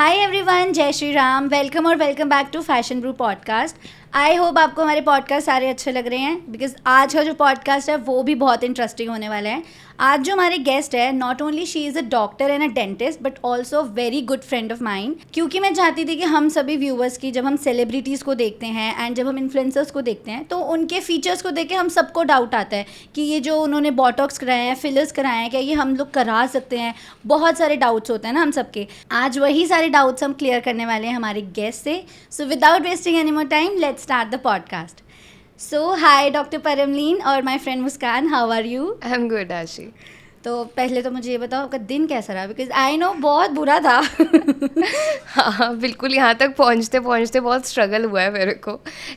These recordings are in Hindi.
हाय एवरीवन, जय श्री राम। वेलकम और welcome back to fashion brew podcast. I hope आपको हमारे पॉडकास्ट सारे अच्छे लग रहे हैं, बिकॉज आज का जो पॉडकास्ट है वो भी बहुत इंटरेस्टिंग होने वाला है। आज जो हमारे गेस्ट है, not only she is a doctor and a dentist but also very good friend of mind. क्योंकि मैं चाहती थी कि हम सभी व्यूवर्स की, जब हम सेलिब्रिटीज़ को देखते हैं एंड जब हम इन्फ्लुएंसर्स को देखते हैं, तो उनके फीचर्स को देख के हम सबको डाउट आता है कि ये जो उन्होंने बॉटॉक्स कराए हैं, फिलर्स कराए हैं, क्या ये हम लोग करा सकते हैं। बहुत सारे डाउट्स होते हैं ना हम सबके। आज वही सारे डाउट्स हम क्लियर करने वाले हैं हमारे गेस्ट से। So without wasting any more time, let's start the podcast. So hi doctor Parmleen और my friend Muskan, how are you? I am good Aashi. तो पहले तो मुझे ये बताओ आपका दिन कैसा रहा, बिकॉज आई नो बहुत बुरा था। हाँ बिल्कुल, यहाँ तक पहुँचते पहुँचते बहुत स्ट्रगल हुआ है मेरे को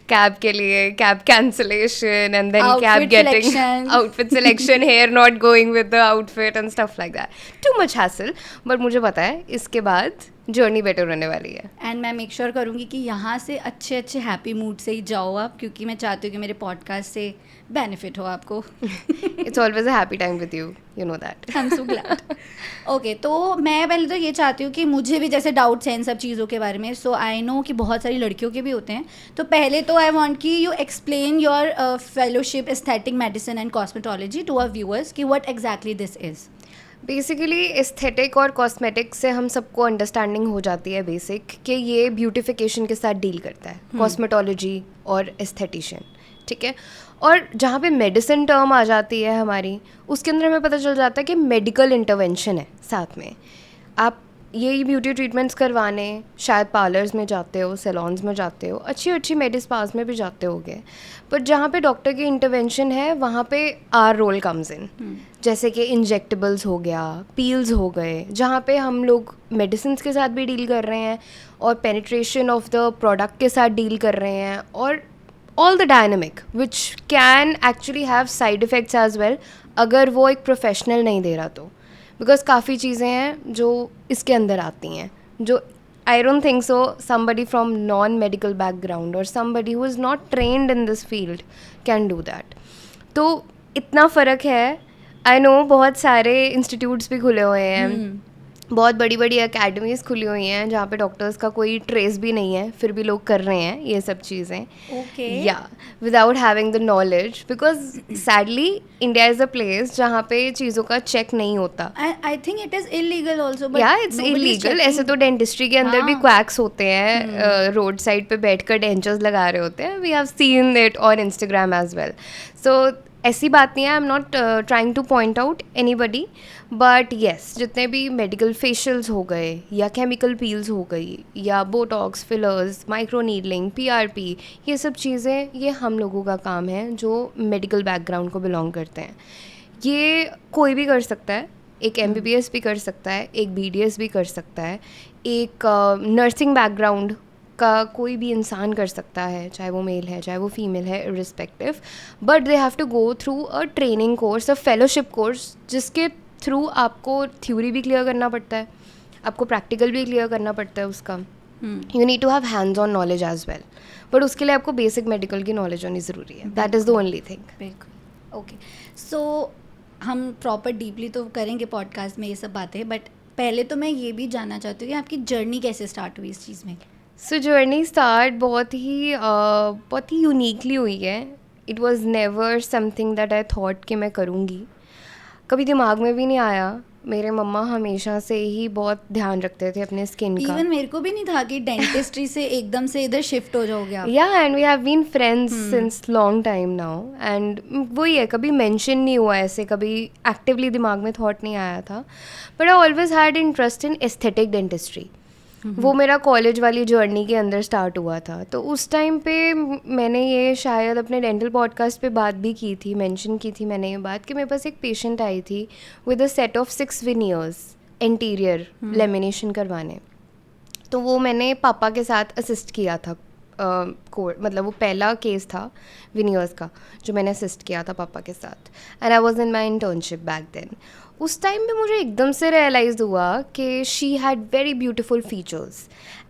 कैब के लिए, cab cancellation and then cab getting outfit selection, hair not going with the outfit and stuff like that. Too much hassle, but मुझे पता है इसके बाद जर्नी बेटर होने वाली है। एंड मैं मेक श्योर करूँगी कि यहाँ से अच्छे अच्छे हैप्पी मूड से ही जाओ आप, क्योंकि मैं चाहती हूँ कि मेरे पॉडकास्ट से बेनिफिट हो आपको। It's always a happy time with you, you know that. I am so glad. Okay, तो मैं पहले तो ये चाहती हूँ कि मुझे भी जैसे डाउट्स हैं इन सब चीज़ों के बारे में, सो आई नो कि बहुत सारी लड़कियों के भी होते हैं। तो पहले तो आई वांट कि you explain your fellowship aesthetic medicine and cosmetology to our viewers कि what exactly this is. Basically aesthetic और कॉस्मेटिक से हम सबको अंडरस्टैंडिंग हो जाती है बेसिक कि ये ब्यूटिफिकेशन के साथ डील करता है, कॉस्मेटोलॉजी और एस्थेटिशियन, ठीक है। और जहाँ पे मेडिसिन टर्म आ जाती है हमारी, उसके अंदर हमें पता चल जाता है कि मेडिकल इंटरवेंशन है साथ में। आप यही ब्यूटी ट्रीटमेंट्स करवाने शायद पार्लर्स में जाते हो, सैलॉन्स में जाते हो, अच्छी अच्छी मेडी स्पास में भी जाते होगे, बट जहाँ पे डॉक्टर की इंटरवेंशन है वहाँ पे आर रोल कम्स इन। जैसे कि इंजेक्टेबल्स हो गया, पील्स हो गए, जहाँ पे हम लोग मेडिसिन के साथ भी डील कर रहे हैं और पेनिट्रेशन ऑफ द प्रोडक्ट के साथ डील कर रहे हैं, और all the dynamic which can actually have side effects as well अगर वो एक प्रोफेशनल नहीं दे रहा तो। बिकॉज काफ़ी चीज़ें हैं जो इसके अंदर आती हैं जो I don't think so somebody from non medical background और somebody who is not trained in this field can do that। तो इतना फ़र्क है। आई नो बहुत सारे इंस्टीट्यूट्स भी खुले हुए हैं, बहुत बड़ी बड़ी एकेडमीज़ खुली हुई हैं जहाँ पे डॉक्टर्स का कोई ट्रेस भी नहीं है, फिर भी लोग कर रहे हैं ये सब चीज़ें। ओके, या without having the knowledge, because sadly India is a place जहाँ पे चीज़ों का चेक नहीं होता। I think it is illegal also, but या इट्स इलीगल। ऐसे तो डेंटिस्ट्री के अंदर भी क्वैक्स होते हैं, रोड साइड पे बैठकर डेंचर्स लगा रहे होते हैं। We have seen it on Instagram as well. So ऐसी बात नहीं है, I am not trying to point out anybody, but yes जितने भी मेडिकल फेशियल्स हो गए या केमिकल पील्स हो गई या Botox, fillers, micro needling, PRP, ये सब चीज़ें ये हम लोगों का काम है जो मेडिकल बैकग्राउंड को बिलोंग करते हैं। ये कोई भी कर सकता है, एक MBBS भी कर सकता है, एक BDS भी कर सकता है, एक नर्सिंग बैकग्राउंड का कोई भी इंसान कर सकता है, चाहे वो मेल है चाहे वो फीमेल है, irrespective. But they have to go through a training course, a fellowship course, जिसके थ्रू आपको थ्योरी भी क्लियर करना पड़ता है, आपको प्रैक्टिकल भी क्लियर करना पड़ता है उसका। You need to have hands on knowledge as well, but उसके लिए आपको बेसिक मेडिकल की नॉलेज होनी ज़रूरी है। That is the only thing. बिल्कुल। ओके, सो हम प्रॉपर डीपली तो करेंगे पॉडकास्ट में ये सब बातें, बट पहले तो मैं ये भी जानना चाहती हूँ कि आपकी जर्नी कैसे स्टार्ट हुई इस चीज़ में। सो जर्नी स्टार्ट बहुत ही यूनिकली हुई है। It was never something that I thought कि मैं करूँगी, कभी दिमाग में भी नहीं आया। मेरे मम्मा हमेशा से ही बहुत ध्यान रखते थे अपने स्किन का। इवन मेरे को भी नहीं था कि डेंटिस्ट्री से एकदम से इधर शिफ्ट हो जाओगे आप। या and we have been friends since long time now, and वही है, कभी मेंशन नहीं हुआ ऐसे, कभी एक्टिवली दिमाग में थॉट नहीं आया था। But I always had interest in aesthetic dentistry. वो मेरा कॉलेज वाली जर्नी के अंदर स्टार्ट हुआ था। तो उस टाइम पे मैंने ये शायद अपने डेंटल पॉडकास्ट पे बात भी की थी, मेंशन की थी मैंने ये बात कि मेरे पास एक पेशेंट आई थी with a set of 6 veneers interior lamination करवाने। तो वो मैंने पापा के साथ असिस्ट किया था, मतलब वो पहला केस था विनियर्स का जो मैंने असिस्ट किया था पापा के साथ, and I was in my internship back then. उस टाइम पे मुझे एकदम से रियलाइज़ हुआ कि she had very beautiful features,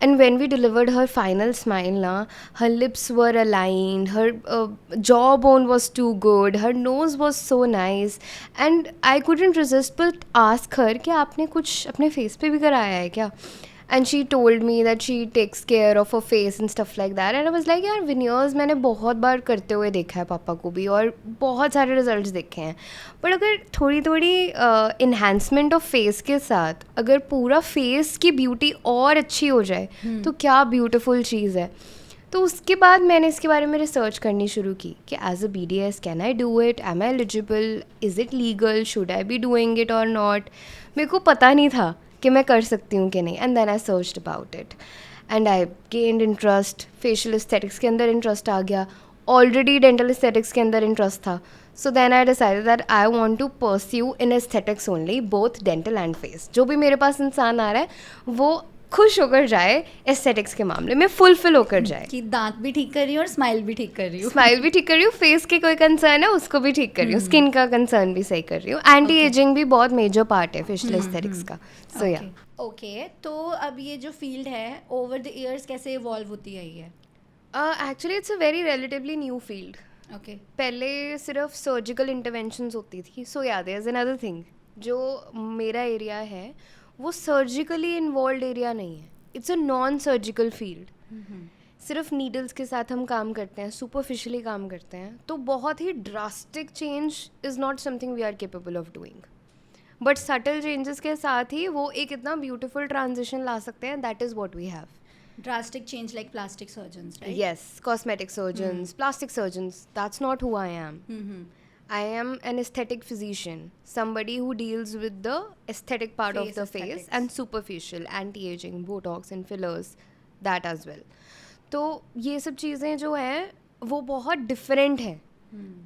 and when we delivered her final smile ना, her lips were aligned, her jaw bone was too good, her nose was so nice, and I couldn't resist but ask her कि आपने कुछ अपने फेस पे भी कराया है क्या। and she told me that she takes care of her face and stuff like that, and I was like यार veneers मैंने बहुत बार करते हुए देखा है पापा को भी और बहुत सारे रिजल्ट्स देखे हैं, बट अगर थोड़ी थोड़ी इन्हांसमेंट ऑफ फेस के साथ अगर पूरा फेस की ब्यूटी और अच्छी हो जाए तो क्या ब्यूटीफुल चीज़ है. तो उसके बाद मैंने इसके बारे में रिसर्च करनी शुरू की कि as a BDS can I do it, am I eligible, is it legal, should I be doing it और नॉट. मेरे को पता नहीं था कि मैं कर सकती हूँ कि नहीं. And then I searched about it and I gained interest. Facial aesthetics के अंदर इंटरेस्ट आ गया, ऑलरेडी डेंटल एस्थेटिक्स के अंदर इंटरेस्ट था. So then I decided that I want to pursue in aesthetics only, both dental and face. जो भी मेरे पास इंसान आ रहा है वो खुश होकर जाए एस्थेटिक्स के मामले में, फुलफिल होकर जाए कि दांत भी ठीक कर रही हूँ और स्माइल भी ठीक कर रही हूँ. स्माइल भी ठीक कर रही हूँ, फेस के कोई कंसर्न है उसको भी ठीक कर रही हूँ, स्किन का कंसर्न भी सही कर रही हूँ. एंटी एजिंग भी बहुत मेजर पार्ट है फेशियल एस्थेटिक्स का. सो या ओके, तो अब ये जो फील्ड है ओवर द ईयर्स कैसे इवॉल्व होती आई है? Actually it's a very relatively new field. Okay, पहले सिर्फ सर्जिकल इंटरवेंशंस होती थी. सो या देयर इज अनदर थिंग, जो मेरा एरिया है वो सर्जिकली इन्वॉल्व एरिया नहीं है. It's a non surgical field. सिर्फ नीडल्स के साथ हम काम करते हैं, सुपरफिशियली काम करते हैं, तो बहुत ही drastic change is not something we are capable of doing. But subtle changes के साथ ही वो एक इतना ब्यूटीफुल ट्रांजिशन ला सकते हैं. That is what we have. drastic change like plastic surgeons, right? Yes, cosmetic surgeons, plastic surgeons. That's not who I am. I am an aesthetic physician, somebody who deals with the aesthetic part of Face the face aesthetics. and superficial, anti-aging, botox and fillers, that as well. तो ये सब चीज़ें जो हैं वो बहुत डिफरेंट हैं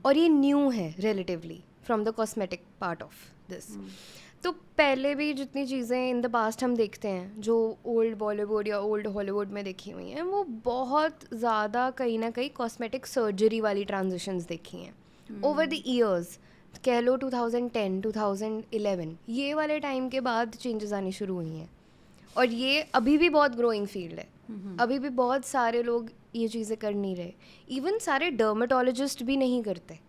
और ये न्यू है relatively from the cosmetic part of this. तो पहले भी जितनी चीज़ें इन द पास्ट हम देखते हैं जो ओल्ड बॉलीवुड या ओल्ड हॉलीवुड में देखी हुई हैं, वो बहुत ज़्यादा कहीं ना कहीं कॉस्मेटिक सर्जरी वाली ट्रांजिशंस देखी हैं ओवर द ईयर्स. कह लो 2010, 2011 ये वाले टाइम के बाद चेंजेस आनी शुरू हुई हैं. और ये अभी भी बहुत ग्रोइंग फील्ड है. अभी भी बहुत सारे लोग ये चीज़ें कर नहीं रहे. इवन सारे डर्मेटोलॉजिस्ट भी नहीं करते.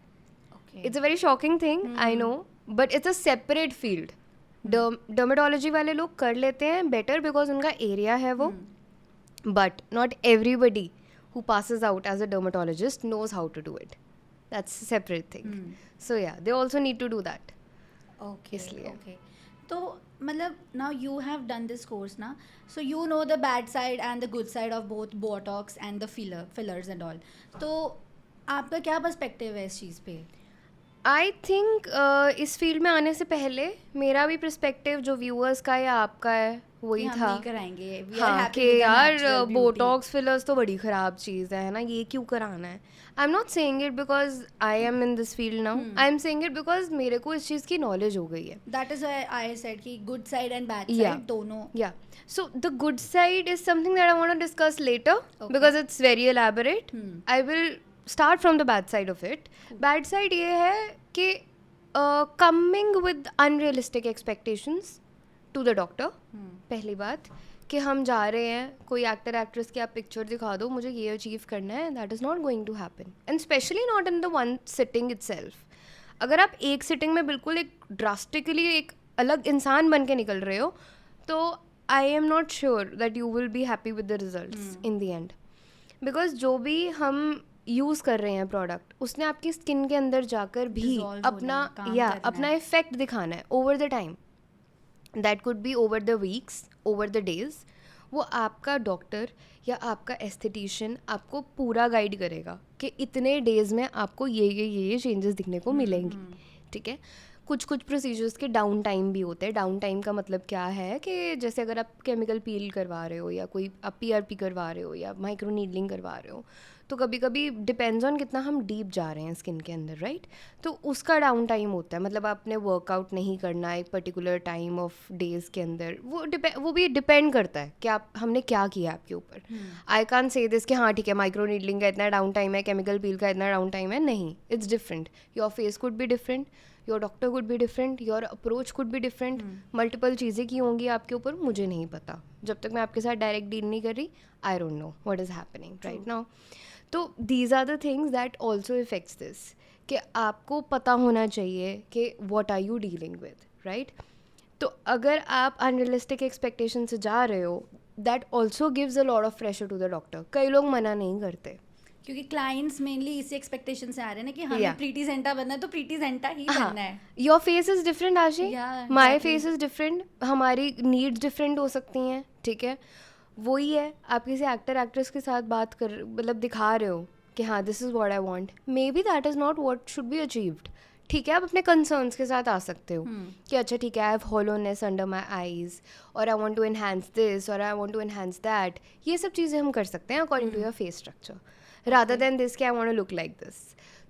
It's a very shocking thing, I know, but it's a separate field. Dermatology वाले लोग कर लेते हैं बेटर बिकॉज उनका एरिया है वो, but not everybody who passes out as a dermatologist knows how to do it. That's a separate thing. So yeah, they also need to do that. Okay, इसलिए. okay. तो मतलब now you have done this course ना, so you know the bad side and the good side of both botox and the fillers and all. तो आपका क्या पर्सपेक्टिव है इस चीज़ पे? आई थिंक इस फील्ड में आने से पहले मेरा भी पर्सपेक्टिव जो व्यूअर्स का या आपका है वही हम था. नहीं कराएंगे, we are हाँ happy कि with the यार natural beauty. बोटॉक्स फिलर्स तो बड़ी ख़राब चीज़ है ना, ये क्यों कराना है. I am not saying it because I am in this field now. I am saying it because मेरे को इस चीज़ की नॉलेज हो गई है. That is why I said कि good side and bad Yeah. side दोनों. Yeah. So the good side is something that I want to discuss later because it's very elaborate. I will start from the bad side of it. Bad side ये है कि coming with unrealistic expectations to the doctor. पहली बात कि हम जा रहे हैं, कोई एक्टर एक्ट्रेस की आप पिक्चर दिखा दो, मुझे ये अचीव करना है, that is not going to happen. And specially not in the one sitting itself. अगर आप एक सिटिंग में बिल्कुल एक ड्रास्टिकली एक अलग इंसान बन के निकल रहे हो, तो आई am not sure that you will be happy with the results in the end. Because जो भी हम यूज़ कर रहे हैं प्रोडक्ट, उसने आपकी स्किन के अंदर जाकर भी Dissolve अपना होना है, काम करना अपना है. इफेक्ट दिखाना है over the time. That could be over the weeks, over the days. वो आपका डॉक्टर या आपका एस्थेटिशियन आपको पूरा गाइड करेगा कि इतने डेज में आपको ये चेंजेस दिखने को मिलेंगी. ठीक है. कुछ प्रोसीजर्स के डाउन टाइम भी होते हैं. डाउन टाइम का मतलब क्या है कि जैसे अगर आप केमिकल पील करवा रहे हो या कोई आप PRP करवा रहे हो या माइक्रो नीडलिंग करवा रहे हो, तो कभी कभी डिपेंड्स ऑन कितना हम डीप जा रहे हैं स्किन के अंदर, राइट. तो उसका डाउन टाइम होता है. मतलब आपने वर्कआउट नहीं करना एक पर्टिकुलर टाइम ऑफ डेज़ के अंदर. वो भी डिपेंड करता है कि आप हमने क्या किया आपके ऊपर. आई कान से दिस कि हाँ ठीक है माइक्रो नीडलिंग का इतना डाउन टाइम है, केमिकल पील का इतना डाउन टाइम है. नहीं, it's different. Your face could be different, your doctor could be different, your approach could be different. Multiple चीज़ें की होंगी आपके ऊपर, मुझे नहीं पता. जब तक मैं आपके साथ डायरेक्ट डील नहीं कर रही, I don't know what is happening right now. तो these are the things that also effects this, कि आपको पता होना चाहिए कि what are you dealing with, right. तो अगर आप अनरियलिस्टिक एक्सपेक्टेशन से जा रहे हो, that also gives a lot of pressure to the doctor. कई लोग मना नहीं करते क्योंकि क्लाइंट्स मेनली इसी एक्सपेक्टेशन से आ रहे हैं ना कि हमें Yeah. प्रीति ज़ेंटा बनना है तो प्रीति ज़ेंटा ही बनना है. योर फेस इज डिफरेंट आशी, Yeah, my exactly. Face is different, हमारी नीड्स डिफरेंट हो सकती हैं. ठीक है, वही है, आप किसी एक्टर एक्ट्रेस के साथ बात कर मतलब दिखा रहे हो कि हाँ this is what I want, may be that is not what should be achieved. ठीक है, आप अपने कंसर्न्स के साथ आ सकते हो कि अच्छा ठीक है, I have hollowness under my eyes, और I want to enhance this, और I want to enhance that. ये सब चीज़ें हम कर सकते हैं according to your face structure, rather than this कि I want to look like this.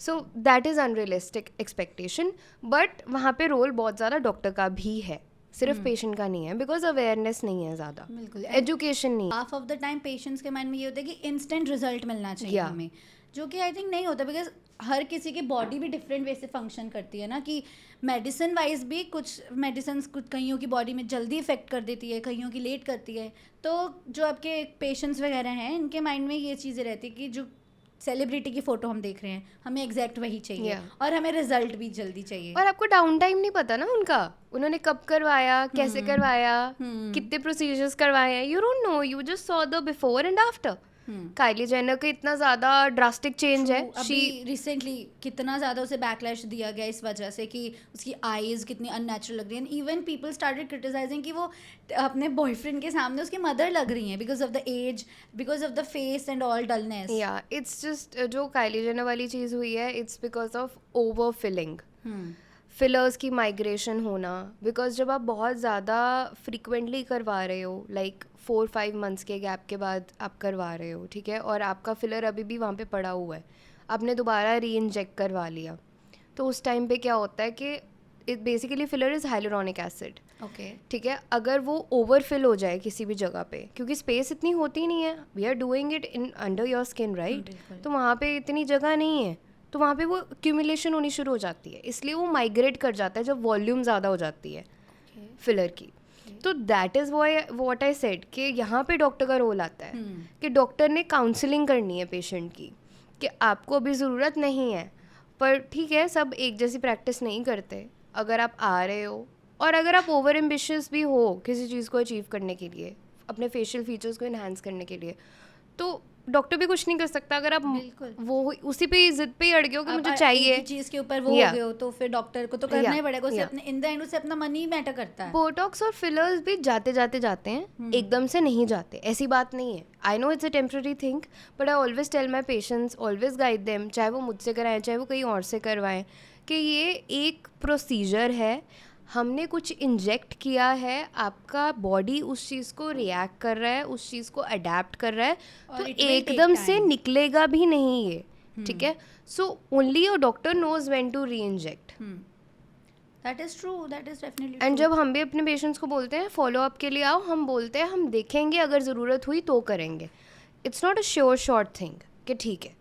So that is unrealistic expectation. But वहाँ पे रोल बहुत ज़्यादा डॉक्टर का भी है, सिर्फ पेशेंट का नहीं है, बिकॉज अवेयरनेस नहीं है ज़्यादा, बिल्कुल. एजुकेशन नहीं. Half of the time patients के माइंड में ये होता है कि इंस्टेंट रिजल्ट मिलना चाहिए Yeah. हमें, जो कि आई थिंक नहीं होता. बिकॉज हर किसी की बॉडी भी डिफरेंट वे से फंक्शन करती है ना, कि मेडिसिन वाइज भी कुछ मेडिसिन कुछ कईयों की बॉडी में जल्दी इफेक्ट कर देती है, कईयों की लेट करती है. तो जो आपके पेशेंट्स वगैरह हैं इनके माइंड में ये चीज़ें रहती है कि जो सेलिब्रिटी की फ़ोटो हम देख रहे हैं हमें एग्जैक्ट वही चाहिए. Yeah. और हमें रिजल्ट भी जल्दी चाहिए. और आपको डाउन टाइम नहीं पता ना उनका, उन्होंने कब करवाया, कैसे करवाया, कितने प्रोसीजर्स करवाए हैं, you don't know, you just saw the before and after. Kylie Jenner का इतना ज़्यादा ड्रास्टिक चेंज है. अभी रिसेंटली कितना ज़्यादा उसे बैकलैश दिया गया इस वजह से कि उसकी आईज कितनी अननेचुरल लग रही हैं. इवन पीपल स्टार्टेड क्रिटिसाइजिंग कि वो अपने बॉयफ्रेंड के सामने उसकी मदर लग रही हैं because of the age, because of the face and all dullness. या इट्स जस्ट जो काइली जेनर वाली चीज़ हुई है, it's because of over filling, fillers की माइग्रेशन होना. बिकॉज जब आप बहुत ज़्यादा फ्रीक्वेंटली करवा रहे हो, लाइक 4-5 मंथ्स के गैप के बाद आप करवा रहे हो, ठीक है, और आपका फिलर अभी भी वहाँ पे पड़ा हुआ है, आपने दोबारा री इंजेक्ट करवा लिया, तो उस टाइम पे क्या होता है कि basically filler is hyaluronic acid. Okay. ठीक है, अगर वो ओवर फिल हो जाए किसी भी जगह पे, क्योंकि स्पेस इतनी होती नहीं है, we are doing it in under your skin right, तो वहाँ पे इतनी जगह नहीं है, तो वहाँ पे वो एक्यूमुलेशन होनी शुरू हो जाती है, इसलिए वो माइग्रेट कर जाता है जब वॉल्यूम ज़्यादा हो जाती है फिलर की. तो that is what I said कि यहाँ पे डॉक्टर का रोल आता है कि डॉक्टर ने काउंसलिंग करनी है पेशेंट की कि आपको अभी ज़रूरत नहीं है, पर ठीक है सब एक जैसी प्रैक्टिस नहीं करते. अगर आप आ रहे हो और अगर आप ओवर एम्बिशियस भी हो किसी चीज़ को अचीव करने के लिए, अपने फेशियल फीचर्स को इन्हांस करने के लिए, तो डॉक्टर भी कुछ नहीं कर सकता. अगर आप वो उसी पे जिद पे ही अड़ गए हो कि मुझे चाहिए, चीज़ के ऊपर वो हो गए हो, तो फिर डॉक्टर को तो करना ही पड़ेगा. उसे अपने इन द एंड उसे अपना मनी मैटर करता है. बोटॉक्स और फिलर्स भी जाते हैं, एकदम से नहीं जाते, ऐसी बात नहीं है. I know it's a temporary thing, but I always tell my patients, always guide them, चाहे वो मुझसे कराएं चाहे वो कहीं और से करवाएं, कि ये एक प्रोसीजर है, हमने कुछ इंजेक्ट किया है, आपका बॉडी उस चीज़ को रिएक्ट कर रहा है, उस चीज़ को अडेप्ट कर रहा है, तो एकदम से निकलेगा भी नहीं ये. ठीक है, so only your doctor knows when to reinject. That is true, that is definitely. And जब हम भी अपने पेशेंट्स को बोलते हैं फॉलो अप के लिए आओ, हम बोलते हैं हम देखेंगे, अगर ज़रूरत हुई तो करेंगे. It's not a sure short thing कि ठीक है.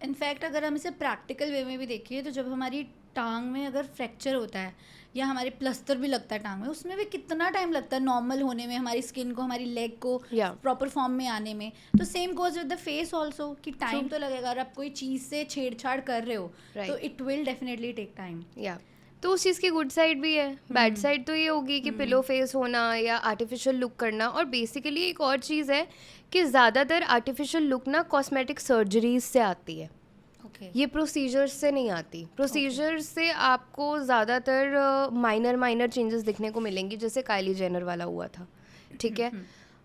इनफैक्ट अगर हम इसे प्रैक्टिकल वे में भी देखिए तो जब हमारी टांग में अगर फ्रैक्चर होता है या हमारे प्लस्तर भी लगता है टांग में, उसमें भी कितना टाइम लगता है नॉर्मल होने में, हमारी स्किन को, हमारी लेग को प्रॉपर फॉर्म में आने में. तो same goes with the face also कि टाइम तो लगेगा. अगर आप कोई चीज़ से छेड़छाड़ कर रहे हो तो it will definitely take time. या तो उस चीज़ की गुड साइड भी है, बैड साइड तो ये होगी कि पिलो फेस होना या आर्टिफिशियल लुक करना. और बेसिकली एक और चीज़ है कि ज़्यादातर आर्टिफिशियल लुक ना कॉस्मेटिक सर्जरीज से आती है. ये प्रोसीजर्स से नहीं आती. प्रोसीजर्स से आपको ज़्यादातर माइनर चेंजेस दिखने को मिलेंगी, जैसे काइली जेनर वाला हुआ था. ठीक है,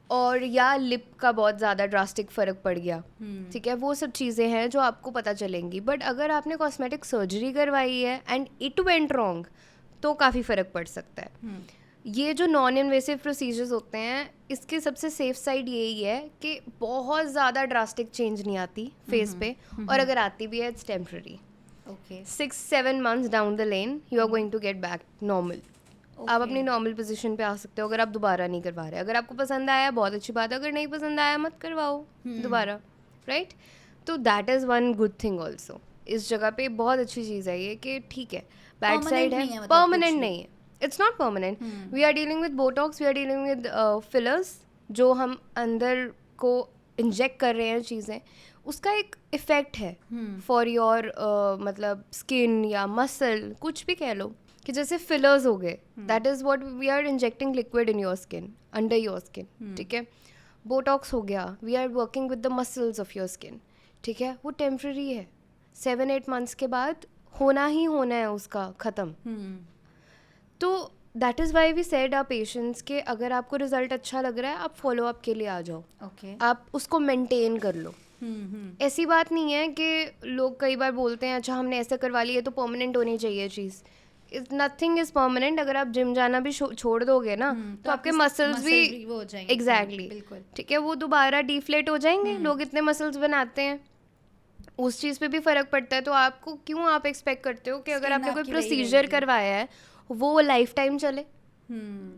और या लिप का बहुत ज़्यादा ड्रास्टिक फ़र्क पड़ गया. ठीक है, वो सब चीज़ें हैं जो आपको पता चलेंगी. बट अगर आपने कॉस्मेटिक सर्जरी करवाई है एंड इट वेंट रॉन्ग, तो काफ़ी फ़र्क पड़ सकता है. ये जो नॉन इन्वेसिव प्रोसीजर्स होते हैं, इसके सबसे सेफ साइड यही है कि बहुत ज़्यादा ड्रास्टिक चेंज नहीं आती फेस पे, और अगर आती भी है it's temporary. 6-7 months down the lane you are going to get back normal. आप अपनी नॉर्मल पोजीशन पे आ सकते हो अगर आप दोबारा नहीं करवा रहे. अगर आपको पसंद आया बहुत अच्छी बात है, अगर नहीं पसंद आया मत करवाओ दोबारा, राइट. तो that is one good thing also. इस जगह पे बहुत अच्छी चीज़ है ये कि ठीक है, बैड साइड है, परमानेंट नहीं है. It's not permanent. We are dealing with Botox, we are dealing with fillers, जो हम अंदर को इंजेक्ट कर रहे हैं चीज़ें, उसका एक इफ़ेक्ट है फॉर योर मतलब स्किन या मसल, कुछ भी कह लो. कि जैसे फिलर्स हो गए, that is what we are injecting liquid in your skin, under your skin. ठीक है, बोटॉक्स हो गया, we are working with the muscles of your skin, ठीक है, वो टेम्प्रेरी है, 7-8 मंथ्स के बाद होना ही होना है उसका ख़त्म। तो that is why we said our patients के अगर आपको रिजल्ट अच्छा लग रहा है आप फॉलो अप के लिए आ जाओ, आप उसको मेंटेन कर लो। ऐसी बात नहीं है कि लोग कई बार बोलते हैं अच्छा हमने ऐसा करवा लिया तो परमानेंट होनी चाहिए चीज़। Nothing is permanent. अगर आप जिम जाना भी छोड़ दोगे ना तो आपके मसल्स भी वो हो जाएंगे। एग्जैक्टली, ठीक है, वो दोबारा डिफ्लेट हो जाएंगे। लोग इतने मसल्स बनाते हैं, उस चीज़ पे भी फ़र्क पड़ता है। तो आपको क्यों आप एक्सपेक्ट करते हो कि अगर आपने कोई प्रोसीजर करवाया है वो लाइफ टाइम चले?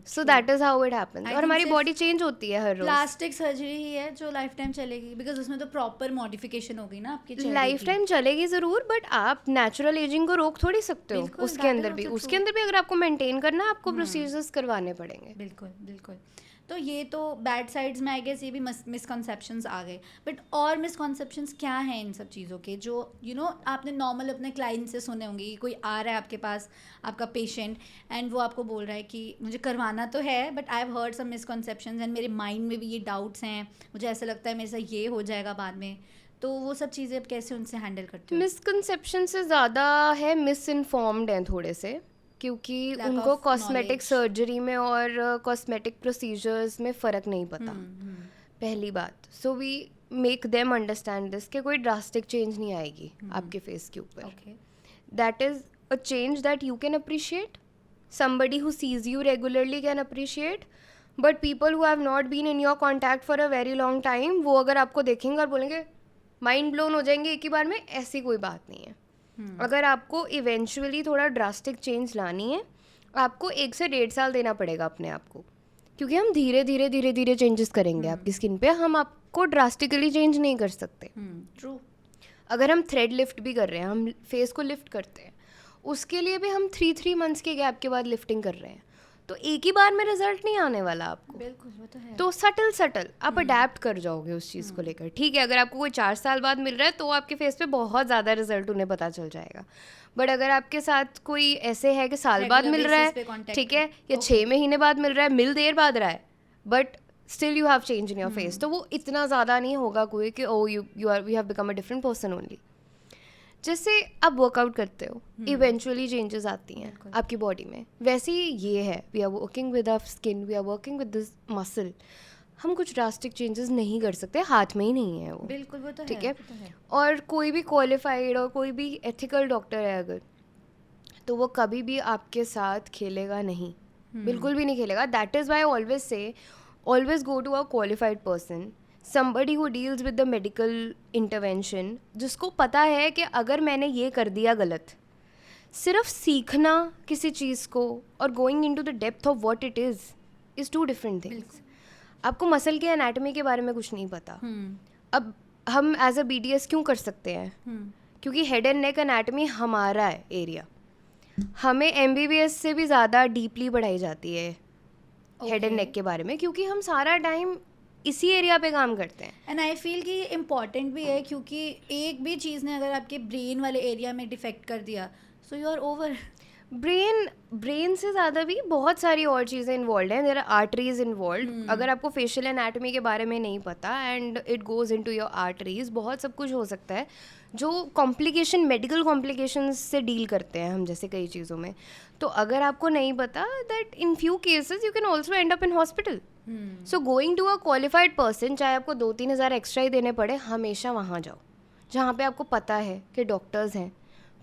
So that is how it happens. और हमारी बॉडी चेंज होती है हर रोज। प्लास्टिक सर्जरी ही है जो लाइफ टाइम चलेगी, बिकॉज उसमें तो प्रॉपर मॉडिफिकेशन होगी ना आपकी चेहरे की। लाइफ टाइम चलेगी ज़रूर, बट आप नेचुरल एजिंग को रोक थोड़ी सकते हो। उसके अंदर भी अगर आपको मेंटेन करना है आपको प्रोसीजर्स करवाने पड़ेंगे। बिल्कुल बिल्कुल। तो ये तो बैड साइड्स में आई गेस ये भी मिसकॉन्सेप्शंस आ गए, बट और मिसकॉन्सेप्शंस क्या हैं इन सब चीज़ों के जो आपने नॉर्मल अपने क्लाइंट से सुने होंगे कि कोई आ रहा है आपके पास, आपका पेशेंट, एंड वो आपको बोल रहा है कि मुझे करवाना तो है but I have heard some misconceptions and मेरे माइंड में भी ये डाउट्स हैं, मुझे ऐसा लगता है मेरे साथ ये हो जाएगा बाद में। तो वो सब चीज़ें अब कैसे उनसे हैंडल करते हो? मिसकंसेप्शन से ज़्यादा है मिस इन्फॉर्म्ड हैं थोड़े से, क्योंकि उनको कॉस्मेटिक सर्जरी में और कॉस्मेटिक प्रोसीजर्स में फ़र्क नहीं पता। पहली बात, so we make them understand this कि कोई ड्रास्टिक चेंज नहीं आएगी आपके फेस के ऊपर। That is a change that you can appreciate, somebody who sees you regularly can appreciate, but people who have not been in your contact for a very long time, वो अगर आपको देखेंगे और बोलेंगे माइंड ब्लोन हो जाएंगे एक ही बार में, ऐसी कोई बात नहीं है। अगर आपको इवेंचुअली थोड़ा ड्रास्टिक चेंज लानी है आपको 1 से 1.5 साल देना पड़ेगा अपने आप को, क्योंकि हम धीरे धीरे चेंजेस करेंगे आपकी स्किन पे, हम आपको ड्रास्टिकली चेंज नहीं कर सकते। ट्रू। अगर हम थ्रेड लिफ्ट भी कर रहे हैं, हम फेस को लिफ्ट करते हैं, उसके लिए भी हम 3 मंथ्स के गैप के बाद लिफ्टिंग कर रहे हैं, तो एक ही बार में रिजल्ट नहीं आने वाला आपको। बिल्कुल, वो तो है। तो सटल आप अडेप्ट कर जाओगे उस चीज़ को लेकर। ठीक है, अगर आपको कोई 4 साल बाद मिल रहा है तो आपके फेस पे बहुत ज़्यादा रिजल्ट उन्हें पता चल जाएगा, बट अगर आपके साथ कोई ऐसे है कि साल बाद मिल रहा है, ठीक है, या 6 महीने बाद मिल रहा है, मिल देर बाद रहा है, but still you have change in your face, तो वो इतना ज़्यादा नहीं होगा कोई कि oh you have become a different person only. जैसे आप वर्कआउट करते हो, इवेंचुअली चेंजेस आती हैं आपकी बॉडी में, वैसे ही ये है। We are working with our skin, we are working with this muscle. हम कुछ ड्रास्टिक चेंजेस नहीं कर सकते, हाथ में ही नहीं है वो। बिल्कुल, वो तो ठीक है। और कोई भी क्वालिफाइड और कोई भी एथिकल डॉक्टर है अगर, तो वो कभी भी आपके साथ खेलेगा नहीं, बिल्कुल भी नहीं खेलेगा। That is why always say always go to a qualified person, somebody who deals with the medical intervention, जिसको पता है कि अगर मैंने ये कर दिया गलत, सिर्फ सीखना किसी चीज़ को और going into the depth of what it is 2 different things. आपको मसल के एनाटॉमी के बारे में कुछ नहीं पता। अब हम एज अ BDS क्यों कर सकते हैं? क्योंकि हेड एंड नेक एनाटॉमी हमारा है एरिया, हमें MBBS से भी ज़्यादा डीपली पढ़ाई जाती है हेड एंड नेक के बारे में, क्योंकि हम सारा टाइम इसी एरिया पे काम करते हैं। एंड आई फील कि ये इम्पॉर्टेंट भी है, क्योंकि एक भी चीज़ ने अगर आपके ब्रेन वाले एरिया में डिफेक्ट कर दिया so you are over. Brain से ज़्यादा भी बहुत सारी और चीज़ें इन्वॉल्व हैं। There are arteries involve. अगर आपको फेशियल एनाटॉमी के बारे में नहीं पता and it goes into your arteries, बहुत सब कुछ हो सकता है जो कॉम्प्लिकेशन, मेडिकल कॉम्प्लिकेशंस से डील करते हैं हम जैसे कई चीज़ों में। तो अगर आपको नहीं पता, that in few cases you can also end up in hospital. So going to a qualified person, चाहे आपको 2-3 हज़ार एक्स्ट्रा ही देने पड़े, हमेशा वहाँ जाओ जहाँ पे आपको पता है कि डॉक्टर्स हैं,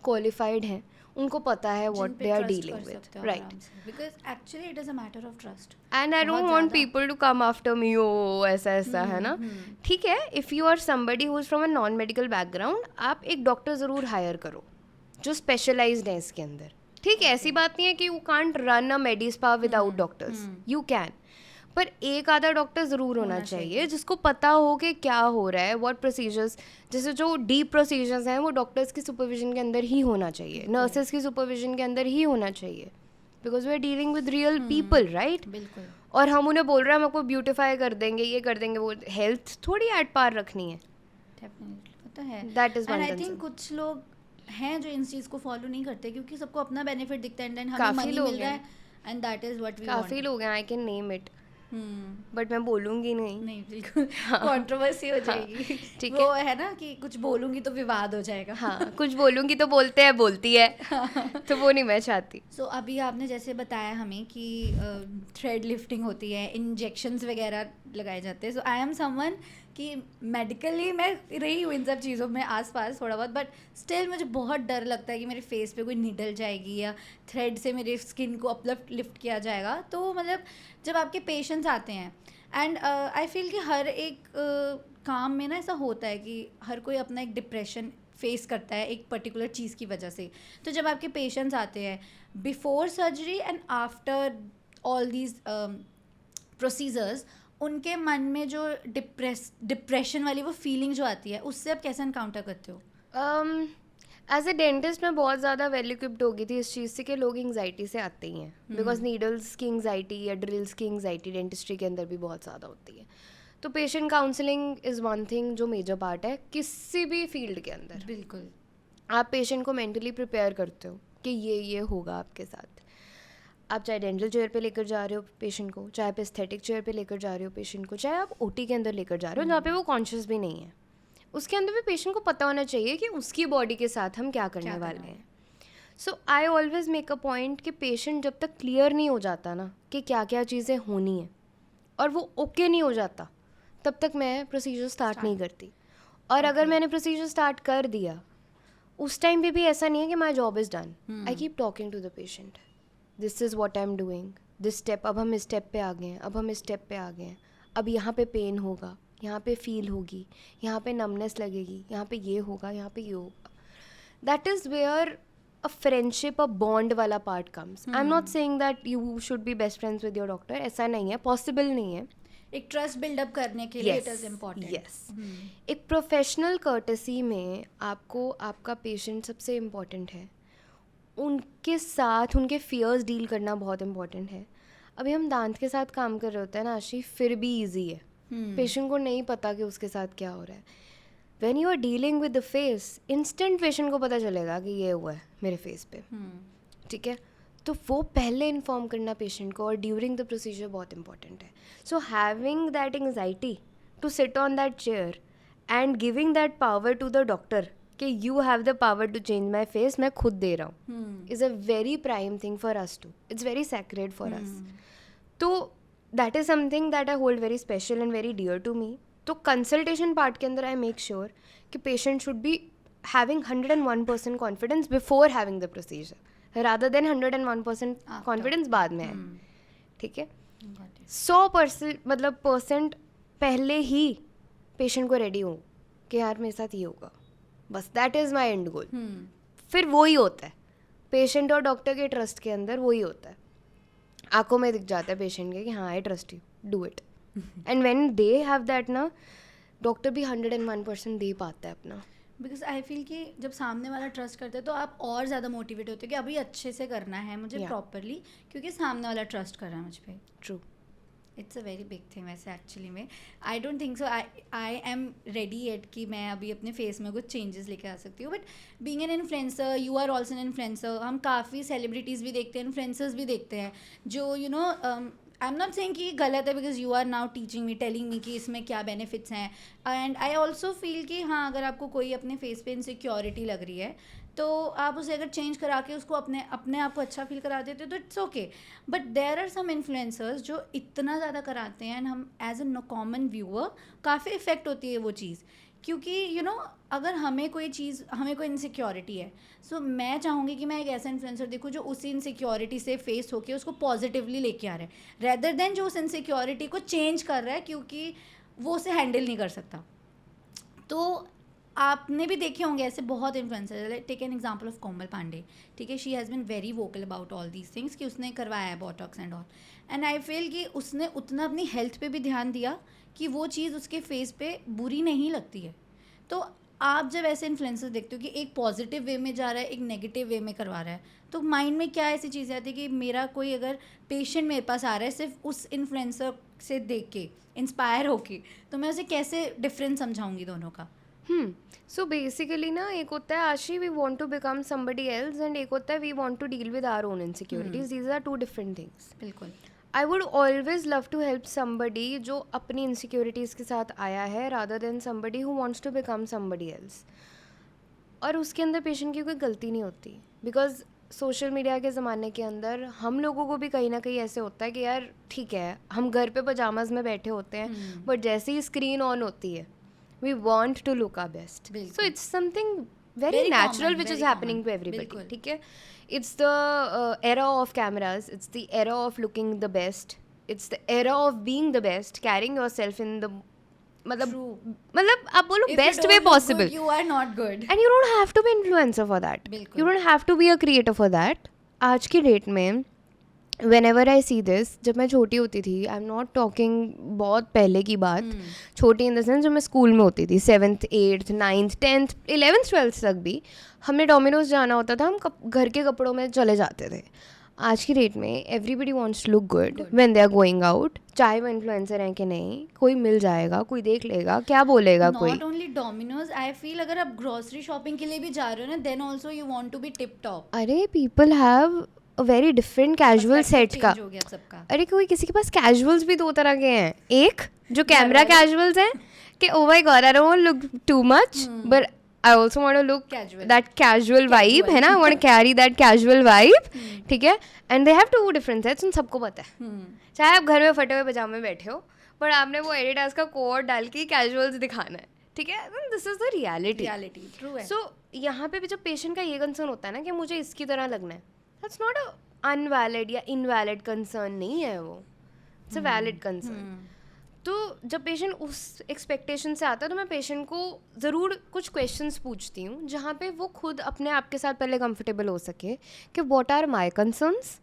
क्वालिफाइड हैं, उनको पता है what they are dealing with, right? Because actually it is a matter of trust. And I don't want people to come after me, ओ ऐसा है ना। ठीक है, if you are somebody who is from a non medical background, आप एक डॉक्टर ज़रूर हायर करो जो स्पेशलाइज्ड है इसके अंदर। ठीक है, ऐसी बात नहीं है कि you can't run a medi spa without doctors, you can, पर एक आधा डॉक्टर ज़रूर होना चाहिए जिसको पता हो कि क्या हो रहा है, व्हाट प्रोसीजर्स। जैसे जो डीप प्रोसीजर्स हैं वो डॉक्टर्स की सुपरविजन के अंदर ही होना चाहिए, नर्सेज की सुपरविजन के अंदर ही होना चाहिए, because we are dealing with real people, right? बिल्कुल। और हम उन्हें बोल रहे हैं हम आपको ब्यूटिफाई कर देंगे, ये कर देंगे, वो हेल्थ थोड़ी एट पार रखनी है। डेफिनेटली, वो तो है। That is and I think कुछ लोग हैं जो इन चीज़ को फॉलो नहीं करते, क्योंकि सबको अपना बेनिफिट दिखता है एंड हमें काफ़ी मनी लोग मिल रहा हैं, है and that is what we काफ़ी लोग हैं, I can name it. But मैं बोलूँगी नहीं। नहीं बिल्कुल कंट्रोवर्सी हो जाएगी। ठीक वो है ना कि कुछ बोलूंगी तो विवाद हो जाएगा। हाँ, कुछ बोलूँगी तो बोलती है तो वो नहीं मैं चाहती। सो अभी आपने जैसे बताया हमें कि थ्रेड लिफ्टिंग होती है, इंजेक्शंस वगैरह लगाए जाते हैं। सो आई एम समवन कि मेडिकली मैं रही हूँ इन सब चीज़ों में आसपास थोड़ा बहुत, बट स्टिल मुझे बहुत डर लगता है कि मेरे फेस पे कोई निडल जाएगी या थ्रेड से मेरे स्किन को अपलिफ्ट लिफ्ट किया जाएगा। तो मतलब जब आपके पेशेंट्स आते हैं एंड आई फील कि हर एक काम में ना ऐसा होता है कि हर कोई अपना एक डिप्रेशन फेस करता है एक पर्टिकुलर चीज़ की वजह से। तो जब आपके पेशेंट्स आते हैं before surgery and after all these procedures, उनके मन में जो डिप्रेशन वाली वो फीलिंग जो आती है, उससे आप कैसे एनकाउंटर करते हो? एज ए डेंटिस्ट मैं बहुत ज़्यादा वेल इक्विप्ड हो गई थी इस चीज़ से कि लोग एंग्जाइटी से आते ही हैं, बिकॉज नीडल्स की एंग्जाइटी या ड्रिल्स की एंग्जाइटी डेंटिस्ट्री के अंदर भी बहुत ज़्यादा होती है। तो patient counselling is one thing जो मेजर पार्ट है किसी भी फील्ड के अंदर। बिल्कुल, आप पेशेंट को मेंटली प्रिपेयर करते हो कि ये होगा आपके साथ। आप चाहे डेंटल चेयर पे लेकर जा रहे हो पेशेंट को, चाहे आप एस्थेटिक चेयर पे लेकर जा रहे हो पेशेंट को, चाहे आप ओटी के अंदर लेकर जा रहे हो जहाँ पे वो कॉन्शियस भी नहीं है, उसके अंदर भी पेशेंट को पता होना चाहिए कि उसकी बॉडी के साथ हम क्या करने वाले हैं। So I always make a point कि पेशेंट जब तक क्लियर नहीं हो जाता ना कि क्या क्या चीज़ें होनी है और वो ओके नहीं हो जाता, तब तक मैं प्रोसीजर स्टार्ट नहीं करती। और अगर मैंने प्रोसीजर स्टार्ट कर दिया उस टाइम पे भी ऐसा नहीं है कि my job is done. I keep talking to the patient, this is what I am doing, this step, अब हम इस स्टेप पे आ गए हैं, अब हम इस स्टेप पे आ गए हैं, अब यहाँ पे पेन होगा, यहाँ पे फील होगी, यहाँ पे नमनेस लगेगी, यहाँ पे ये होगा, यहाँ पे ये होगा। That is where a friendship, a bond वाला part comes. I am not saying that you should be best friends with your doctor, ऐसा नहीं है, पॉसिबल नहीं है। एक ट्रस्ट बिल्डअप करने के लिए इट इज़ इम्पॉर्टेंट। यस, एक प्रोफेशनल कर्टेसी में आपको आपका पेशेंट सबसे इम्पॉर्टेंट है, उनके साथ उनके फियर्स डील करना बहुत इम्पॉर्टेंट है। अभी हम दांत के साथ काम कर रहे होते हैं ना आशी, फिर भी ईजी है, पेशेंट को नहीं पता कि उसके साथ क्या हो रहा है। When you are dealing with the face, instant patient को पता चलेगा कि ये हुआ है मेरे फेस पे, ठीक है। तो वो पहले इन्फॉर्म करना पेशेंट को और ड्यूरिंग द प्रोसीजर बहुत इंपॉर्टेंट है। So having that anxiety to sit on that chair and giving that power to the doctor कि you have the power to change my face, मैं खुद दे रहा हूँ, is a very prime thing for us too, it's very sacred for us. तो that is something that I hold very special and very dear to me. तो कंसल्टेशन पार्ट के अंदर आई मेक श्योर कि patient should be having 101% confidence before having the procedure rather than 101% confidence बाद में है, ठीक है। 100% मतलब परसेंट पहले ही पेशेंट को रेडी हो कि यार मेरे साथ ये होगा, बस दैट इज़ माई एंड गोल। फिर वही होता है पेशेंट और डॉक्टर के ट्रस्ट के अंदर, वही होता है, आंखों में दिख जाता है पेशेंट के कि हाँ I trust you, do it. And when they have that ना, डॉक्टर भी 101% दे पाता है अपना। बिकॉज आई फील कि जब सामने वाला ट्रस्ट करता है तो आप और ज़्यादा मोटिवेट होते हो कि अभी अच्छे से करना है मुझे प्रॉपरली, क्योंकि सामने वाला ट्रस्ट कर रहा है मुझ पर। True, it's a very big thing वैसे एक्चुअली में। I don't think so I am ready eight कि मैं अभी अपने फेस में कुछ चेंजेस लेके आ सकती हूँ। But being an influencer, you are also an influencer, हम काफ़ी सेलिब्रिटीज़ भी देखते हैं, इन्फ्लुएंसर्स भी देखते हैं जो you know I am not saying कि गलत है, because you are now teaching me, telling me कि इसमें क्या बेनिफिट्स हैं। एंड आई ऑल्सो फील कि हाँ, अगर आपको कोई अपने फेस पे इनसिक्योरिटी लग रही है तो आप उसे अगर चेंज करा के उसको अपने आप को अच्छा फील करा देते हो तो it's okay. But there are some influencers जो इतना ज़्यादा कराते हैं एंड हम एज अ कॉमन व्यूअर काफ़ी इफेक्ट होती है वो चीज़, क्योंकि यू नो अगर हमें कोई इनसिक्योरिटी है, सो मैं चाहूँगी कि मैं एक ऐसा इन्फ्लुएंसर देखूँ जो उसी इनसिक्योरिटी से फेस होकर उसको पॉजिटिवली लेके आ रहा है, रेदर देन जो उस इनसिक्योरिटी को चेंज कर रहा है क्योंकि वो उसे हैंडल नहीं कर सकता। तो आपने भी देखे होंगे ऐसे बहुत influencer, take an example of Komal Pandey, ठीक है। She has been very vocal about all these things कि उसने करवाया है Botox and all, and I feel कि उसने उतना अपनी हेल्थ पे भी ध्यान दिया कि वो चीज़ उसके फेस पे बुरी नहीं लगती है। तो आप जब ऐसे इन्फ्लुएंसर देखते हो कि एक पॉजिटिव वे में जा रहा है, एक नेगेटिव वे में करवा रहा है, तो माइंड में क्या ऐसी चीज़ें आती है कि मेरा कोई अगर पेशेंट मेरे पास आ रहा है सिर्फ उस इन्फ्लुएंसर से देख के इंस्पायर होके, तो मैं उसे कैसे डिफरेंस समझाऊंगी दोनों का? सो बेसिकली ना, एक होता है Aashi we want to become somebody else and एक होता है we want to deal with our own insecurities. These are two different things. बिल्कुल। I would always love to help somebody जो अपनी इनसिक्योरिटीज़ के साथ आया है rather than somebody who wants to become somebody else. और उसके अंदर पेशेंट की कोई गलती नहीं होती, बिकॉज सोशल मीडिया के ज़माने के अंदर हम लोगों को भी कहीं ना कहीं ऐसे होता है कि यार ठीक है हम घर पे पजामाज में बैठे होते हैं, बट जैसे ही स्क्रीन ऑन होती है we want to look our best. So it's something very natural which is happening to everybody. ठीक है, it's the era of cameras, it's the era of looking the best, it's the era of being the best, carrying yourself in the मतलब आप बोलो best way possible. You are not good and you don't have to be influencer for that. You don't have to be a creator for that. आज की डेट में whenever I see this, जब मैं छोटी होती थी, आई एम नॉट टॉकिंग बहुत पहले की बात, छोटी इन द सेंस जब मैं स्कूल में होती थी 7th 8th 9th 10th 11th 12th तक भी हमने डोमिनोज जाना होता था, हम घर के कपड़ों में चले जाते थे. आज की डेट में everybody wants to look good when they are going out, चाहे वो इन्फ्लुएंसर हैं कि नहीं, कोई मिल जाएगा, कोई देख लेगा, क्या बोलेगा कोई. Not only Domino's, I feel अगर आप ग्रोसरी शॉपिंग के लिए भी जा रहे हो ना, then also you want to be tip top. अरे people have a very different casual set का. सबका. अरे कोई किसी के पास कैजुअल्स भी दो तरह के हैं. एक जो कैमरा कैजुअल्स हैं कि oh my god I don't want look too much but I also want to look that casual vibe, है ना, I want to carry that casual vibe. ठीक है, and they have two different sets, उन सबको पता है. चाहे आप घर में फटे हुए पजामे में बैठे हो बट आपने वो एडिडास का कोट डाल के कैजुअल्स दिखाना है. ठीक है, this is the reality. True है. सो यहाँ पे भी जब पेशेंट का ये कंसर्न होता है ना कि मुझे इसकी तरह लगना है, दैट्स नॉट अ अनवैलिड या इनवैलिड कंसर्न नहीं है, वो इट्स अ वैलिड कंसर्न. तो जब पेशेंट उस एक्सपेक्टेशन से आता है तो मैं पेशेंट को ज़रूर कुछ क्वेश्चंस पूछती हूँ जहाँ पे वो खुद अपने आप के साथ पहले कंफर्टेबल हो सके कि व्हाट आर माय कंसर्न्स.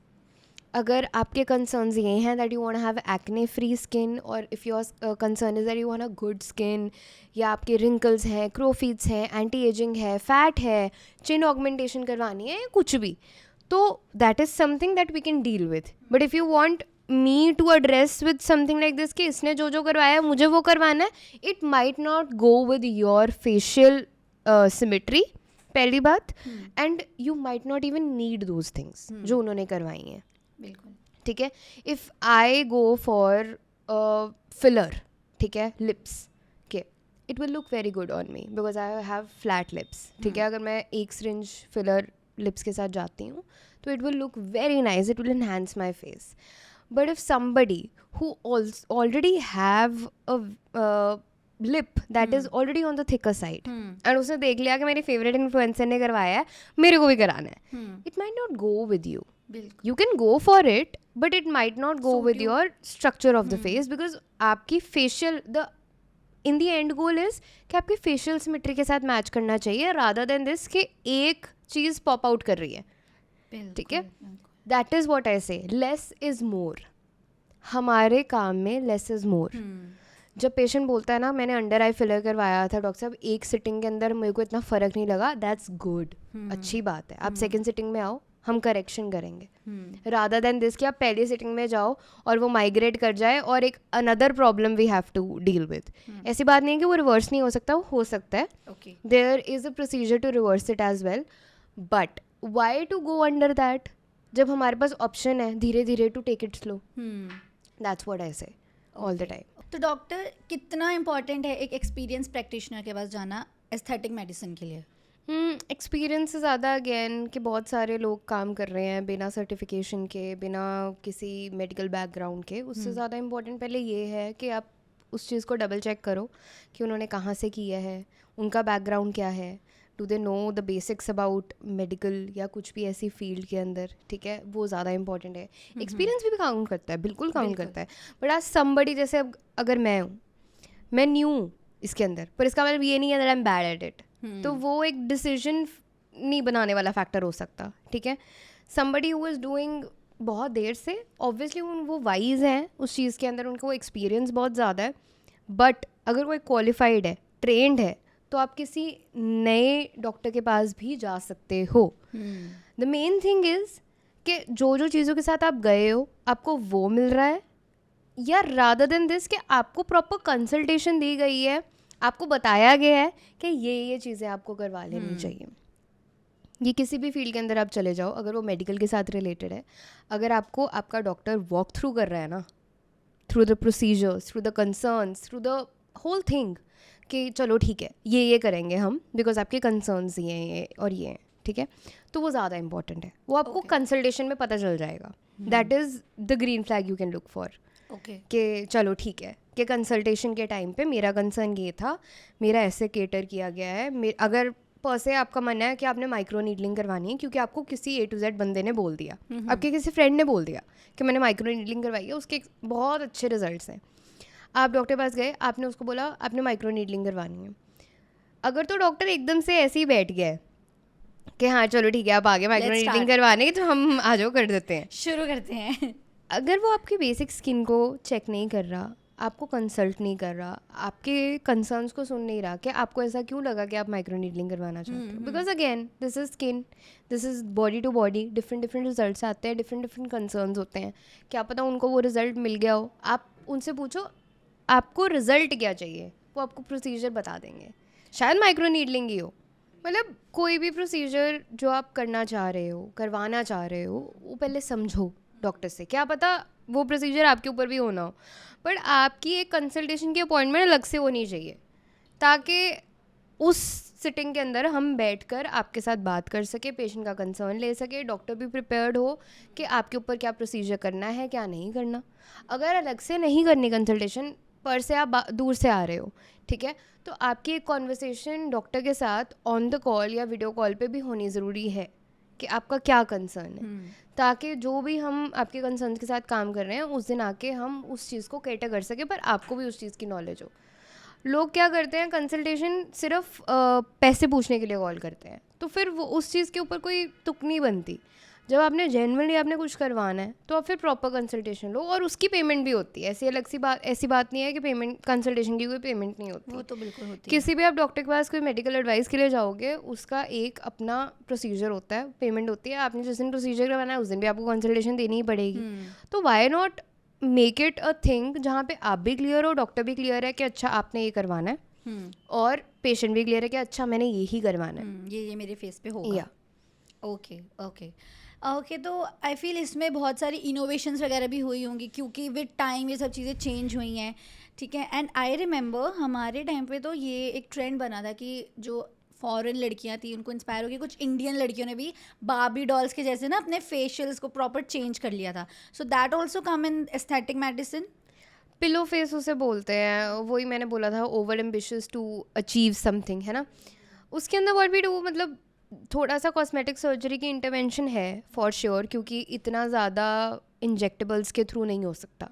अगर आपके कंसर्न्स ये हैं that you want have acne free skin, और if your concern is that you want a good skin, या आपके रिंकल्स हैं, क्रोफीट्स हैं, एंटी एजिंग है, फैट है, चिन ऑगमेंटेशन करवानी है, कुछ भी, तो that is something that we can deal with. But if you want me to address with something like this कि इसने जो जो करवाया है मुझे वो करवाना है, it might not go with your facial symmetry, पहली बात, and you might not even need those things जो उन्होंने करवाई हैं. बिल्कुल. ठीक है, if I go for filler, ठीक है, लिप्स के, it will look very good on me because I have flat lips. ठीक है, अगर मैं एक सिरिंज फिलर लिप्स के साथ जाती हूँ तो it will look very nice, it will enhance my face. But if somebody who already have a lip that is already on the thicker side and उसने देख लिया कि मेरी फेवरेट इन्फ्लुएंसर ने करवाया है, मेरे को भी कराना है, it might not go with you. You can go for it but it might not go with your structure of the face because आपकी facial in the end goal is कि आपकी facial symmetry के साथ मैच करना चाहिए rather than this कि एक चीज़ पॉप आउट कर रही है. ठीक है, दैट इज़ वॉट आई से, लेस इज़ मोर. हमारे काम में लेस इज़ मोर. जब पेशेंट बोलता है ना मैंने अंडर आई फिलर करवाया था डॉक्टर साहब, एक सिटिंग के अंदर मेरे को इतना फ़र्क नहीं लगा, दैट्स गुड, अच्छी बात है. आप सेकेंड सिटिंग में आओ, हम करेक्शन करेंगे, रादर देन दिस कि आप पहली सिटिंग में जाओ और वो माइग्रेट कर जाए और एक another problem we have to deal with. ऐसी बात नहीं है कि वो रिवर्स नहीं हो सकता, वो हो सकता है. There is a procedure to reverse it as well, but why to go under that जब हमारे पास ऑप्शन है धीरे धीरे to take it slow. That's what I say all the time. तो डॉक्टर कितना इम्पॉर्टेंट है एक एक्सपीरियंस प्रैक्टिशनर के पास जाना एस्थेटिक मेडिसिन के लिए? एक्सपीरियंस से ज़्यादा अगेन कि बहुत सारे लोग काम कर रहे हैं बिना सर्टिफिकेशन के, बिना किसी मेडिकल बैकग्राउंड के, उससे ज़्यादा इम्पॉर्टेंट पहले ये है कि आप उस चीज़ को डबल चेक करो कि उन्होंने कहाँ से किया है, उनका बैकग्राउंड क्या है, do they know the basics about medical या कुछ भी ऐसी फील्ड के अंदर. ठीक है, वो ज़्यादा इंपॉर्टेंट है. एक्सपीरियंस भी काउंट करता है, बिल्कुल काउंट करता है. बट आज समबडी जैसे अब अगर मैं हूँ, मैं न्यू हूँ इसके अंदर, पर इसका मतलब ये नहीं है that I M bad at it, तो वो एक डिसीजन नहीं बनाने वाला फैक्टर हो सकता. ठीक है, समबडी हु इज़ डूइंग बहुत देर से, ऑब्वियसली वो वाइज हैं उस चीज़ के अंदर, उनको एक्सपीरियंस बहुत ज़्यादा है. बट अगर वो क्वालिफाइड है, ट्रेंड है, तो आप किसी नए डॉक्टर के पास भी जा सकते हो. द मेन थिंग इज़ कि जो जो चीज़ों के साथ आप गए हो आपको वो मिल रहा है, या रादर देन दिस कि आपको प्रॉपर कंसल्टेशन दी गई है, आपको बताया गया है कि ये चीज़ें आपको करवा लेनी चाहिए. ये किसी भी फील्ड के अंदर आप चले जाओ, अगर वो मेडिकल के साथ रिलेटेड है, अगर आपको आपका डॉक्टर वॉक थ्रू कर रहा है ना, through the procedures, through the concerns, through the whole thing, कि चलो ठीक है ये करेंगे हम बिकॉज आपके कंसर्न्स ये हैं ये और ये हैं, ठीक है, तो वो ज़्यादा इंपॉर्टेंट है. वो आपको कंसल्टेशन में पता चल जाएगा. That is the green flag you can look for. कि चलो ठीक है कि कंसल्टेशन के टाइम पे मेरा कंसर्न ये था, मेरा ऐसे केटर किया गया है. अगर पर से आपका मानना है कि आपने माइक्रो नीडलिंग करवानी है क्योंकि आपको किसी A to Z बंदे ने बोल दिया, आपके किसी फ्रेंड ने बोल दिया कि मैंने माइक्रो नीडलिंग करवाई है, उसके बहुत अच्छे रिजल्ट्स हैं. आप डॉक्टर के पास गए, आपने उसको बोला आपने माइक्रो नीडलिंग करवानी है. अगर तो डॉक्टर एकदम से ऐसे ही बैठ गया है कि हाँ चलो ठीक है आप आगे माइक्रो नीडलिंग करवाने, तो हम आ जाओ कर देते हैं, शुरू करते हैं. अगर वो आपकी बेसिक स्किन को चेक नहीं कर रहा, आपको कंसल्ट नहीं कर रहा, आपके कंसर्न्स को सुन नहीं रहा कि आपको ऐसा क्यों लगा कि आप माइक्रो नीडलिंग करवाना चाहते हो, because again this is skin, this is body to body, different results आते हैं, डिफरेंट कंसर्न्स होते हैं. क्या पता उनको वो रिजल्ट मिल गया हो, आप उनसे पूछो आपको रिजल्ट क्या चाहिए, वो आपको प्रोसीजर बता देंगे. शायद माइक्रो नीडलिंग ही हो, मतलब कोई भी प्रोसीजर जो आप करना चाह रहे हो, करवाना चाह रहे हो, वो पहले समझो डॉक्टर से. क्या पता वो प्रोसीजर आपके ऊपर भी होना हो, बट आपकी एक कंसल्टेशन की अपॉइंटमेंट अलग से होनी चाहिए ताकि उस सिटिंग के अंदर हम बैठकर आपके साथ बात कर सके, पेशेंट का कंसर्न ले सके, डॉक्टर भी प्रिपेयर्ड हो कि आपके ऊपर क्या प्रोसीजर करना है क्या नहीं करना. अगर अलग से नहीं करनी कंसल्टेशन, पर से आप दूर से आ रहे हो, ठीक है, तो आपकी एक कॉन्वर्सेशन डॉक्टर के साथ ऑन द कॉल या वीडियो कॉल पे भी होनी ज़रूरी है कि आपका क्या कंसर्न है, ताकि जो भी हम आपके कंसर्न के साथ काम कर रहे हैं उस दिन आके हम उस चीज़ को कैटर कर सके, पर आपको भी उस चीज़ की नॉलेज हो. लोग क्या करते हैं, कंसल्टेशन सिर्फ पैसे पूछने के लिए कॉल करते हैं, तो फिर वो उस चीज़ के ऊपर कोई तुक नहीं बनती. जब आपने जेन्युइनली आपने कुछ करवाना है तो आप फिर प्रॉपर कंसल्टेशन लो, और उसकी पेमेंट भी होती है. ऐसी बात नहीं है कि पेमेंट कंसल्टेशन की कोई पेमेंट नहीं होती. वो तो बिल्कुल होती है. किसी भी आप डॉक्टर के पास कोई मेडिकल एडवाइस के लिए जाओगे, उसका एक अपना प्रोसीजर होता है, पेमेंट होती है. आपने जिस दिन प्रोसीजर करवाना है उस दिन भी आपको कंसल्टेशन देनी ही पड़ेगी. तो why not make it a thing जहाँ पे आप भी क्लियर हो, डॉक्टर भी क्लियर है कि अच्छा आपने ये करवाना है, और पेशेंट भी क्लियर है कि अच्छा मैंने ये ही करवाना है, ये मेरे फेस पे होगा. ओके तो आई फील इसमें बहुत सारी इनोवेशंस वगैरह भी हुई होंगी क्योंकि विद टाइम ये सब चीज़ें चेंज हुई हैं, ठीक है. एंड आई रिमेंबर हमारे टाइम पे तो ये एक ट्रेंड बना था कि जो फॉरेन लड़कियां थी उनको इंस्पायर होकर कुछ इंडियन लड़कियों ने भी बार्बी डॉल्स के जैसे ना अपने फेशियल्स को प्रॉपर चेंज कर लिया था. So that also come in aesthetic medicine. Pillow face उसे बोलते हैं, वही मैंने बोला था, over ambitious to achieve something, है ना. उसके अंदर व्हाट वी डू, मतलब थोड़ा सा कॉस्मेटिक सर्जरी की इंटरवेंशन है फॉर श्योर, क्योंकि इतना ज़्यादा इंजेक्टेबल्स के थ्रू नहीं हो सकता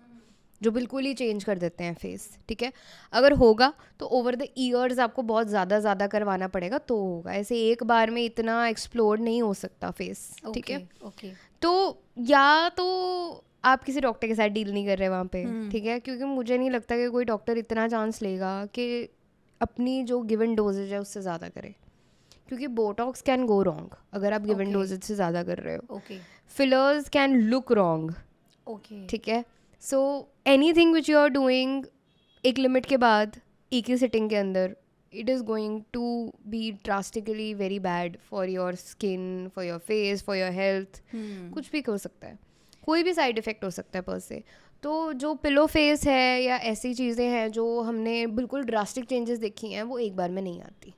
जो बिल्कुल ही चेंज कर देते हैं फेस, ठीक है. अगर होगा तो ओवर द ईयर्स आपको बहुत ज़्यादा करवाना पड़ेगा तो होगा, ऐसे एक बार में इतना एक्सप्लोर नहीं हो सकता फेस, ठीक है. तो या तो आप किसी डॉक्टर के साथ डील नहीं कर रहे वहाँ पे, ठीक है, क्योंकि मुझे नहीं लगता कि कोई डॉक्टर इतना चांस लेगा कि अपनी जो गिवन डोजेज है उससे ज़्यादा करे, क्योंकि बोटॉक्स कैन गो रॉन्ग अगर आप गिवन डोजेज से ज़्यादा कर रहे हो. फिलर्स कैन लुक रॉन्ग, ठीक है. So anything which you are doing एक लिमिट के बाद एक ही सिटिंग के अंदर, it is going to be drastically very bad for your skin, for your face, for your health. कुछ भी हो सकता है, कोई भी साइड इफ़ेक्ट हो सकता है पर से. तो जो पिलो फेस है या ऐसी चीज़ें हैं जो हमने बिल्कुल ड्रास्टिक चेंजेस देखी हैं वो एक बार में नहीं आती,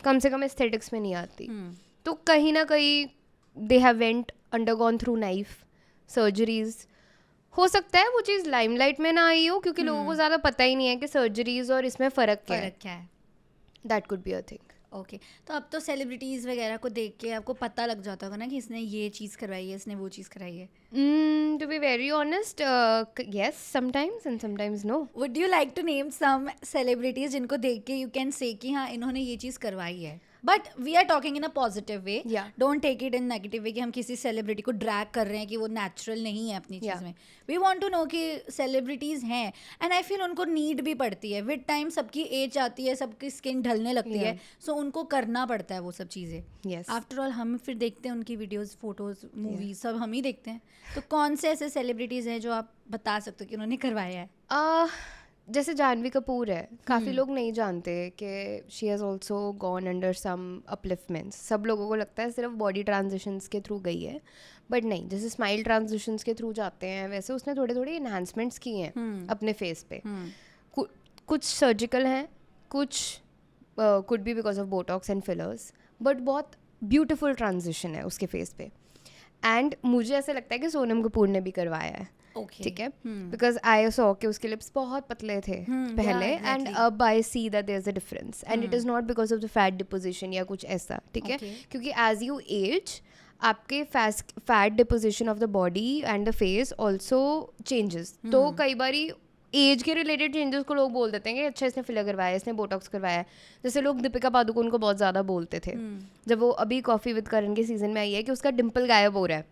कम से कम एस्थेटिक्स में नहीं आती. तो कहीं ना कहीं they have went undergone through knife surgeries. हो सकता है वो चीज़ लाइमलाइट में ना आई हो क्योंकि लोगों को ज़्यादा पता ही नहीं है कि सर्जरीज और इसमें फ़र्क क्या है. That could be a thing. Okay तो अब तो सेलिब्रिटीज़ वगैरह को देख के आपको पता लग जाता होगा ना कि इसने ये चीज़ करवाई है, इसने वो चीज़ कराई है. To be very honest, yes, sometimes and sometimes no. Would you like to name some celebrities जिनको देख के यू कैन से कि हाँ इन्होंने ये चीज़ करवाई है, but we are talking in a positive way, don't take it in negative way कि हम किसी सेलिब्रिटी को ड्रैग कर रहे हैं कि वो नेचुरल नहीं है अपनी चीज़ में. वी वांट टू नो कि सेलिब्रिटीज़ हैं एंड आई फील उनको नीड भी पड़ती है. विद टाइम सबकी एज आती है, सबकी स्किन ढलने लगती है, सो उनको करना पड़ता है वो सब चीज़ें. आफ्टर ऑल हम फिर देखते हैं उनकी वीडियोज़, फोटोज़, मूवीज सब हम ही देखते हैं. तो कौन से ऐसे सेलिब्रिटीज़ हैं जो आप बता सकते हो कि उन्होंने करवाया है? जैसे जानवी कपूर है, काफ़ी लोग नहीं जानते कि she has also gone under some upliftments. सब लोगों को लगता है सिर्फ बॉडी ट्रांजिशंस के थ्रू गई है, बट नहीं. जैसे स्माइल ट्रांजिशंस के थ्रू जाते हैं वैसे उसने थोड़े थोड़े इन्हांसमेंट्स किए हैं अपने फेस पे. कुछ सर्जिकल हैं, कुछ could be because of Botox and fillers, but बहुत ब्यूटिफुल ट्रांजिशन है उसके फेस पे. एंड मुझे ऐसा लगता है कि सोनम कपूर ने भी करवाया है. ठीक है, बिकॉज आई सॉ कि उसके लिप्स बहुत पतले थे पहले, एंड अब I see that there is a difference, and it is not because of the fat deposition या कुछ ऐसा. ठीक है, क्योंकि एज यू एज आपके fat deposition of the body and the face also changes. तो कई बारी एज के रिलेटेड चेंजेस को लोग बोल देते हैं कि अच्छा इसने फिलर करवाया, इसने बोटॉक्स करवाया. जैसे लोग दीपिका पादुकोण को बहुत ज़्यादा बोलते थे जब वो अभी कॉफ़ी विद करण के सीजन में आई है कि उसका डिम्पल गायब हो रहा है.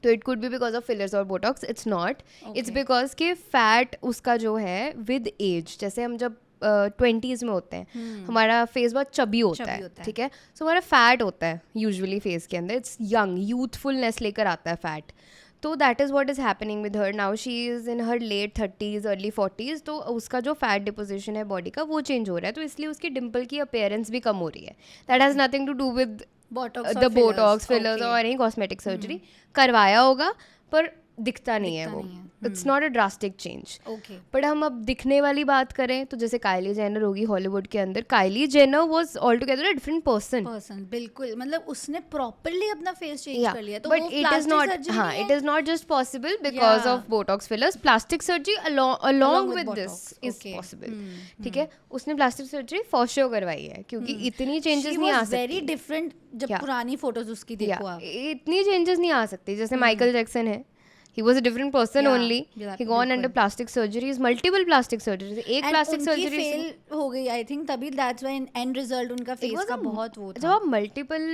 तो it could be because of fillers और Botox. It's not. It's because कि फैट उसका जो है विद एज, जैसे हम जब 20s में होते हैं हमारा फेस बहुत चबी होता है. ठीक है, सो हमारा फैट होता है यूजुअली फेस के अंदर. इट्स यंग, यूथफुलनेस लेकर आता है फैट. तो that is what is happening with her now. She is in her late 30s early 40s. तो उसका जो फैट डिपोजिशन है बॉडी का वो चेंज हो रहा है, तो इसलिए उसकी डिम्पल की अपीयरेंस भी कम हो रही है. That has nothing to do with the Botox, fillers और एनी कॉस्मेटिक सर्जरी. करवाया होगा पर दिखता नहीं है वो. It's not a drastic change. But हम अब दिखने वाली बात करें तो जैसे काइली जेनर होगी हॉलीवुड के अंदर. Kylie Jenner was all together a different person. बिल्कुल, मतलब उसने प्रॉपर्ली अपना फेस चेंज कर लिया. तो बट इट इज नॉट, हाँ, it is not just possible because of Botox, fillers. Plastic surgery along with this is possible. ठीक है, उसने प्लास्टिक सर्जरी फॉर श्योर करवाई है क्योंकि इतनी चेंजेस नहीं आ सकती. Very different. जब पुरानी फोटोज उसकी देखो आप, इतनी चेंजेस नहीं आ सकती. जैसे माइकल जैक्सन है, he was a different person only. He gone under plastic surgeries, multiple plastic surgeries. एक plastic surgery फेल हो गई I think, तभी that's why end result उनका फेस का बहुत वो था. जब आप multiple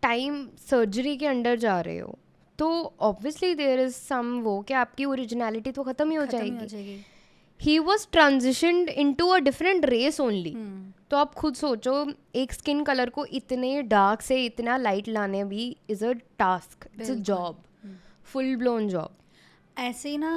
time surgery के अंदर जा रहे हो तो obviously there is some वो कि आपकी ओरिजिनलिटी तो खत्म ही हो जाएगी. He was transitioned into a different race only. तो आप खुद सोचो, एक स्किन कलर को इतने डार्क से इतना लाइट लाने भी is a task. It's a job, full blown job. ऐसे ही ना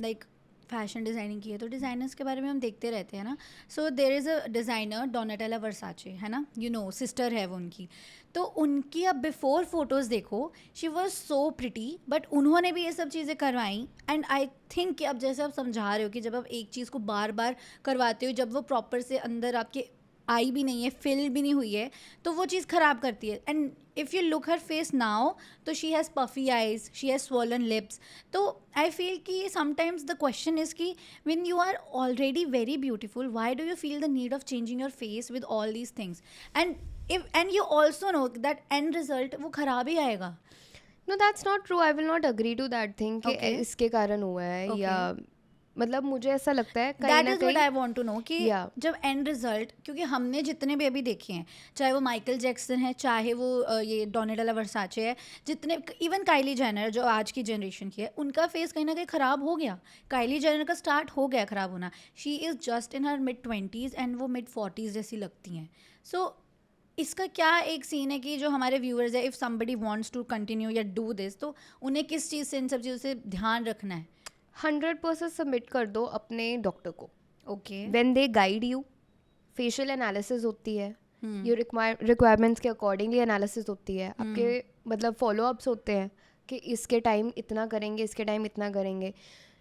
लाइक फैशन डिज़ाइनिंग की है तो डिज़ाइनर्स के बारे में हम देखते रहते हैं ना. So there is a designer Donatella Versace, है ना, यू नो, सिस्टर है वो उनकी. तो उनकी अब बिफोर फोटोज़ देखो, she was so pretty, but उन्होंने भी ये सब चीज़ें करवाई. एंड आई थिंक कि अब जैसे आप समझा रहे हो कि जब आप एक चीज़ को बार बार करवाते हो, जब वो प्रॉपर से अंदर आपके आई भी नहीं है, फिल भी नहीं हुई है, तो वो चीज़ ख़राब करती है. And if you look her face now तो she has puffy eyes, she has swollen lips. तो आई फील कि समटाइम्स द क्वेश्चन इज़ कि when you are already very beautiful, why do you feel the need of changing your face with all these things. And you also know that end result वो ख़राब ही आएगा. No, that's not true. I will not agree to that thing कि इसके कारण हुआ है या मतलब मुझे ऐसा लगता है that is what I want to know कि जब एंड रिजल्ट, क्योंकि हमने जितने भी अभी देखे हैं, चाहे वो माइकल जैक्सन है, चाहे वो ये डोनाटेला वर्साचे है, जितने, इवन काइली जेनर जो आज की जनरेशन की है, उनका फेस कहीं ना कहीं ख़राब हो गया. काइली जेनर का स्टार्ट हो गया ख़राब होना. She is just in her mid-20s and वो mid-40s जैसी लगती हैं. सो इसका क्या एक सीन है कि जो हमारे व्यूअर्स है, if somebody wants to continue या डू दिस, तो उन्हें किस चीज़ से, इन सब चीज़ों से ध्यान रखना है? 100% सबमिट कर दो अपने डॉक्टर को. Okay, when they guide you, facial analysis होती है, ये रिक्वायरमेंट्स के अकॉर्डिंगली एनालिसिस होती है. आपके मतलब फॉलोअप्स होते हैं कि इसके टाइम इतना करेंगे, इसके टाइम इतना करेंगे.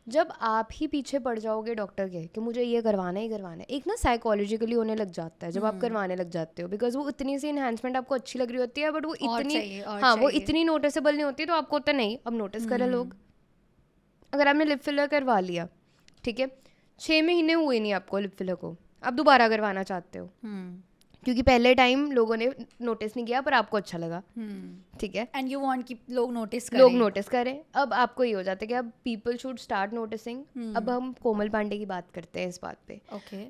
जब आप ही पीछे पड़ जाओगे डॉक्टर के कि मुझे ये करवाना ही करवाना है, एक ना साइकोलॉजिकली होने लग जाता है जब आप करवाने लग जाते हो. बिकॉज वो इतनी सी इन्हांसमेंट आपको अच्छी लग रही होती है, बट वो इतनी, हाँ, वो इतनी नोटिसेबल नहीं होती. तो आपको होता नहीं, अब नोटिस करें लोग. अगर आपने लिप फिलर करवा लिया, ठीक है, 6 महीने हुए नहीं आपको लिप फिलर को, आप दोबारा करवाना चाहते हो क्योंकि पहले टाइम लोगों ने नोटिस नहीं किया पर आपको अच्छा लगा. ठीक है, एंड यू वांट कि लोग नोटिस करें. अब आपको ये हो जाता है कि अब पीपल शुड स्टार्ट नोटिसिंग. अब हम कोमल पांडे की बात करते हैं इस बात पे.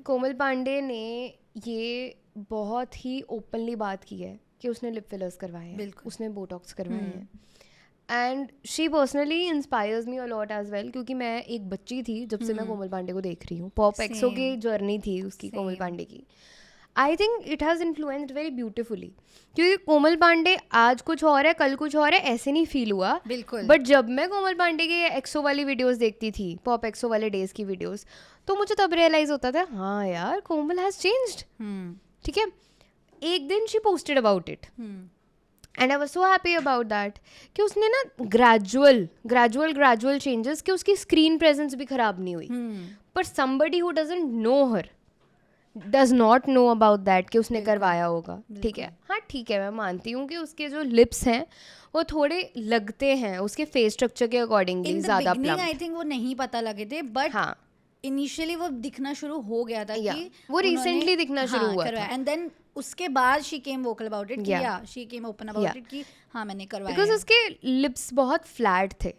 कोमल पांडे ने ये बहुत ही ओपनली बात की है कि उसने लिप फिलर्स करवाए हैं, उसने बोटॉक्स करवाए हैं. And she personally inspires me a lot as well, क्योंकि मैं एक बच्ची थी जब से मैं कोमल पांडे को देख रही हूँ. पॉप एक्सो की जर्नी थी उसकी, कोमल पांडे की. I think it has influenced very beautifully, क्योंकि कोमल पांडे आज कुछ और है, कल कुछ और है, ऐसे नहीं फील हुआ. बिल्कुल. बट जब मैं कोमल पांडे के एक्सो वाली वीडियोस देखती थी, पॉप एक्सो वाले डेज की वीडियोस, तो मुझे तब रियलाइज होता था हाँ यार कोमल हैज़ चेंज्ड. ठीक है. एक दिन she posted about it and I was so happy about that कि उसने ना ग्रेजुअल चेंजेस कि उसकी स्क्रीन प्रेजेंस भी खराब नहीं हुई. पर somebody who doesn't know her does not know about that कि उसने करवाया होगा. ठीक है. हाँ ठीक है, मैं मानती हूँ कि उसके जो लिप्स हैं वो थोड़े लगते हैं उसके फेस स्ट्रक्चर के अकॉर्डिंगली ज़्यादा प्लम. आई थिंक वो नहीं पता लगे थे बट हाँ इनिशियली वो दिखना शुरू हो गया था कि वो रिसेंटली दिखना शुरू हुआ था. एंड देन उसके बाद she came vocal about it या she came open about it कि हाँ मैंने करवाया. बिकॉज उसके लिप्स बहुत फ्लैट थे.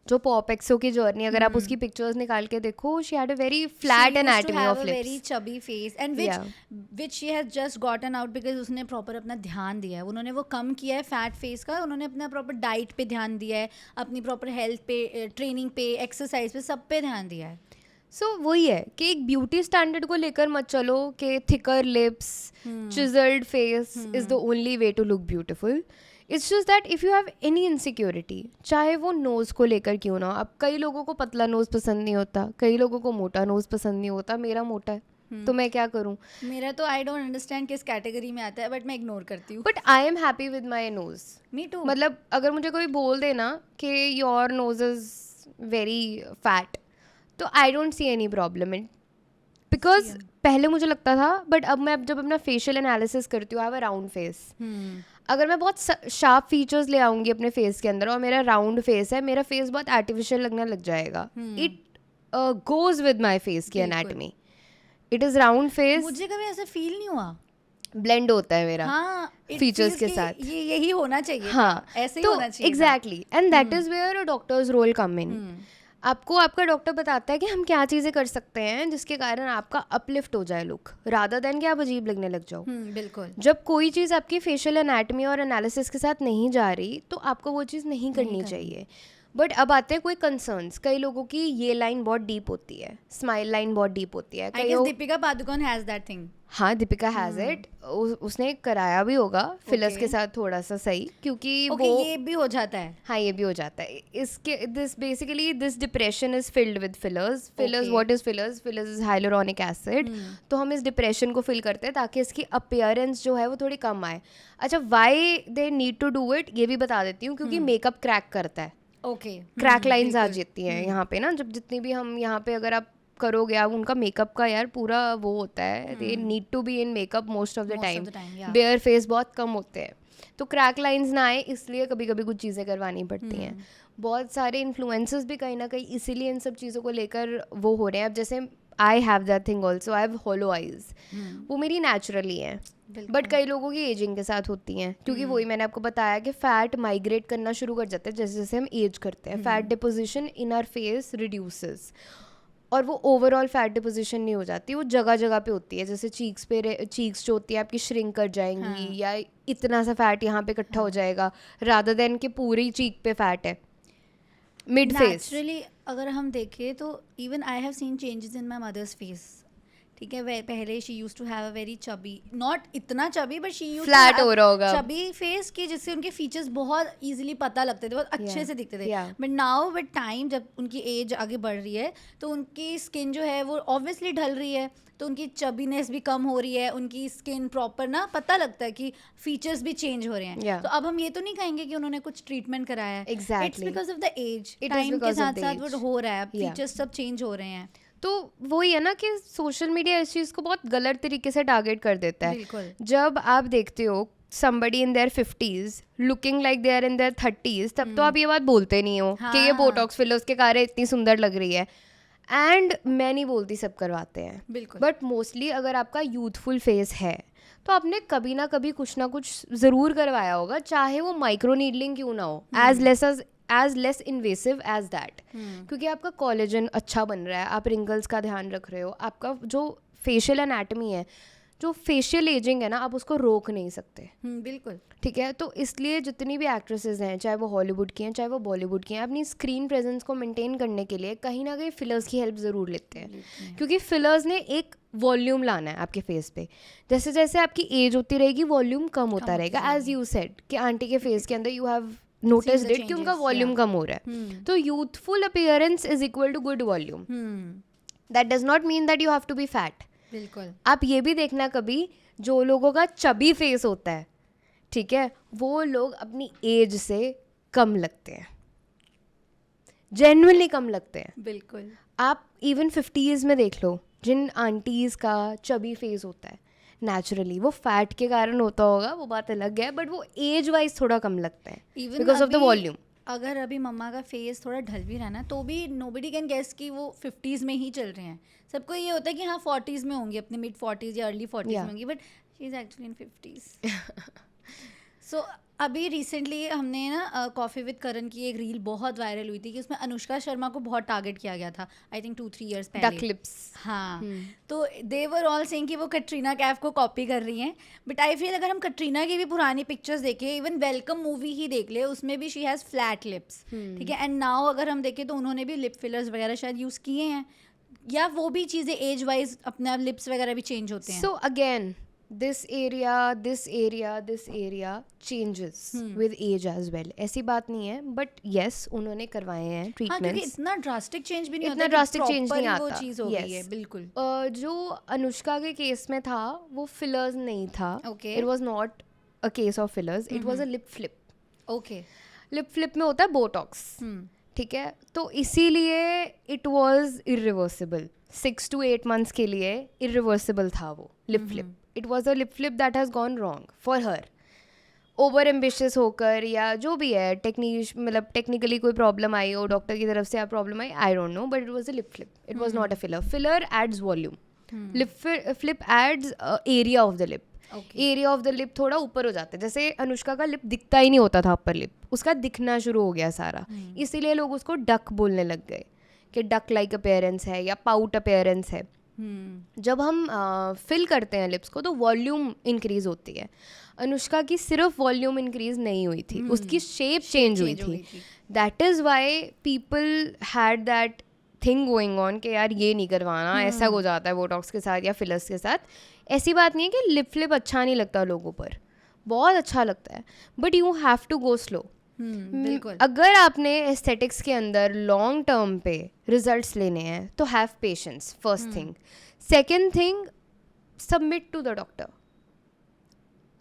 जो पॉप एक्सो की जर्नी अगर आप उसकी पिक्चर्स निकाल के देखो, she had a very flat anatomy of lips, very chubby face and which she has just gotten out because उसने प्रॉपर अपना ध्यान दिया है. उन्होंने वो कम किया है फैट फेस का. उन्होंने अपना प्रॉपर डाइट पे ध्यान दिया है, अपनी प्रॉपर हेल्थ पे, ट्रेनिंग पे, एक्सरसाइज पे, सब पे ध्यान दिया है. सो वही है कि एक ब्यूटी स्टैंडर्ड को लेकर मत चलो कि thicker lips, chiselled face is the only way to look beautiful. It's just that if you have any insecurity, चाहे वो नोज़ को लेकर क्यों ना. अब कई लोगों को पतला नोज़ पसंद नहीं होता, कई लोगों को मोटा नोज़ पसंद नहीं होता. मेरा मोटा है तो मैं क्या करूँ. मेरा तो आई डोंट अंडरस्टैंड किस कैटेगरी में आता है बट मैं इग्नोर करती हूँ. But I am happy with my nose. Me too. मतलब अगर मुझे कोई बोल देना कि your nose is very fat तो I don't see any problem in. Because पहले मुझे लगता था बट अब मैं जब अपना फेशियल एनालिसिस करती हूँ, I have a round face. अगर मैं बहुत शार्प फीचर्स ले आऊँगी अपने फेस के अंदर और मेरा राउंड फेस है, मेरा फेस बहुत आर्टिफिशियल लगने लग जाएगा. It goes with my face की anatomy. It is round face. मुझे कभी ऐसा फील नहीं हुआ. ब्लेंड होता है मेरा फीचर्स के साथ. ये यही होना चाहिए. हाँ ऐसे ही होना चाहिए. Exactly. And that is where a doctor's role come in. आपको आपका डॉक्टर बताता है कि हम क्या चीज़ें कर सकते हैं जिसके कारण आपका अपलिफ्ट हो जाए लुक, रादर देन कि आप अजीब लगने लग जाओ. बिल्कुल. जब कोई चीज़ आपकी फेशियल एनाटमी और एनालिसिस के साथ नहीं जा रही तो आपको वो चीज़ नहीं करनी चाहिए. बट अब आते हैं कोई कंसर्न्स. कई लोगों की ये लाइन बहुत डीप होती है, स्माइल लाइन बहुत डीप होती है. Deepika Padukone has that thing. हाँ दीपिका हैज़ इट. उसने कराया भी होगा फिलर्स के साथ थोड़ा सा सही, क्योंकि वो ये भी हो जाता है. हाँ ये भी हो जाता है. इसके this depression is filled with fillers. What is fillers is hyaluronic acid. तो हम इस डिप्रेशन को फिल करते हैं ताकि इसकी अपीयरेंस जो है वो थोड़ी कम आए. अच्छा, why they need to do it ये भी बता देती हूँ. क्योंकि मेकअप क्रैक करता है. क्रैक लाइंस आ जाती हैं यहाँ पे ना. जब जितनी भी हम यहाँ पे अगर आप करोगे, आप उनका मेकअप का यार पूरा वो होता है. They need to be in makeup most of the time. Bare face बहुत कम होते हैं तो क्रैक लाइंस ना आए इसलिए कभी कभी कुछ चीज़ें करवानी पड़ती हैं. बहुत सारे इन्फ्लुएंसर्स भी कहीं ना कहीं इसीलिए इन सब चीज़ों को लेकर वो हो रहे हैं. अब जैसे I have that thing also, I have hollow eyes. वो मेरी नेचुरली हैं बट कई लोगों की एजिंग के साथ होती हैं. क्योंकि वही मैंने आपको बताया कि फैट माइग्रेट करना शुरू कर जाते हैं जैसे जैसे हम एज करते हैं. Fat deposition in our face reduces और वो ओवरऑल फैट डिपोजिशन नहीं हो जाती, वो जगह जगह पे होती है. जैसे चीक्स जो होती है आपकी श्रिंक कर जाएंगी या इतना सा फैट यहाँ पे इकट्ठा हो जाएगा रादर देन कि पूरी चीक पे फैट है. मिड फेस नेचुरली अगर हम देखें तो even I have seen changes in my mother's face. ठीक है, वह पहले she used to have a very chubby, not इतना chubby but she used flat हो रहा होगा चबी फेस की, जिससे उनके फीचर्स बहुत इजीली पता लगते थे, बहुत अच्छे से दिखते थे. बट नाउ विद टाइम जब उनकी एज आगे बढ़ रही है तो उनकी स्किन जो है वो ऑब्वियसली ढल रही है, तो उनकी चबीनेस भी कम हो रही है. उनकी स्किन प्रॉपर ना पता लगता है कि फीचर्स भी चेंज हो रहे हैं. तो अब हम ये तो नहीं कहेंगे कि उन्होंने कुछ ट्रीटमेंट कराया है. It's because of the age. Time के साथ साथ वो हो रहा है, फीचर्स सब चेंज हो रहे हैं. तो वही है ना कि सोशल मीडिया इस चीज़ को बहुत गलत तरीके से टारगेट कर देता है. जब आप देखते हो somebody in their 50s looking like they are in their 30s, तब तो आप ये बात बोलते नहीं हो कि ये बोटॉक्स फिलर्स के कारण इतनी सुंदर लग रही है. एंड मैं नहीं बोलती सब करवाते हैं, बट मोस्टली अगर आपका यूथफुल फेस है तो आपने कभी ना कभी कुछ ना कुछ ज़रूर करवाया होगा, चाहे वो माइक्रो नीडलिंग क्यों ना हो, as less invasive as that. क्योंकि आपका कोलेजन अच्छा बन रहा है, आप रिंकल्स का ध्यान रख रहे हो, आपका जो फेशियल एनाटमी है, जो फेशियल एजिंग है ना, आप उसको रोक नहीं सकते. बिल्कुल ठीक है. तो इसलिए जितनी भी एक्ट्रेसेस हैं, चाहे वो हॉलीवुड की हैं चाहे वो बॉलीवुड की हैं, अपनी स्क्रीन प्रेजेंस को मेंटेन करने के लिए कहीं ना कहीं फिलर्स की हेल्प ज़रूर लेते हैं. क्योंकि फिलर्स ने एक वॉल्यूम लाना है आपके फेस पे. जैसे जैसे आपकी एज होती रहेगी वॉल्यूम कम होता रहेगा. एज यू सेड कि आंटी के फेस के अंदर यू हैव नोटिस्ड इट कि उनका वॉल्यूम कम हो रहा है. तो youthful appearance is equal to good volume. That does not mean that you have to be fat. बिल्कुल. आप ये भी देखना कभी, जो लोगों का चबी फेस होता है, ठीक है, वो लोग अपनी एज से कम लगते हैं, जेन्युइनली कम लगते हैं. बिल्कुल. आप इवन 50s में देख लो, जिन आंटीज़ का चबी फेस होता है नेचुरली, वो फैट के कारण होता होगा, वो बात अलग है, बट वो एज वाइज थोड़ा कम लगते हैं बिकॉज ऑफ द वॉल्यूम. अगर अभी मम्मा का फेस थोड़ा ढल भी रहा ना, तो भी नोबडी कैन गेस कि वो 50s में ही चल रहे हैं. सबको ये होता है कि हाँ 40s में होंगी, अपने मिड 40s या अर्ली 40s में होंगी, but she is actually in 50s. सो अभी रिसेंटली हमने ना कॉफ़ी विद करण की एक रील बहुत वायरल हुई थी कि उसमें अनुष्का शर्मा को बहुत टारगेट किया गया था, आई थिंक 2-3 years पहले. Duck lips. हाँ. तो दे वर ऑल सेइंग कि वो कटरीना कैफ को कॉपी कर रही हैं, बट आई फील अगर हम कटरीना की भी पुरानी पिक्चर्स देखें, इवन वेलकम मूवी ही देख ले, उसमें भी शी हैज़ फ्लैट लिप्स. ठीक है. एंड नाउ अगर हम देखें तो उन्होंने भी लिप फिलर्स वगैरह शायद यूज़ किए हैं, या वो भी चीज़ें एज वाइज अपने आप लिप्स वगैरह भी चेंज होते हैं. So again this area changes with age as well. ऐसी बात नहीं है, बट yes उन्होंने करवाए हैं हाँ, ट्रीटमेंट्स. क्योंकि इतना ड्रास्टिक चेंज भी नहीं इतना होता, ड्रास्टिक चेंज नहीं आता. वो चीज़ हो गई है. बिल्कुल. जो अनुष्का के केस में था वो फिलर्स नहीं था. Okay. It was not a case of fillers, it was a lip flip. Okay. Lip flip में होता है बोटॉक्स, ठीक है, तो इसीलिए it was irreversible. 6 to 8 months के लिए इरिवर्सिबल था वो lip flip. It was a lip flip that has gone wrong for her. Over ambitious होकर या जो भी है, मतलब टेक्निकली कोई प्रॉब्लम आई हो, डॉक्टर की तरफ से या प्रॉब्लम आई, I don't know, but it was a lip flip. It was not a filler. Filler adds volume, lip flip adds area of the lip. Area of the lip थोड़ा ऊपर हो जाता है. जैसे अनुष्का का लिप दिखता ही नहीं होता था अपर लिप, उसका दिखना शुरू हो गया सारा. इसीलिए लोग उसको डक बोलने लग गए कि डक लाइक अपेयरेंस है या पाउट अपेयरेंस है. जब हम फिल करते हैं लिप्स को तो वॉल्यूम इंक्रीज होती है. अनुष्का की सिर्फ वॉल्यूम इंक्रीज नहीं हुई थी, उसकी शेप चेंज हुई थी. That is why people had that thing going on कि यार ये नहीं करवाना, ऐसा हो जाता है बोटॉक्स के साथ या फिलर्स के साथ. ऐसी बात नहीं है कि लिप फ्लिप अच्छा नहीं लगता लोगों पर, बहुत अच्छा लगता है, but you have to go slow. बिल्कुल. अगर आपने एस्थेटिक्स के अंदर लॉन्ग टर्म पे रिजल्ट्स लेने हैं तो have patience, first thing. Second thing, submit to the doctor.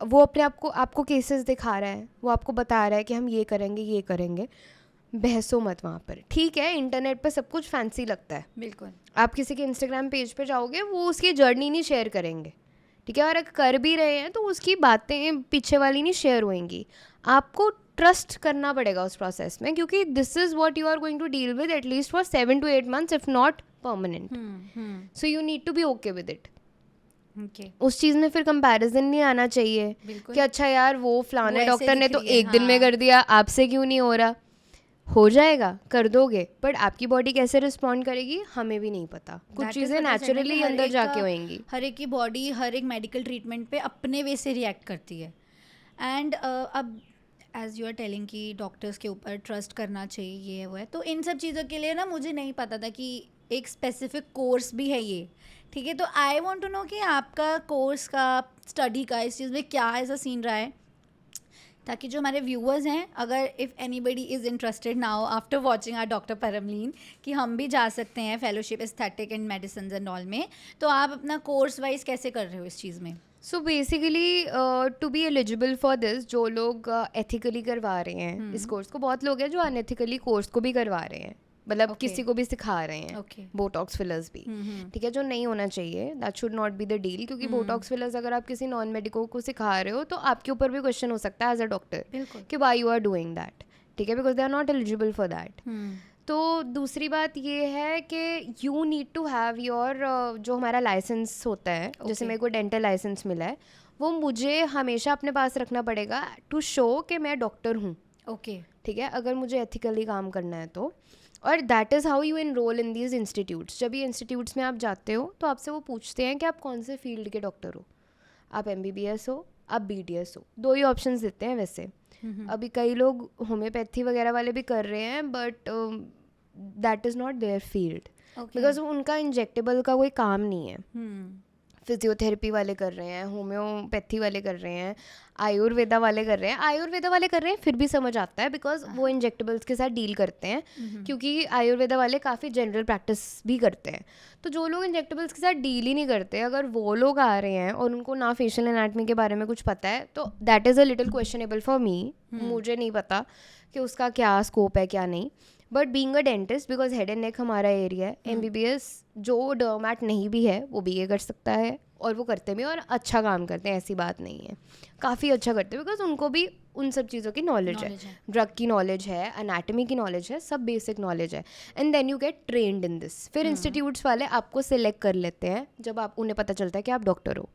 वो अपने आपको केसेस दिखा रहा है, वो आपको बता रहा है कि हम ये करेंगे. बहसो मत वहाँ पर. ठीक है, इंटरनेट पे सब कुछ फैंसी लगता है. बिल्कुल. आप किसी के इंस्टाग्राम पेज पे जाओगे, वो उसकी जर्नी नहीं शेयर करेंगे, ठीक है, और अगर कर भी रहे हैं तो उसकी बातें पीछे वाली नहीं शेयर होंगी. आपको ट्रस्ट करना पड़ेगा उस प्रोसेस में, क्योंकि this is what you are going to deal with at least for 7 to 8 months, if not permanent. So you need to be okay with it. उस चीज़ में फिर कंपैरिजन नहीं आना चाहिए कि अच्छा यार वो फलाने डॉक्टर ने तो एक दिन में कर दिया, आपसे क्यों नहीं हो रहा. हो जाएगा, कर दोगे, बट आपकी बॉडी कैसे रिस्पॉन्ड करेगी हमें भी नहीं पता. कुछ चीज़ें नेचुरली अंदर जाके होंगी. हर एक की बॉडी हर एक मेडिकल ट्रीटमेंट पे अपने वे से रिएक्ट करती है. एंड अब एज यू आर टेलिंग कि डॉक्टर्स के ऊपर ट्रस्ट करना चाहिए, ये वो है, तो इन सब चीज़ों के लिए ना मुझे नहीं पता था कि एक स्पेसिफिक कोर्स भी है ये. ठीक है, तो आई वांट टू नो कि आपका कोर्स का, स्टडी का इस चीज़ में क्या ऐसा सीन रहा है, ताकि जो हमारे व्यूअर्स हैं, अगर if anybody is interested now after watching our doctor Parmleen कि हम भी जा सकते हैं fellowship aesthetic and medicine and all में, तो आप अपना कोर्स वाइज कैसे कर रहे हो इस चीज़ में. So basically to be eligible for this, जो लोग एथिकली करवा रहे हैं इस कोर्स को, बहुत लोग हैं जो अनएथिकली कोर्स को भी करवा रहे हैं, मतलब किसी को भी सिखा रहे हैं बोटॉक्स फिलर्स भी. ठीक है, जो नहीं होना चाहिए, that should not be the deal, क्योंकि बोटॉक्स फिलर्स अगर आप किसी नॉन मेडिको को सिखा रहे हो तो आपके ऊपर भी क्वेश्चन हो सकता है एज अ डॉक्टर कि why you are doing that. ठीक है, because they are not eligible for that. तो दूसरी बात ये है कि you need to have your जो हमारा लाइसेंस होता है, जैसे मेरे को डेंटल लाइसेंस मिला है, वो मुझे हमेशा अपने पास रखना पड़ेगा टू शो कि मैं डॉक्टर हूँ. ओके, ठीक है, अगर मुझे एथिकली काम करना है तो. और that is how you enrol in these institutes. जब ये इंस्टीट्यूट्स में आप जाते हो तो आपसे वो पूछते हैं कि आप कौन से फील्ड के डॉक्टर हो. आप MBBS हो, आप BDS हो, 2 ही ऑप्शंस देते हैं वैसे. अभी कई लोग होम्योपैथी वगैरह वाले भी कर रहे हैं, but that is not their field, because उनका इंजेक्टेबल का कोई काम नहीं है. फिजियोथेरेपी वाले कर रहे हैं, होम्योपैथी वाले कर रहे हैं, आयुर्वेदा वाले कर रहे हैं। आयुर्वेदा वाले कर रहे हैं फिर भी समझ आता है, बिकॉज वो इंजेक्टेबल्स के साथ डील करते हैं, क्योंकि आयुर्वेदा वाले काफ़ी जनरल प्रैक्टिस भी करते हैं। तो जो लोग इंजेक्टेबल्स के साथ डील ही नहीं करते, अगर वो लोग आ रहे हैं और उनको ना फेशियल एनाटमी के बारे में कुछ पता है, तो that is a little questionable for me. मुझे नहीं पता कि उसका क्या स्कोप है क्या नहीं। But being a dentist, because head and neck हमारा एरिया है, MBBS जो डर्मैट नहीं भी है वो BA कर सकता है, और वो करते भी और अच्छा काम करते हैं, ऐसी बात नहीं है, काफ़ी अच्छा करते हैं, बिकॉज उनको भी उन सब चीज़ों की नॉलेज है, ड्रग की नॉलेज है, एनाटमी की नॉलेज है, सब बेसिक नॉलेज है। And then you get trained in this. फिर इंस्टीट्यूट्स वाले आपको सिलेक्ट कर लेते हैं जब आप उन्हें पता चलता है कि आप डॉक्टर हो,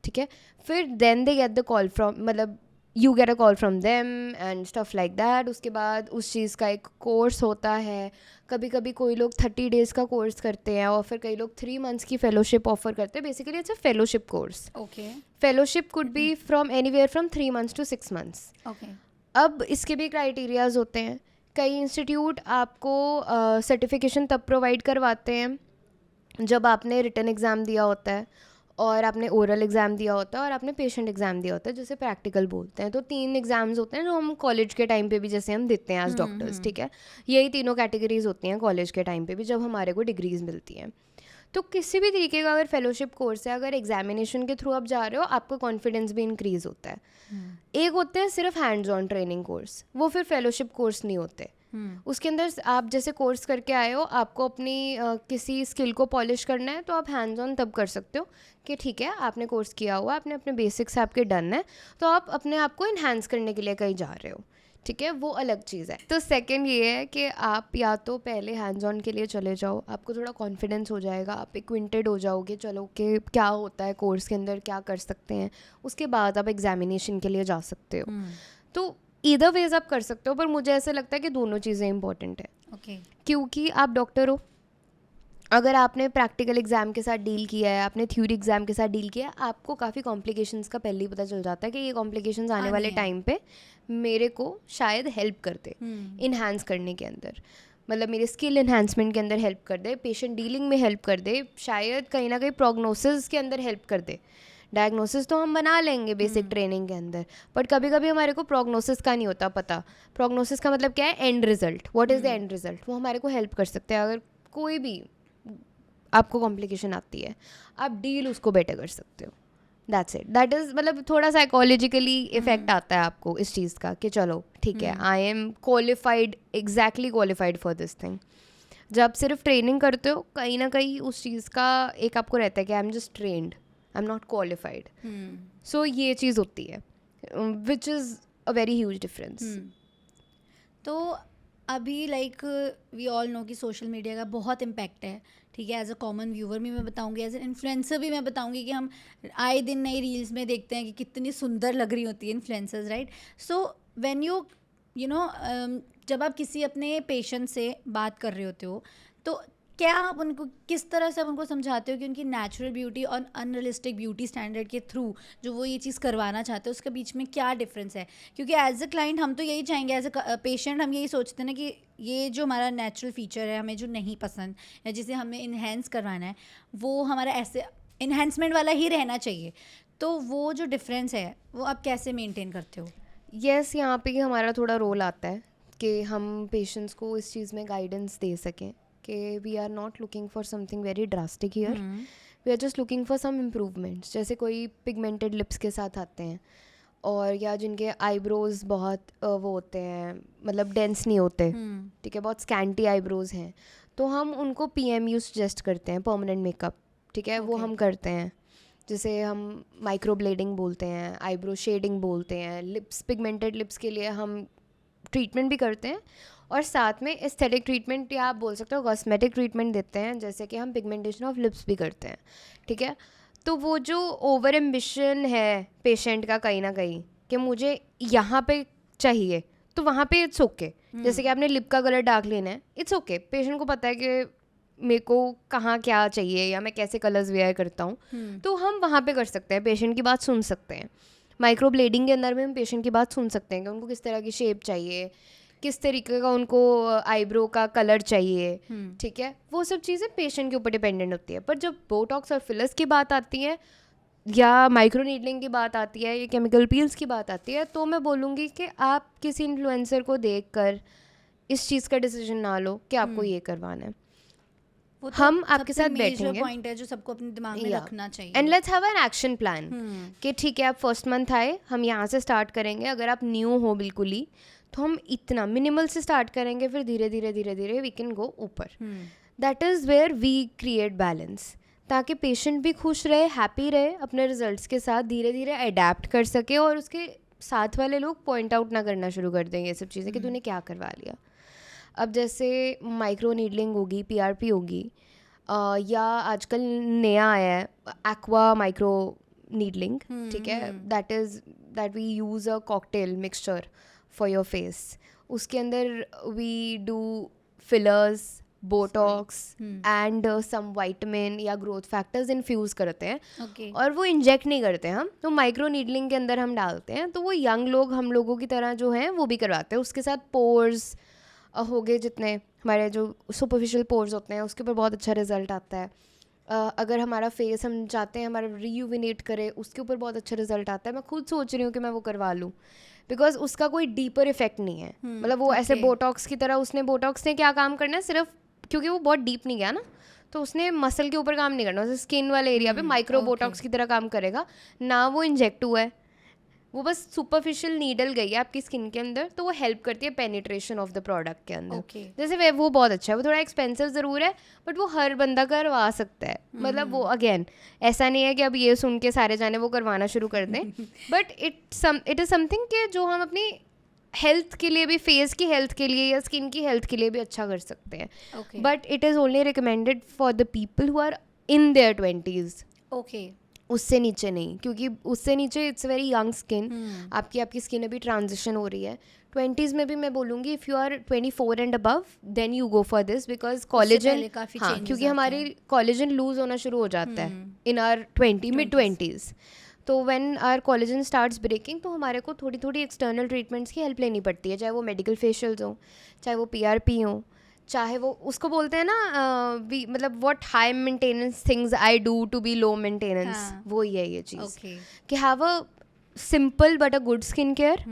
ठीक है। फिर then they get the call from, मतलब you get a call from them and stuff like that. उसके बाद उस चीज़ का एक कोर्स होता है। कभी कभी कोई लोग 30 डेज़ का कोर्स करते हैं, और फिर कई लोग 3 मंथ्स की फेलोशिप ऑफर करते हैं। Basically it's a fellowship course. Okay, fellowship could be from anywhere from 3 months to 6 months. Okay. अब इसके भी क्राइटेरियाज होते हैं। कई इंस्टीट्यूट आपको सर्टिफिकेशन तब प्रोवाइड करवाते हैं जब आपने रिटन एग्ज़ाम दिया होता है, और आपने ओरल एग्ज़ाम दिया होता है, और आपने पेशेंट एग्ज़ाम दिया होता है, जिसे प्रैक्टिकल बोलते हैं। तो 3 एग्ज़ाम्स होते हैं जो हम कॉलेज के टाइम पे भी जैसे हम देते हैं एज डॉक्टर्स, ठीक है। यही तीनों कैटेगरीज होती हैं कॉलेज के टाइम पे भी, जब हमारे को डिग्रीज मिलती हैं। तो किसी भी तरीके का अगर फेलोशिप कोर्स है, अगर एग्जामिनेशन के थ्रू आप जा रहे हो, आपका कॉन्फिडेंस भी इंक्रीज़ होता है। एक होते हैं सिर्फ हैंड्स ऑन ट्रेनिंग कोर्स, वो फिर फेलोशिप कोर्स नहीं होते। उसके अंदर आप जैसे कोर्स करके आए हो, आपको अपनी किसी स्किल को पॉलिश करना है, तो आप हैंड्स ऑन तब कर सकते हो कि ठीक है आपने कोर्स किया हुआ, आपने अपने बेसिक्स आपके डन है, तो आप अपने आप को इन्हांस करने के लिए कहीं जा रहे हो, ठीक है, वो अलग चीज़ है। तो सेकंड ये है कि आप या तो पहले हैंड्स ऑन के लिए चले जाओ, आपको थोड़ा कॉन्फिडेंस हो जाएगा, आप एक्विंटेड हो जाओगे चलो कि क्या होता है कोर्स के अंदर, क्या कर सकते हैं, उसके बाद आप एग्जामिनेशन के लिए जा सकते हो। तो ईदर वेज आप कर सकते हो, पर मुझे ऐसा लगता है कि दोनों चीज़ें इंपॉर्टेंट है। ओके। क्योंकि आप डॉक्टर हो, अगर आपने प्रैक्टिकल एग्ज़ाम के साथ डील किया है, आपने थ्योरी एग्ज़ाम के साथ डील किया है, आपको काफ़ी कॉम्प्लिकेशंस का पहले ही पता चल जाता है कि ये कॉम्प्लिकेशंस आने वाले टाइम पे मेरे को शायद हेल्प करते इन्हांस करने के अंदर, मतलब मेरे स्किल इन्हांसमेंट के अंदर हेल्प कर दे, पेशेंट डीलिंग में हेल्प कर दे, शायद कहीं ना कहीं प्रोग्नोसिस के अंदर हेल्प कर दे। डायग्नोसिस तो हम बना लेंगे बेसिक ट्रेनिंग के अंदर, बट कभी कभी हमारे को प्रोग्नोसिस का नहीं होता पता। प्रोग्नोसिस का मतलब क्या है, and result, what is the end result, वो हमारे को हेल्प कर सकते हैं। अगर कोई भी आपको कॉम्प्लिकेशन आती है, आप डील उसको बेटर कर सकते हो। दैट्स इट, दैट इज़, मतलब थोड़ा साइकोलॉजिकली इफेक्ट आता है आपको इस चीज़ का कि चलो ठीक है, I M qualified, exactly qualified for this thing. जब सिर्फ ट्रेनिंग करते हो, कहीं ना कहीं उस चीज़ का एक आपको रहता है कि I am just trained, I am not qualified. So ये चीज़ होती है, which is a very huge difference. तो अभी लाइक वी ऑल नो कि सोशल मीडिया का बहुत इम्पैक्ट है, ठीक है। एज अ कॉमन व्यूवर भी मैं बताऊंगी, एज ए इन्फ्लुएंसर भी मैं बताऊंगी कि हम आए दिन नई रील्स में देखते हैं कि कितनी सुंदर लग रही होती है influencers, right. So when you know जब आप किसी अपने पेशेंट से बात कर रहे होते हो, तो क्या आप उनको किस तरह से आप उनको समझाते हो कि उनकी नेचुरल ब्यूटी और अनरियलिस्टिक ब्यूटी स्टैंडर्ड के थ्रू जो वो ये चीज़ करवाना चाहते हैं, उसके बीच में क्या डिफरेंस है? क्योंकि एज अ क्लाइंट हम तो यही चाहेंगे, एज अ पेशेंट हम यही सोचते हैं ना कि ये जो हमारा नेचुरल फीचर है, हमें जो नहीं पसंद या जिसे हमें इन्हेंस करवाना है, वो हमारा ऐसे इन्हेंसमेंट वाला ही रहना चाहिए। तो वो जो डिफरेंस है वो आप कैसे मेनटेन करते हो? यस, यहाँ पे ही हमारा थोड़ा रोल आता है कि हम पेशेंट्स को इस चीज़ में गाइडेंस दे सकें कि we are not looking for something very drastic here, we are just looking for some improvements. जैसे कोई पिगमेंटेड लिप्स के साथ आते हैं, और या जिनके आईब्रोज बहुत वो होते हैं, मतलब डेंस नहीं होते, ठीक है, बहुत स्कैंटी आईब्रोज हैं, तो हम उनको PMU सजेस्ट करते हैं, परमानेंट मेकअप, ठीक है, वो हम करते हैं, जिसे हम माइक्रो ब्लेडिंग बोलते हैं, आईब्रो शेडिंग बोलते हैं। लिप्स, पिगमेंटेड लिप्स के लिए हम ट्रीटमेंट भी करते हैं, और साथ में एस्थेटिक ट्रीटमेंट या आप बोल सकते हो कॉस्मेटिक ट्रीटमेंट देते हैं, जैसे कि हम पिगमेंटेशन ऑफ लिप्स भी करते हैं, ठीक है। तो वो जो ओवर एम्बिशन है पेशेंट का कहीं ना कहीं कि मुझे यहाँ पे चाहिए, तो वहाँ पे इट्स ओके। जैसे कि आपने लिप का कलर डार्क लेना है, इट्स ओके, पेशेंट को पता है कि मेरे को कहाँ क्या चाहिए या मैं कैसे कलर्स वेयर करता हूँ, तो हम वहाँ पे कर सकते हैं, पेशेंट की बात सुन सकते हैं। माइक्रो ब्लेडिंग के अंदर में हम पेशेंट की बात सुन सकते हैं कि उनको किस तरह की शेप चाहिए, किस तरीके का उनको आईब्रो का कलर चाहिए, ठीक है, वो सब चीज़ें पेशेंट के ऊपर डिपेंडेंट होती है. पर जब बोटॉक्स और फिलर्स की बात आती है या माइक्रो नीडलिंग की बात आती है या केमिकल पील्स की बात आती है, तो मैं बोलूँगी कि आप किसी इन्फ्लुएंसर को देखकर इस चीज़ का डिसीजन ना लो कि आपको ये करवाना है. वो तो हम आपके सबसे साथ major बैठेंगे पॉइंट है जो सबको अपने दिमाग में रखना चाहिए. And let's have an action plan कि ठीक है, आप फर्स्ट मंथ आए, हम यहाँ से स्टार्ट करेंगे. अगर आप न्यू हो बिल्कुल ही, तो हम इतना मिनिमल से स्टार्ट करेंगे, फिर धीरे धीरे धीरे धीरे वी कैन गो ऊपर. That is where we create balance, ताकि पेशेंट भी खुश रहे, हैप्पी रहे, अपने रिजल्ट्स के साथ धीरे धीरे अडेप्ट कर सके और उसके साथ वाले लोग पॉइंट आउट ना करना शुरू कर देंगे ये सब चीज़ें कि तूने क्या करवा लिया. अब जैसे माइक्रो नीडलिंग होगी, PRP होगी, या आजकल नया आया है एक्वा माइक्रो नीडलिंग, ठीक है, that we use a cocktail mixture for your face. उसके अंदर we do fillers, botox and some vitamin या ग्रोथ फैक्टर्स इन्फ्यूज़ करते हैं. और वो इंजेक्ट नहीं करते हम, तो माइक्रो नीडलिंग के अंदर हम डालते हैं. तो वो यंग लोग हम लोगों की तरह जो हैं वो भी करवाते हैं. उसके साथ पोर्स हो गए, जितने हमारे जो सुपरफिशियल पोर्स होते हैं उसके ऊपर बहुत अच्छा रिजल्ट आता है. अगर हमारा फेस हम चाहते हैं हमारा रीयूविनेट करे, उसके ऊपर बहुत अच्छा रिजल्ट आता है. मैं खुद सोच रही हूँ कि मैं वो करवा लूँ, बिकॉज उसका कोई डीपर इफेक्ट नहीं है. मतलब वो ऐसे बोटॉक्स की तरह, बोटॉक्स ने क्या काम करना है, सिर्फ क्योंकि वो बहुत डीप नहीं गया ना, तो उसने मसल के ऊपर काम नहीं करना, स्किन वाले एरिया पे माइक्रो बोटॉक्स की तरह काम करेगा ना. वो इंजेक्ट हुआ है, वो बस सुपरफिशियल नीडल गई है आपकी स्किन के अंदर, तो वो हेल्प करती है पेनिट्रेशन ऑफ द प्रोडक्ट के अंदर. जैसे वो बहुत अच्छा है. वो थोड़ा एक्सपेंसिव ज़रूर है, बट वो हर बंदा करवा सकता है. मतलब वो अगेन ऐसा नहीं है कि अब ये सुन के सारे जाने वो करवाना शुरू कर दें, बट इट इज़ समथिंग कि जो हम अपनी हेल्थ के लिए भी, फेस की हेल्थ के लिए या स्किन की हेल्थ के लिए भी अच्छा कर सकते हैं. But it is only recommended for the people who are in their 20s. उससे नीचे नहीं, क्योंकि उससे नीचे इट्स वेरी यंग स्किन. आपकी स्किन अभी ट्रांजिशन हो रही है. 20s में भी मैं बोलूँगी if you are 24 and above then you go for this, because collagen, हाँ, क्योंकि हमारी कॉलेजन लूज होना शुरू हो जाता है इन आवर mid-20s. तो when our collagen starts breaking, तो हमारे को थोड़ी थोड़ी एक्सटर्नल ट्रीटमेंट्स की हेल्प लेनी पड़ती है, चाहे वो मेडिकल फेशियल्स हो, चाहे वो PRP हो, चाहे वो उसको बोलते हैं ना मतलब what high maintenance things I do to be low maintenance. वो ही है ये चीज़ कि have a simple but a good skin care.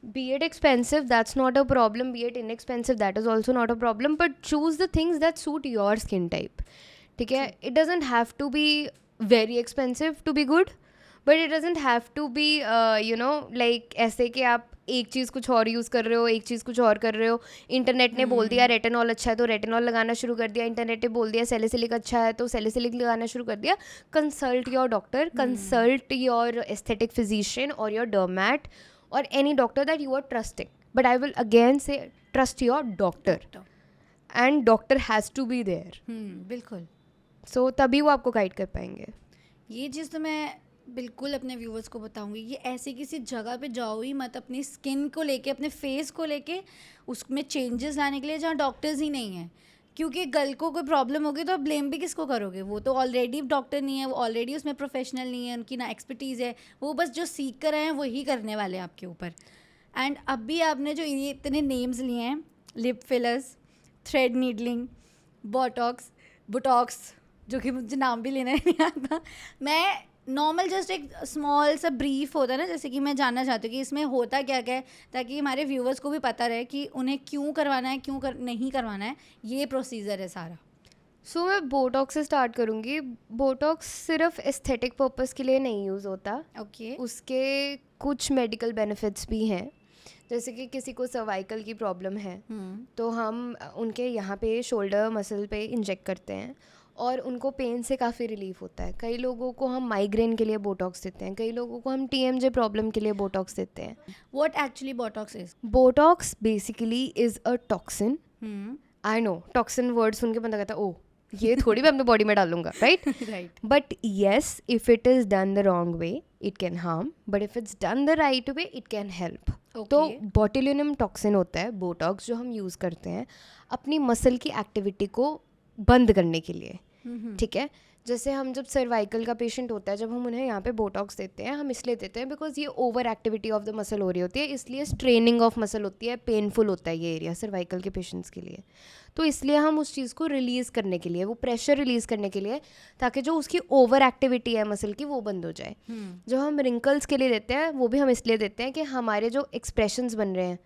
Be it expensive, that's not a problem. Be it inexpensive, that is also not a problem. But choose the things that suit your skin type. ठीक है, it doesn't have to be very expensive to be good, but it doesn't have to be like ऐसे कि आप एक चीज़ कुछ और यूज़ कर रहे हो, एक चीज़ कुछ और कर रहे हो. इंटरनेट ने बोल दिया रेटिनॉल अच्छा है तो रेटिनॉल लगाना शुरू कर दिया. इंटरनेट ने बोल दिया सैलिसिलिक अच्छा है तो सैलिसिलिक लगाना शुरू कर दिया. Consult your doctor, consult your aesthetic physician और your dermat or any doctor that you are trusting. But I will again say trust your doctor. And doctor has to be there. बिल्कुल. So तभी वो आपको गाइड कर पाएंगे. ये चीज़ तो मैं बिल्कुल अपने व्यूवर्स को बताऊंगी. ये ऐसी किसी जगह पे जाओ ही मत अपनी स्किन को लेके, अपने फेस को लेके उसमें चेंजेस लाने के लिए जहाँ डॉक्टर्स ही नहीं हैं. क्योंकि गल को कोई प्रॉब्लम होगी तो आप ब्लेम भी किसको करोगे? वो तो ऑलरेडी डॉक्टर नहीं है, वो ऑलरेडी उसमें प्रोफेशनल नहीं है, उनकी ना एक्सपर्टीज़ है. वो बस जो सीख कर आए हैं वही करने वाले हैं आपके ऊपर. एंड अभी आपने जो ये इतने नेम्स लिए हैं, lip fillers, thread needling, Botox, जो कि मुझे नाम भी लेना नहीं आता. मैं नॉर्मल जस्ट एक स्मॉल सा ब्रीफ होता है ना, जैसे कि मैं जानना चाहती हूँ कि इसमें होता क्या क्या है, ताकि हमारे व्यूवर्स को भी पता रहे कि उन्हें क्यों करवाना है, नहीं करवाना है. ये प्रोसीजर है सारा. सो मैं बोटॉक्स से स्टार्ट करूँगी. बोटॉक्स सिर्फ एस्थेटिक पर्पस के लिए नहीं यूज़ होता. उसके कुछ मेडिकल बेनिफिट्स भी हैं. जैसे कि किसी को सर्वाइकल की प्रॉब्लम है तो हम उनके यहाँ पे शोल्डर मसल पे इंजेक्ट करते हैं और उनको पेन से काफ़ी रिलीफ होता है. कई लोगों को हम माइग्रेन के लिए बोटॉक्स देते हैं, कई लोगों को हम TMJ प्रॉब्लम के लिए बोटॉक्स देते हैं. What actually Botox is? Botox basically is a toxin. I know toxin word सुन के बंदा कहता है ओ ये थोड़ी मैं अपने बॉडी में डालूंगा, right. But yes, if it is done the wrong way it can harm, but if it's done the right way it can help. तो बोtulinum टॉक्सिन होता है बोटॉक्स, जो हम यूज़ करते हैं अपनी मसल की एक्टिविटी को बंद करने के लिए. ठीक है, जैसे हम जब सर्वाइकल का पेशेंट होता है, जब हम उन्हें यहाँ पे बोटॉक्स देते हैं, हम इसलिए देते हैं बिकॉज ये over activity of the muscle हो रही होती है, इसलिए स्ट्रेनिंग ऑफ मसल होती है, पेनफुल होता है ये एरिया सर्वाइकल के पेशेंट्स के लिए। तो इसलिए हम उस चीज़ को रिलीज़ करने के लिए, वो प्रेशर रिलीज़ करने के लिए, ताकि जो उसकी ओवर एक्टिविटी है मसल की वो बंद हो जाए। जो हम रिंकल्स के लिए देते हैं वो भी हम इसलिए देते हैं कि हमारे जो एक्सप्रेशंस बन रहे हैं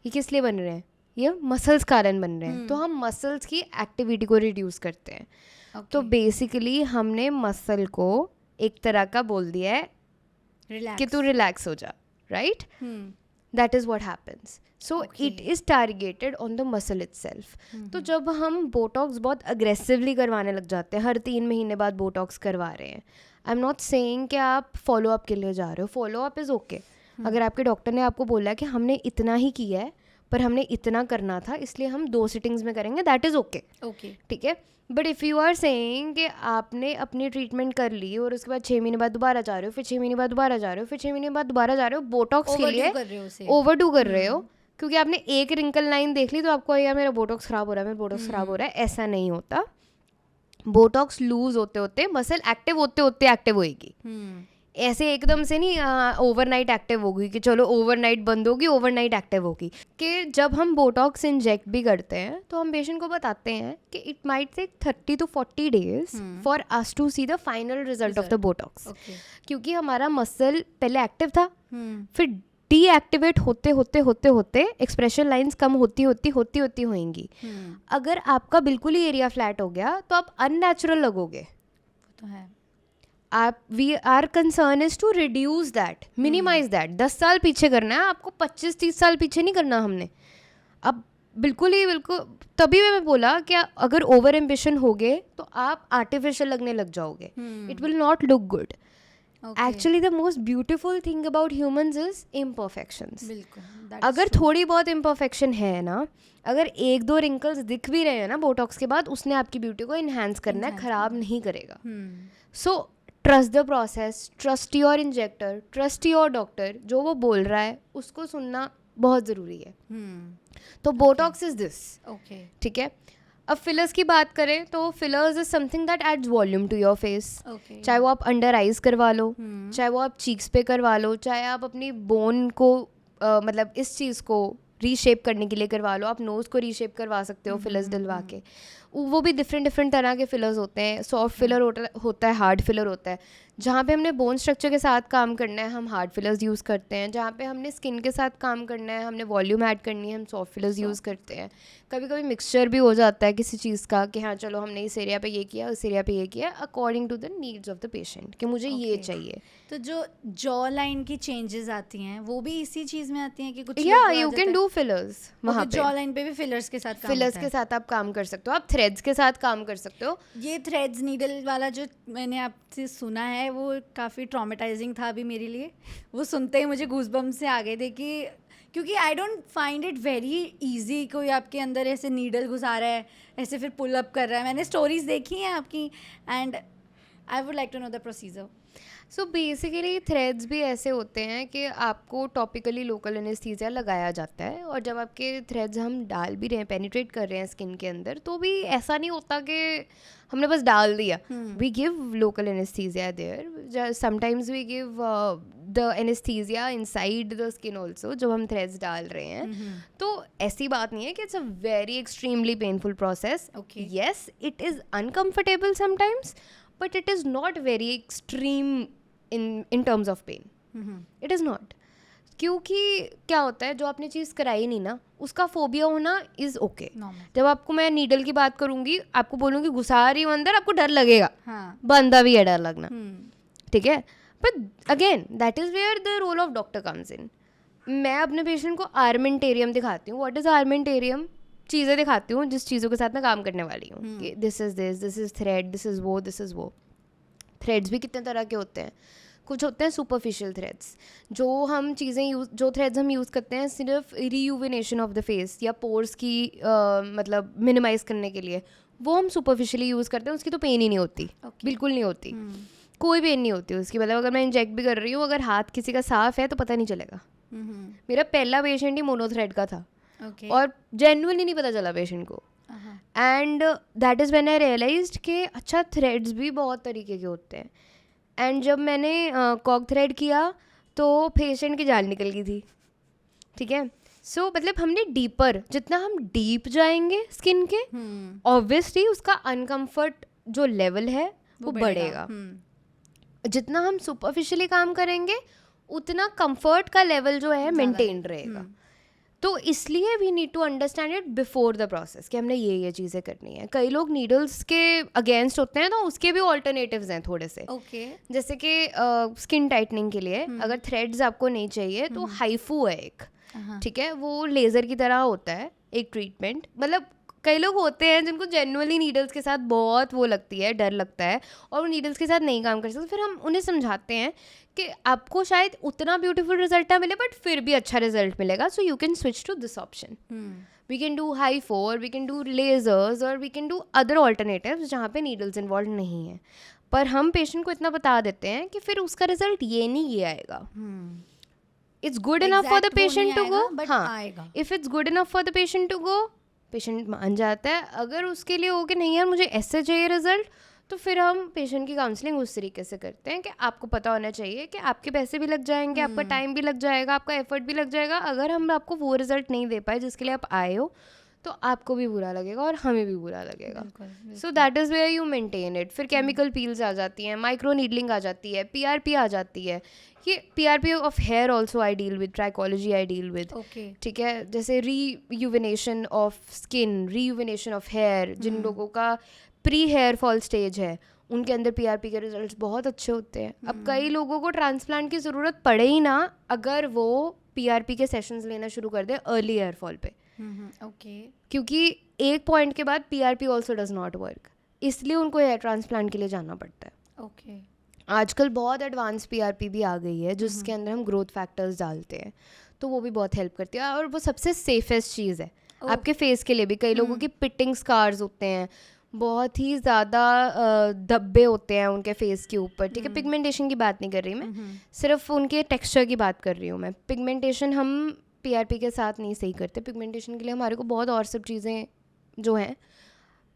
ये किस लिए बन रहे हैं, ये मसल्स कारण बन रहे हैं। तो हम मसल्स की एक्टिविटी को रिड्यूस करते हैं। तो बेसिकली हमने मसल को एक तरह का बोल दिया है कि तू रिलैक्स हो जा, right? That is what happens. So it is targeted on the muscle itself. तो जब हम बोटॉक्स बहुत अग्रेसिवली करवाने लग जाते हैं, हर 3 महीने बाद बोटॉक्स करवा रहे हैं, आई एम नॉट सेइंग कि आप फॉलो अप के लिए जा रहे हो, फॉलो अप इज़ ओके। अगर आपके डॉक्टर ने आपको बोला कि हमने इतना ही किया है पर हमने इतना करना था इसलिए हम 2 सिटिंग्स में करेंगे, दैट इज़ ओके, ठीक है। But if you are saying कि आपने अपनी ट्रीटमेंट कर ली और उसके बाद 6 महीने बाद दोबारा जा रहे हो, फिर 6 महीने बाद दोबारा जा रहे हो, फिर 6 महीने बाद दोबारा जा रहे हो, बोटॉक्स के लिए ओवरडू कर रहे हो, क्योंकि आपने एक रिंकल लाइन देख ली तो आपको यार मेरा बोटॉक्स ख़राब हो रहा है, मेरा बोटॉक्स ख़राब हो रहा है। ऐसा नहीं होता। बोटॉक्स लूज होते होते मसल एक्टिव होते होते एक्टिव होएगी। ऐसे एकदम से नहीं ओवरनाइट एक्टिव होगी कि चलो ओवरनाइट बंद होगी, ओवरनाइट एक्टिव होगी। कि जब हम बोटॉक्स इंजेक्ट भी करते हैं तो हम पेशेंट को बताते हैं कि it might take 30 to 40 days for us to see the final result of the botox. क्योंकि हमारा मसल पहले एक्टिव था, फिर डीएक्टिवेट होते होते होते होते एक्सप्रेशन लाइंस कम होती होती होंगी। अगर आपका बिल्कुल ही एरिया फ्लैट हो गया तो आप अननेचुरल लगोगे। तो है our concern is to reduce that, minimize that. 10 साल पीछे करना है आपको, 25-30 साल पीछे नहीं करना हमने। अब बिल्कुल तभी मैं बोला कि अगर ओवर एम्बिशन हो गए तो आप आर्टिफिशियल लगने लग जाओगे, it will not look good. Actually the most beautiful thing about humans is imperfections. अगर थोड़ी बहुत इम्परफेक्शन है ना, अगर 1-2 रिंकल्स दिख भी रहे हैं ना बोटॉक्स के बाद, उसने आपकी ब्यूटी को इन्हांस करना है, खराब नहीं करेगा। So trust the process, trust your injector, trust your doctor. जो वो बोल रहा है उसको सुनना बहुत ज़रूरी है। तो बोटॉक्स इज दिस, ठीक है। अब फिलर्स की बात करें तो fillers is something that adds volume to your face. चाहे वो आप अंडर आइज करवा लो, चाहे वो आप चीक्स पे करवा लो, चाहे आप अपनी बोन को मतलब इस चीज़ को रीशेप करने के लिए करवा लो। आप नोज़ को रीशेप करवा सकते हो फिलर्स डलवा के। वो भी डिफरेंट तरह के फिलर्स होते हैं। सॉफ्ट फिलर होता है, हार्ड फिलर होता है। जहाँ पे हमने बोन स्ट्रक्चर के साथ काम करना है हम हार्ड फिलर्स यूज़ करते हैं। जहाँ पे हमने स्किन के साथ काम करना है, हमने वॉल्यूम ऐड करनी है, हम सॉफ्ट फिलर्स यूज़ करते हैं। कभी कभी मिक्सचर भी हो जाता है किसी चीज़ का कि हाँ चलो हमने इस एरिया पे ये किया, उस एरिया पे ये किया, according to the needs of the patient कि मुझे ये चाहिए। तो जो जॉ लाइन की चेंजेस आती हैं वो भी इसी चीज़ में आती हैं कि कुछ यू कैन डू फिलर्स वहाँ पे। जॉ लाइन पे भी फिलर्स के साथ आप काम कर सकते हो, आप थ्रेड्स के साथ काम कर सकते हो। ये थ्रेड्स नीडल वाला जो मैंने आपसे सुना है वो काफ़ी ट्रॉमेटाइजिंग था अभी मेरे लिए। वो सुनते ही मुझे गूज़बम्स से आ गए थे कि क्योंकि I don't find it very easy. कोई आपके अंदर ऐसे नीडल घुसा रहा है, ऐसे फिर पुल अप कर रहा है। मैंने स्टोरीज देखी हैं आपकी and I would like to know the procedure. So basically threads भी ऐसे होते हैं कि आपको टॉपिकली लोकल एनेस्थीसिया लगाया जाता है, और जब आपके थ्रेड्स हम डाल भी रहे हैं, पेनिट्रेट कर रहे हैं स्किन के अंदर, तो भी ऐसा नहीं होता कि हमने बस डाल दिया। We give local anaesthesia there, sometimes we give the anaesthesia inside the skin also जब हम थ्रेड्स डाल रहे हैं। तो ऐसी बात नहीं है कि it's a very extremely painful process. Yes, it is uncomfortable sometimes, but it is not very extreme in terms of pain. It is not. क्योंकि क्या होता है, जो आपने चीज़ कराई नहीं ना उसका फोबिया होना इज़ ओके। जब आपको मैं नीडल की बात करूँगी, आपको बोलूँगी घुसा रही हूँ अंदर, आपको डर लगेगा, बंदा भी है डर लगना, ठीक है। But again that is where the role of doctor comes in. मैं अपने पेशेंट को आर्मेंटेरियम दिखाती हूँ। What is armamentarium? चीज़ें दिखाती हूँ जिस चीज़ों के साथ मैं काम करने वाली हूँ कि this is thread, this is वो। थ्रेड्स भी कितने तरह के होते हैं। कुछ होते हैं सुपरफिशियल थ्रेड्स, जो थ्रेड्स हम यूज़ करते हैं सिर्फ रीयूविनेशन ऑफ द फेस या पोर्स की मतलब मिनिमाइज़ करने के लिए, वो हम सुपरफिशियली यूज़ करते हैं। उसकी तो पेन ही नहीं होती, बिल्कुल नहीं होती, कोई पेन नहीं होती उसकी। मतलब अगर मैं इंजेक्ट भी कर रही हूँ, अगर हाथ किसी का साफ़ है तो पता नहीं चलेगा। मेरा पहला पेशेंट ही मोनो थ्रेड का था और जेन्युइनली नहीं पता चला पेशेंट को। And that is when I realised कि अच्छा थ्रेड्स भी बहुत तरीके के होते हैं. एंड जब मैंने कॉक थ्रेड किया तो पेशेंट की जान निकल गई थी. ठीक है. सो मतलब हमने डीपर, जितना हम डीप जाएंगे स्किन के, ऑब्वियसली उसका अनकम्फर्ट जो लेवल है वो बढ़ेगा. जितना हम सुपरफिशियली काम करेंगे उतना कंफर्ट का लेवल जो है मेंटेन रहेगा. तो इसलिए we need to understand it before the process कि हमने ये चीज़ें करनी है. कई लोग नीडल्स के अगेंस्ट होते हैं, तो उसके भी ऑल्टरनेटिव्स हैं थोड़े से. जैसे कि स्किन टाइटनिंग के लिए अगर थ्रेड्स आपको नहीं चाहिए तो हाइफू है एक. ठीक है. वो लेज़र की तरह होता है एक ट्रीटमेंट. मतलब कई लोग होते हैं जिनको जेन्युइनली नीडल्स के साथ बहुत वो लगती है, डर लगता है, और वो नीडल्स के साथ नहीं काम कर सकते. फिर हम उन्हें समझाते हैं कि आपको शायद उतना ब्यूटीफुल रिजल्ट ना मिले बट फिर भी अच्छा रिजल्ट मिलेगा. So you can switch to this option. We can do HIFU, और वी कैन डू लेजर्स, और we can do other alternatives जहाँ पे नीडल्स इन्वॉल्व नहीं है. पर हम पेशेंट को इतना बता देते हैं कि फिर उसका रिजल्ट ये नहीं ये आएगा. It's good enough for the patient to go. हाँ, if it's good enough for the patient to go, patient मान जाता है. अगर उसके लिए हो कि नहीं यार मुझे ऐसे चाहिए रिजल्ट, तो फिर हम पेशेंट की काउंसलिंग उस तरीके से करते हैं कि आपको पता होना चाहिए कि आपके पैसे भी लग जाएंगे, आपका टाइम भी लग जाएगा, आपका एफर्ट भी लग जाएगा. अगर हम आपको वो रिजल्ट नहीं दे पाए जिसके लिए आप आए हो, तो आपको भी बुरा लगेगा और हमें भी बुरा लगेगा. So that is where you maintain it. फिर केमिकल पील्स आ जाती हैं, माइक्रो नीडलिंग आ जाती है, पीआरपी आ जाती है. ये PRP of hair also I deal with, trichology I deal with. ठीक है. जैसे rejuvenation of skin, rejuvenation of hair. जिन लोगों का प्री हेयर फॉल स्टेज है उनके अंदर पीआरपी के रिजल्ट्स बहुत अच्छे होते हैं. अब कई लोगों को ट्रांसप्लांट की ज़रूरत पड़े ही ना अगर वो पीआरपी के सेशंस लेना शुरू कर दे अर्ली हेयर फॉल पे. क्योंकि एक पॉइंट के बाद PRP also does not work, इसलिए उनको हेयर ट्रांसप्लांट के लिए जाना पड़ता है. आजकल बहुत एडवांस पीआरपी भी आ गई है जिसके अंदर हम ग्रोथ फैक्टर्स डालते हैं, तो वो भी बहुत हेल्प करती है. और वो सबसे सेफेस्ट चीज़ है आपके फेस के लिए भी. कई लोगों की पिटिंग स्कार्स होते हैं, बहुत ही ज़्यादा धब्बे होते हैं उनके फेस के ऊपर. ठीक है. पिगमेंटेशन की बात नहीं कर रही मैं, सिर्फ उनके टेक्सचर की बात कर रही हूँ मैं. पिगमेंटेशन हम पीआरपी के साथ नहीं सही करते. पिगमेंटेशन के लिए हमारे को बहुत और सब चीज़ें जो हैं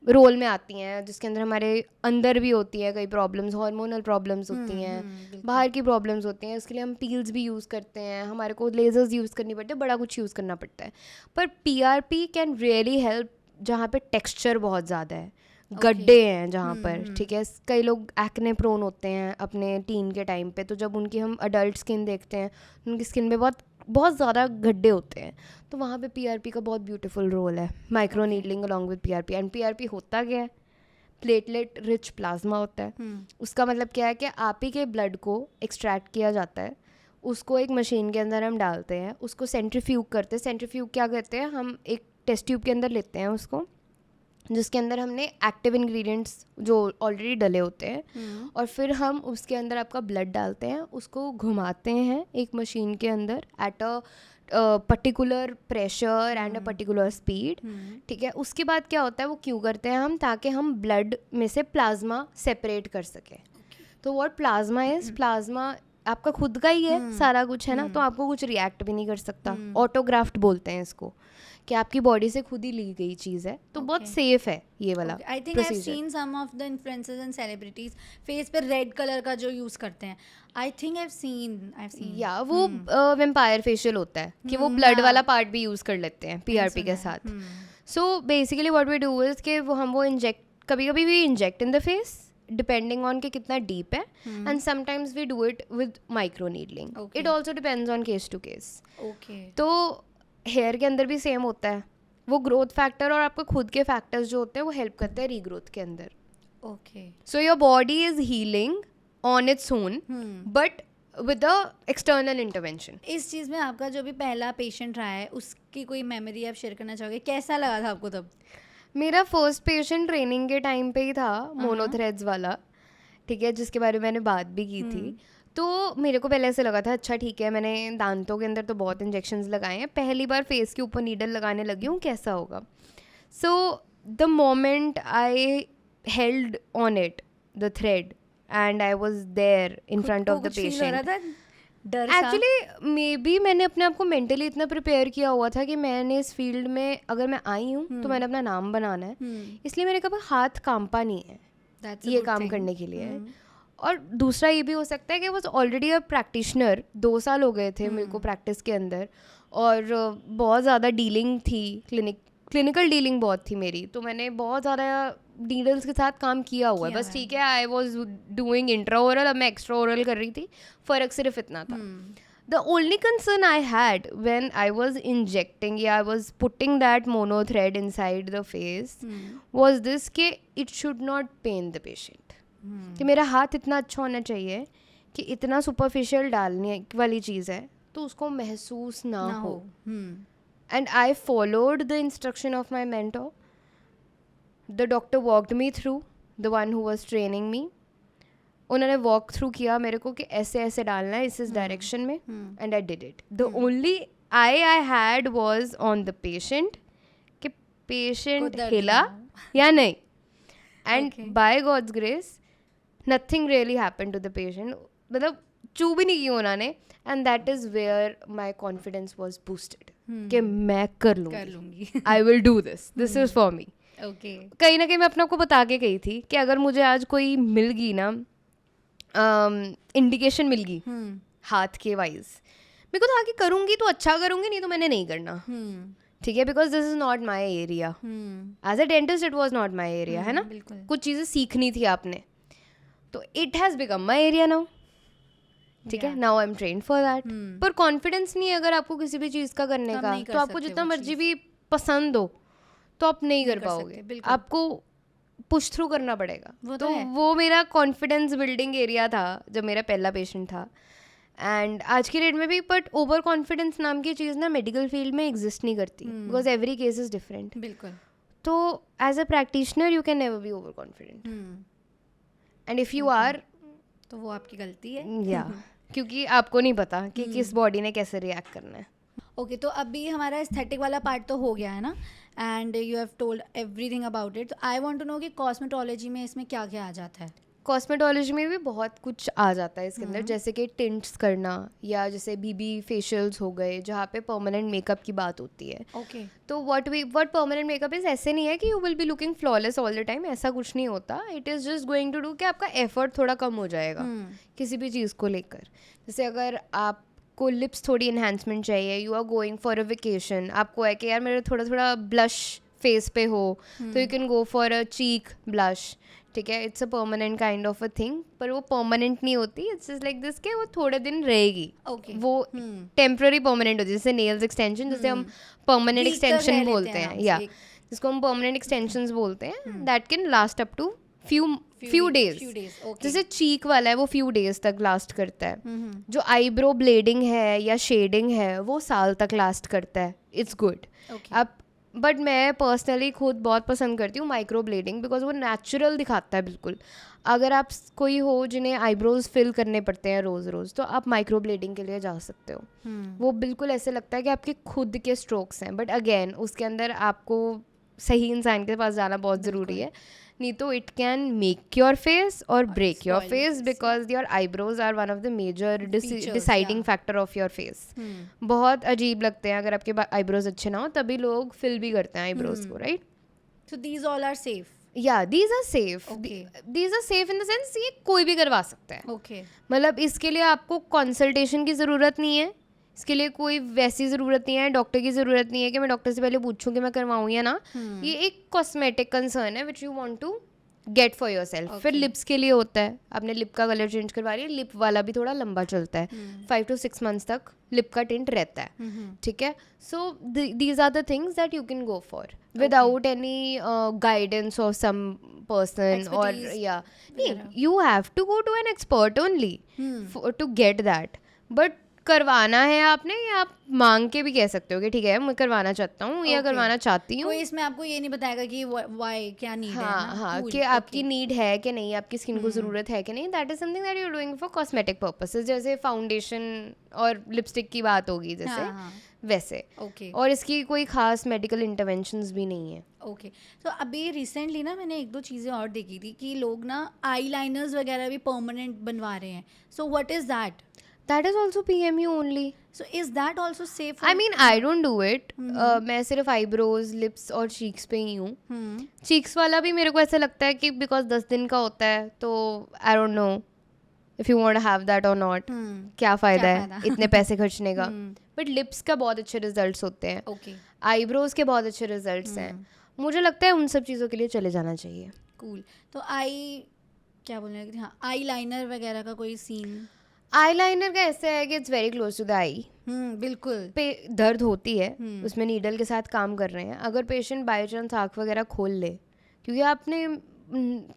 रोल में आती हैं, जिसके अंदर हमारे अंदर भी होती है कई प्रॉब्लम्स, हार्मोनल प्रॉब्लम्स होती हैं, बाहर की प्रॉब्लम्स होती हैं. इसके लिए हम पील्स भी यूज़ करते हैं, हमारे को लेजर्स यूज़ करनी पड़ती है, बड़ा कुछ यूज़ करना पड़ता है. पर पीआरपी कैन रियली हेल्प जहाँ पे टेक्सचर बहुत ज़्यादा है, गड्ढे हैं जहाँ पर. ठीक है. कई लोग एक्ने प्रोन होते हैं अपने टीन के टाइम पे, तो जब उनकी हम अडल्ट स्किन देखते हैं उनकी स्किन में बहुत ज़्यादा गड्ढे होते हैं, तो वहाँ पे पीआरपी का बहुत ब्यूटीफुल रोल है. Micro needling along with PRP. And PRP होता क्या है? प्लेटलेट रिच प्लाज्मा होता है. उसका मतलब क्या है कि आप ही के ब्लड को एक्सट्रैक्ट किया जाता है, उसको एक मशीन के अंदर हम डालते हैं, उसको सेंट्रीफ्यूग करते हैं. सेंट्रीफ्यूग क्या करते हैं? हम एक टेस्ट ट्यूब के अंदर लेते हैं उसको, जिसके अंदर हमने एक्टिव इंग्रेडिएंट्स जो ऑलरेडी डले होते हैं, और फिर हम उसके अंदर आपका ब्लड डालते हैं, उसको घुमाते हैं एक मशीन के अंदर at a particular pressure and a particular speed. ठीक है. उसके बाद क्या होता है, वो क्यों करते हैं हम? ताकि हम ब्लड में से प्लाज्मा सेपरेट कर सकें. तो व्हाट प्लाज्मा इज, प्लाज्मा आपका खुद का ही है, सारा कुछ है ना, तो आपको कुछ रिएक्ट भी नहीं कर सकता. ऑटोग्राफ्ट बोलते हैं इसको, कि आपकी बॉडी से खुद ही ली गई चीज़ है, तो बहुत सेफ है ये वाला. I think I have seen some of the influencers and celebrities face पे रेड कलर का जो यूज करते हैं. I think I have seen या वो वेम्पायर फेशियल होता है कि वो ब्लड वाला पार्ट भी यूज कर लेते हैं पीआरपी के साथ. So basically what we do is कि वो इंजेक्ट, कभी कभी भी inject in the face depending on कि कितना डीप है, and sometimes we do it with micro needling. It also depends on case to case. तो हेयर के अंदर भी सेम होता है. वो ग्रोथ फैक्टर और आपके खुद के फैक्टर्स जो होते हैं वो हेल्प करते हैं रीग्रोथ के अंदर. So your body is healing on its own but with a external intervention. इस चीज़ में आपका जो भी पहला पेशेंट रहा है उसकी कोई मेमोरी आप शेयर करना चाहोगे? कैसा लगा था आपको तब? मेरा फर्स्ट पेशेंट ट्रेनिंग के टाइम पे ही था, मोनोथ्रेड्स वाला. ठीक है. जिसके बारे में मैंने बात भी की थी. तो मेरे को पहले ऐसे लगा था अच्छा ठीक है, मैंने दांतों के अंदर तो बहुत इंजेक्शंस लगाए हैं, पहली बार फेस के ऊपर नीडल लगाने लगी हूँ, कैसा होगा. So the moment I held on it the thread and I was there in front of the patient, डर सा? एक्चुअली मे बी मैंने अपने आप को मेंटली इतना प्रिपेयर किया हुआ था कि मैंने इस फील्ड में अगर मैं आई हूँ तो मैंने अपना नाम बनाना है, इसलिए मेरे कभी हाथ कांपा नहीं है That's a ये good काम thing. करने के लिए। और दूसरा ये भी हो सकता है कि वॉज ऑलरेडी अ प्रैक्टिशनर, 2 साल हो गए थे मेरे को प्रैक्टिस के अंदर, और बहुत ज़्यादा डीलिंग थी, क्लिनिकल डीलिंग बहुत थी मेरी, तो मैंने बहुत ज़्यादा नीडल्स के साथ काम किया हुआ है। बस ठीक है, I was doing intra oral, अब मैं एक्स्ट्रा ओरल कर रही थी, फ़र्क सिर्फ इतना था। The only concern I had when I was injecting, I was putting that mono thread inside the face, was this कि it should not pain the patient. कि मेरा हाथ इतना अच्छा होना चाहिए कि इतना सुपरफिशियल डालने वाली चीज़ है तो उसको महसूस ना हो। And I followed the instruction of my mentor. The doctor walked me through, the one who was training me. उन्होंने वॉक थ्रू किया मेरे को कि ऐसे ऐसे डालना है इस डायरेक्शन में, and I did it. The only I had was on the patient कि पेशेंट हिला या नहीं, and by God's grace nothing really happened to the patient, मतलब चू भी नहीं की उन्होंने, and that is where my confidence was boosted कि मैं कर लूँगी, I will do this is for me. कहीं ना कहीं मैं अपने आप को बता के गई थी कि अगर मुझे आज कोई मिल गई ना इंडिकेशन मिल गई हाथ के वाइज, मेरे को था कि करूँगी तो अच्छा करूँगी, नहीं तो मैंने नहीं करना, ठीक है, because this is not my area. As a dentist it was not my area, है ना, कुछ चीज़ें सीखनी थी आपने, तो it has become my area now, ठीक है, now I am trained for that. पर कॉन्फिडेंस नहीं है अगर आपको किसी भी चीज़ का करने का, तो आपको जितना मर्जी भी पसंद हो तो आप नहीं कर पाओगे, आपको पुश थ्रू करना पड़ेगा। तो वो मेरा कॉन्फिडेंस बिल्डिंग एरिया था जब मेरा पहला पेशेंट था, एंड आज की डेट में भी। बट ओवर कॉन्फिडेंस नाम की चीज़ ना मेडिकल फील्ड में एग्जिस्ट नहीं करती, because every case is different. बिल्कुल। तो as a practitioner you can never be over confident, and if you are तो वो आपकी गलती है, या क्योंकि आपको नहीं पता कि किस बॉडी ने कैसे रिएक्ट करना है। ओके, तो अभी हमारा एस्थेटिक वाला पार्ट तो हो गया है ना, and you have told everything about it. तो आई वांट टू नो कि कॉस्मेटोलॉजी में इसमें क्या क्या आ जाता है? कॉस्मेटोलॉजी में भी बहुत कुछ आ जाता है इसके अंदर, जैसे कि टिंट्स करना, या जैसे बीबी फेशियल्स हो गए जहाँ पे परमानेंट मेकअप की बात होती है। ओके। तो व्हाट परमानेंट मेकअप इज, ऐसे नहीं है कि you will be looking flawless all the time, ऐसा कुछ नहीं होता। It is just going to do कि आपका एफर्ट थोड़ा कम हो जाएगा किसी भी चीज़ को लेकर। जैसे अगर आपको लिप्स थोड़ी इन्हांसमेंट चाहिए, you are going for a vacation, आपको है कि यार मेरे थोड़ा थोड़ा ब्लश फेस पे हो, तो you can go for a cheek blush, ठीक है, it's a permanent kind of a thing. पर वो परमानेंट नहीं होती, इट्स जस्ट लाइक दिस के वो थोड़े दिन रहेगी, वो टेम्पररी परमानेंट होती है। जैसे नेल्स एक्सटेंशन, जैसे हम परमानेंट एक्सटेंशन बोलते हैं, या जिसको हम परमानेंट एक्सटेंशंस बोलते हैं, that can last up to few days. जैसे चीक वाला है वो फ्यू डेज तक लास्ट करता है, जो आईब्रो ब्लेडिंग है या शेडिंग है वो साल तक लास्ट करता है, इट्स गुड। अब बट मैं पर्सनली खुद बहुत पसंद करती हूँ माइक्रो ब्लेडिंग, बिकॉज वो नेचुरल दिखाता है बिल्कुल। अगर आप कोई हो जिन्हें आईब्रोज फिल करने पड़ते हैं रोज़ रोज़, तो आप माइक्रो ब्लेडिंग के लिए जा सकते हो। वो बिल्कुल ऐसे लगता है कि आपके खुद के स्ट्रोक्स हैं, बट अगेन उसके अंदर आपको सही इंसान के पास जाना बहुत ज़रूरी है, नहीं तो it can make your face और break your face, because your eyebrows are one of the major deciding factor of your face. बहुत अजीब लगते हैं अगर आपके आईब्रोज अच्छे ना हो, तभी लोग फिल भी करते हैं आईब्रोज को, right? So these all are safe? या these are safe, these are safe in the sense ये कोई भी करवा सकता है। ओके, मतलब इसके लिए आपको कंसल्टेशन की ज़रूरत नहीं है, इसके लिए कोई वैसी ज़रूरत नहीं है, डॉक्टर की ज़रूरत नहीं है कि मैं डॉक्टर से पहले पूछूं कि मैं करवाऊँ या ना। ये एक कॉस्मेटिक कंसर्न है which you want to get for yourself. फिर लिप्स के लिए होता है, आपने लिप का कलर चेंज करवा रही है, लिप वाला भी थोड़ा लंबा चलता है, 5 to 6 months तक लिप का टिंट रहता है, ठीक है। So these are the things that you can go for without any guidance of some person, or you have to go to an expert only to get that. But करवाना है आपने, या आप मांग के भी कह सकते हो कि ठीक है मैं करवाना चाहता हूँ या करवाना चाहती हूँ। कोई इसमें आपको ये नहीं बताएगा कि वाई क्या नीड है। हाँ, कि आपकी नीड है कि नहीं, आपकी स्किन को ज़रूरत है कि नहीं। That is something that you are doing for cosmetic purposes, जैसे फाउंडेशन और लिपस्टिक की बात होगी जैसे वैसे। और इसकी कोई खास मेडिकल इंटरवेंशंस भी नहीं है। ओके, तो अभी रिसेंटली ना मैंने 1-2 चीज़ें और देखी थी कि लोग ना आई लाइनर्स वगैरह भी परमानेंट बनवा रहे हैं। So what is that? That is also PMU only. So is that also safe? I mean I don't do it. मैं सिर्फ आईब्रोज, लिप्स और चीक्स पे ही हूँ. चीक्स वाला भी मेरे को ऐसा लगता है कि बिकॉज 10 दिन का होता है, तो I don't know if you want to have that और नॉट. क्या फ़ायदा है इतने पैसे खर्चने का. बट लिप्स का बहुत अच्छे रिजल्ट्स होते हैं. Okay. आईब्रोज के बहुत अच्छे रिजल्ट्स हैं. मुझे लगता है उन सब चीज़ों के लिए चले जाना चाहिए. Cool. तो क्या बोलने लगी थी? हाँ, आई लाइनर वगैरह का कोई सीन? आईलाइनर का ऐसा है कि it's very close to the eye. बिल्कुल. पे दर्द होती है, उसमें नीडल के साथ काम कर रहे हैं. अगर पेशेंट बाई चांस आँख वगैरह खोल ले, क्योंकि आपने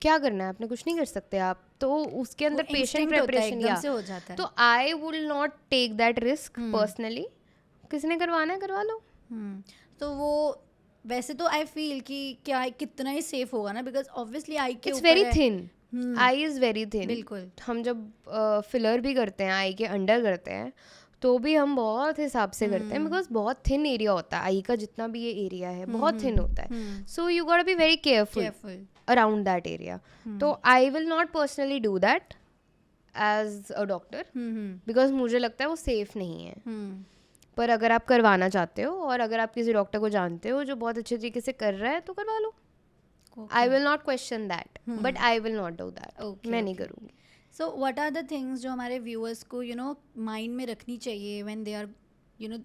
क्या करना है, आपने कुछ नहीं कर सकते आप, तो उसके अंदर पेशेंट प्रिपरेशन हो जाता है. तो I will not take that risk personally. किसने करवाना है करवा लो. तो वो वैसे तो आई फील कि क्या कितना ही सेफ होगा ना, बिकॉज ऑब्वियसली आई के it's very thin. I is very thin. बिल्कुल. हम जब फिलर भी करते हैं, आई के अंडर करते हैं, तो भी हम बहुत हिसाब से करते हैं, बिकॉज बहुत थिन एरिया होता है. आई का जितना भी ये एरिया है बहुत थिन होता है. So you got be very careful around that area. तो I will not personally do that as a doctor, because मुझे लगता है वो सेफ नहीं है. पर अगर आप करवाना चाहते हो और अगर आप किसी डॉक्टर को जानते हो जो बहुत अच्छे तरीके से कर रहा है, तो करवा लो. I will not question that, but I will not do that. मैं नहीं करूँगी. So what are the things जो हमारे व्यूअर्स को माइंड में रखनी चाहिए when they are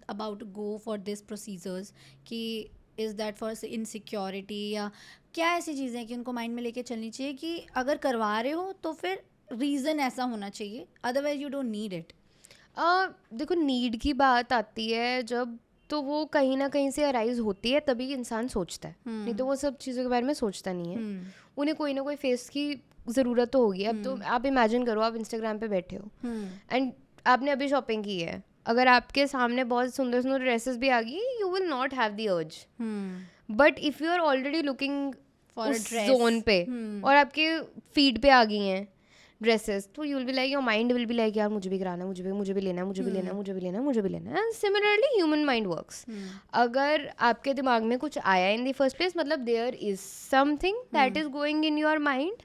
about to go for this procedures, कि इज़ दैट फॉर इनसिक्योरिटी, या क्या ऐसी चीज़ें हैं कि उनको माइंड में लेके चलनी चाहिए कि अगर करवा रहे हो तो फिर रीज़न ऐसा होना चाहिए, otherwise you don't need it. देखो, नीड की बात आती है जब, तो वो कहीं ना कहीं से अराइज होती है, तभी इंसान सोचता है. नहीं तो वो सब चीज़ों के बारे में सोचता नहीं है. उन्हें कोई ना कोई फेस की ज़रूरत तो होगी. अब तो आप इमेजिन करो, आप इंस्टाग्राम पे बैठे हो एंड आपने अभी शॉपिंग की है. अगर आपके सामने बहुत सुंदर सुंदर ड्रेसेस भी आ गई, you will not have the urge. But if you are already looking for zone पे और आपके फीड पे आ गई हैं ड्रेसेस, तो you will be like, your mind will be like, यार मुझे भी कराना है, मुझे भी लेना है, मुझे भी लेना है, मुझे भी लेना है, मुझे भी लेना है. Similarly human mind works. अगर आपके दिमाग में कुछ आया इन द फर्स्ट प्लेस, मतलब there is something that is going in your mind.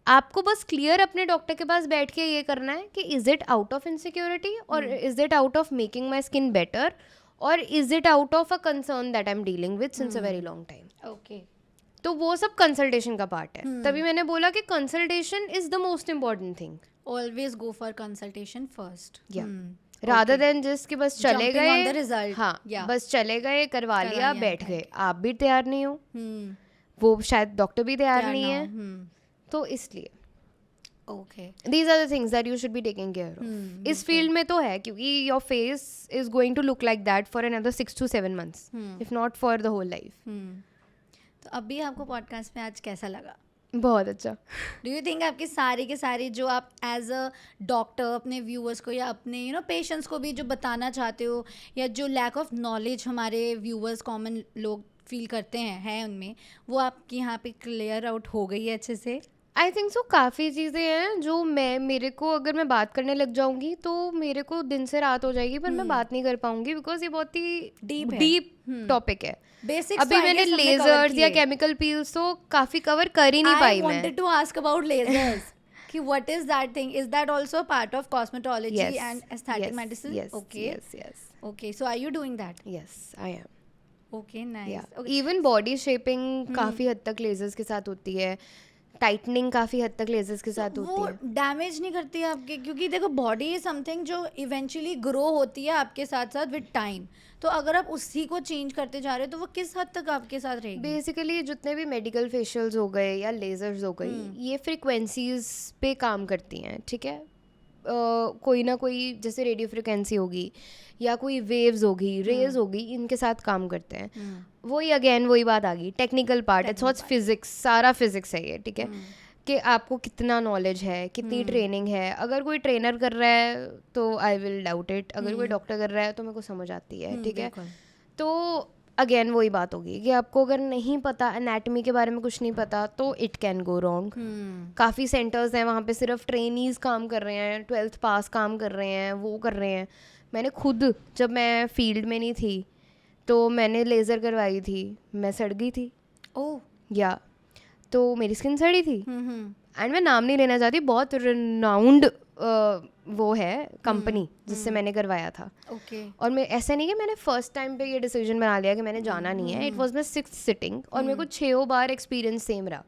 आपको बस क्लियर अपने डॉक्टर के पास बैठ के ये करना है कि is it out of insecurity, और is it out of making my skin better, और is it out of a concern that I am dealing with since a very long time. Okay. तो वो सब कंसल्टेशन का पार्ट है. तभी मैंने बोला कि consultation is the most important thing. Always go for consultation first, rather than just कि बस चले गए. हाँ, बस चले गए, करवा लिया, बैठ गए. आप भी तैयार नहीं हो, वो शायद डॉक्टर भी तैयार नहीं है. तो इसलिए okay, these are the things that you should be taking care of. इस फील्ड में तो है, क्योंकि your face is going to look like that for another 6 to 7 months, if not for the whole life. तो अभी आपको पॉडकास्ट में आज कैसा लगा? बहुत अच्छा. डू यू थिंक आपकी सारी के सारी जो आप एज अ डॉक्टर अपने व्यूअर्स को या अपने पेशेंट्स को भी जो बताना चाहते हो, या जो लैक ऑफ नॉलेज हमारे व्यूअर्स कॉमन लोग फील करते हैं उनमें, वो आपकी यहाँ पे क्लियर आउट हो गई है अच्छे से? I think so. काफ़ी चीज़ें हैं जो मेरे को अगर मैं बात करने लग जाऊंगी तो मेरे को दिन से रात हो जाएगी, पर मैं बात नहीं कर पाऊंगी, बिकॉज ये बहुत ही डीप टॉपिक है. बेसिक अभी मैंने लेजर्स या केमिकल पील्स तो काफ़ी कवर कर ही नहीं पाई. I wanted to ask about lasers. कि what is that thing? Is that also a part of cosmetology and aesthetic medicine? Yes. Okay. Yes. Okay. So are you doing that? Yes, I am. Okay, nice. Yeah. Okay. Even body shaping काफ़ी हद तक लेजर्स के साथ होती है. टाइटनिंग काफ़ी हद तक लेजर्स के साथ होती है. वो डैमेज नहीं करती है आपके? क्योंकि देखो, बॉडी इज समथिंग जो इवेंचुअली ग्रो होती है आपके साथ साथ विद टाइम. तो अगर आप उसी को चेंज करते जा रहे हो तो वो किस हद तक आपके साथ रहेगी? बेसिकली जितने भी मेडिकल फेशियल्स हो गए या लेजर्स हो गई, ये फ्रिक्वेंसीज पे काम करती हैं. ठीक है, कोई ना कोई, जैसे रेडियो फ्रिक्वेंसी होगी या कोई वेव्स होगी, रेज होगी, इनके साथ काम करते हैं. वही बात आ गई, technical part. It's all physics, सारा फिजिक्स है ये. ठीक है, कि आपको कितना नॉलेज है, कितनी ट्रेनिंग है. अगर कोई ट्रेनर कर रहा है तो आई विल डाउट इट. अगर कोई डॉक्टर कर रहा है तो मेरे को समझ आती है. ठीक है, तो अगेन वही बात होगी कि आपको अगर नहीं पता, एनाटमी के बारे में कुछ नहीं पता, तो इट कैन गो रॉन्ग. काफ़ी सेंटर्स हैं वहाँ पे सिर्फ ट्रेनीज काम कर रहे हैं, 12th पास काम कर रहे हैं, वो कर रहे हैं. मैंने खुद, जब मैं फील्ड में नहीं थी तो मैंने लेज़र करवाई थी, मैं सड़ गई थी. ओह. या तो मेरी स्किन सड़ी थी. एंड मैं नाम नहीं लेना चाहती, बहुत रिनाउंड वो है कंपनी जिससे मैंने करवाया था. और मैं ऐसा नहीं कि मैंने फर्स्ट टाइम पे ये डिसीजन बना लिया कि मैंने जाना नहीं है. It was my 6th sitting और मेरे को 6 बार एक्सपीरियंस सेम रहा.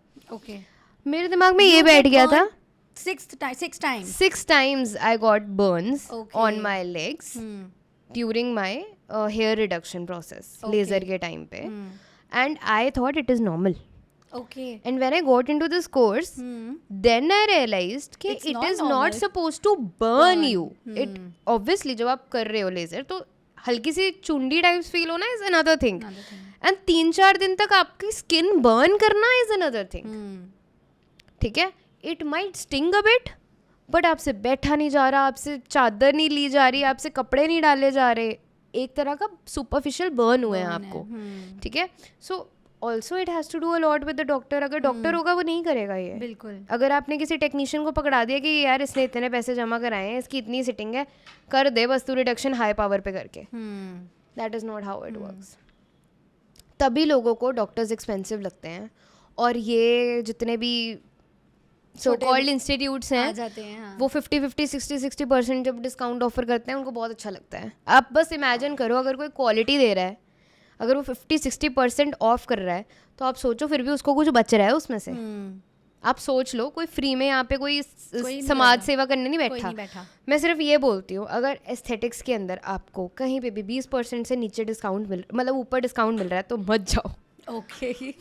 मेरे दिमाग में ये बैठ गया था, 6 times I got burns on my legs during my hair reduction process, laser के time पे, and I thought it is normal. And when I got into this course, then I realized कि it is not supposed to burn you. It obviously जब आप कर रहे हो लेजर तो हल्की सी चुंडी टाइप्स फील होना is another thing. And 3-4 दिन तक आपकी स्किन बर्न करना is another thing. ठीक है, it might sting a bit, but आपसे बैठा नहीं जा रहा, आपसे चादर नहीं ली जा रही, आपसे कपड़े नहीं डाले जा रहे, एक तरह का सुपरफिशियल बर्न हुए हैं आपको. ठीक है, so also it has to do a lot with the doctor. अगर डॉक्टर होगा वो नहीं करेगा ये. बिल्कुल. अगर आपने किसी टेक्नीशियन को पकड़ा दिया कि यार इसने इतने पैसे जमा कराए हैं, इसकी इतनी सिटिंग है, कर दे बस तू रिडक्शन हाई पावर पे करके, that is not how it works. तभी लोगों को डॉक्टर्स एक्सपेंसिव लगते हैं. और ये जितने भी सो कॉल्ड इंस्टीट्यूट्स हैं वो 50-50 60% जब डिस्काउंट ऑफर करते हैं उनको बहुत अच्छा लगता है. आप बस इमेजिन करो, अगर कोई क्वालिटी दे रहा है, अगर वो 50-60% ऑफ कर रहा है, तो आप सोचो फिर भी उसको कुछ बच रहा है उसमें से. आप सोच लो, कोई फ्री में यहाँ पे कोई समाज सेवा करने नहीं बैठा. मैं सिर्फ ये बोलती हूँ, अगर एस्थेटिक्स के अंदर आपको कहीं पे भी 20% से नीचे डिस्काउंट मतलब ऊपर डिस्काउंट मिल रहा है तो मत जाओ.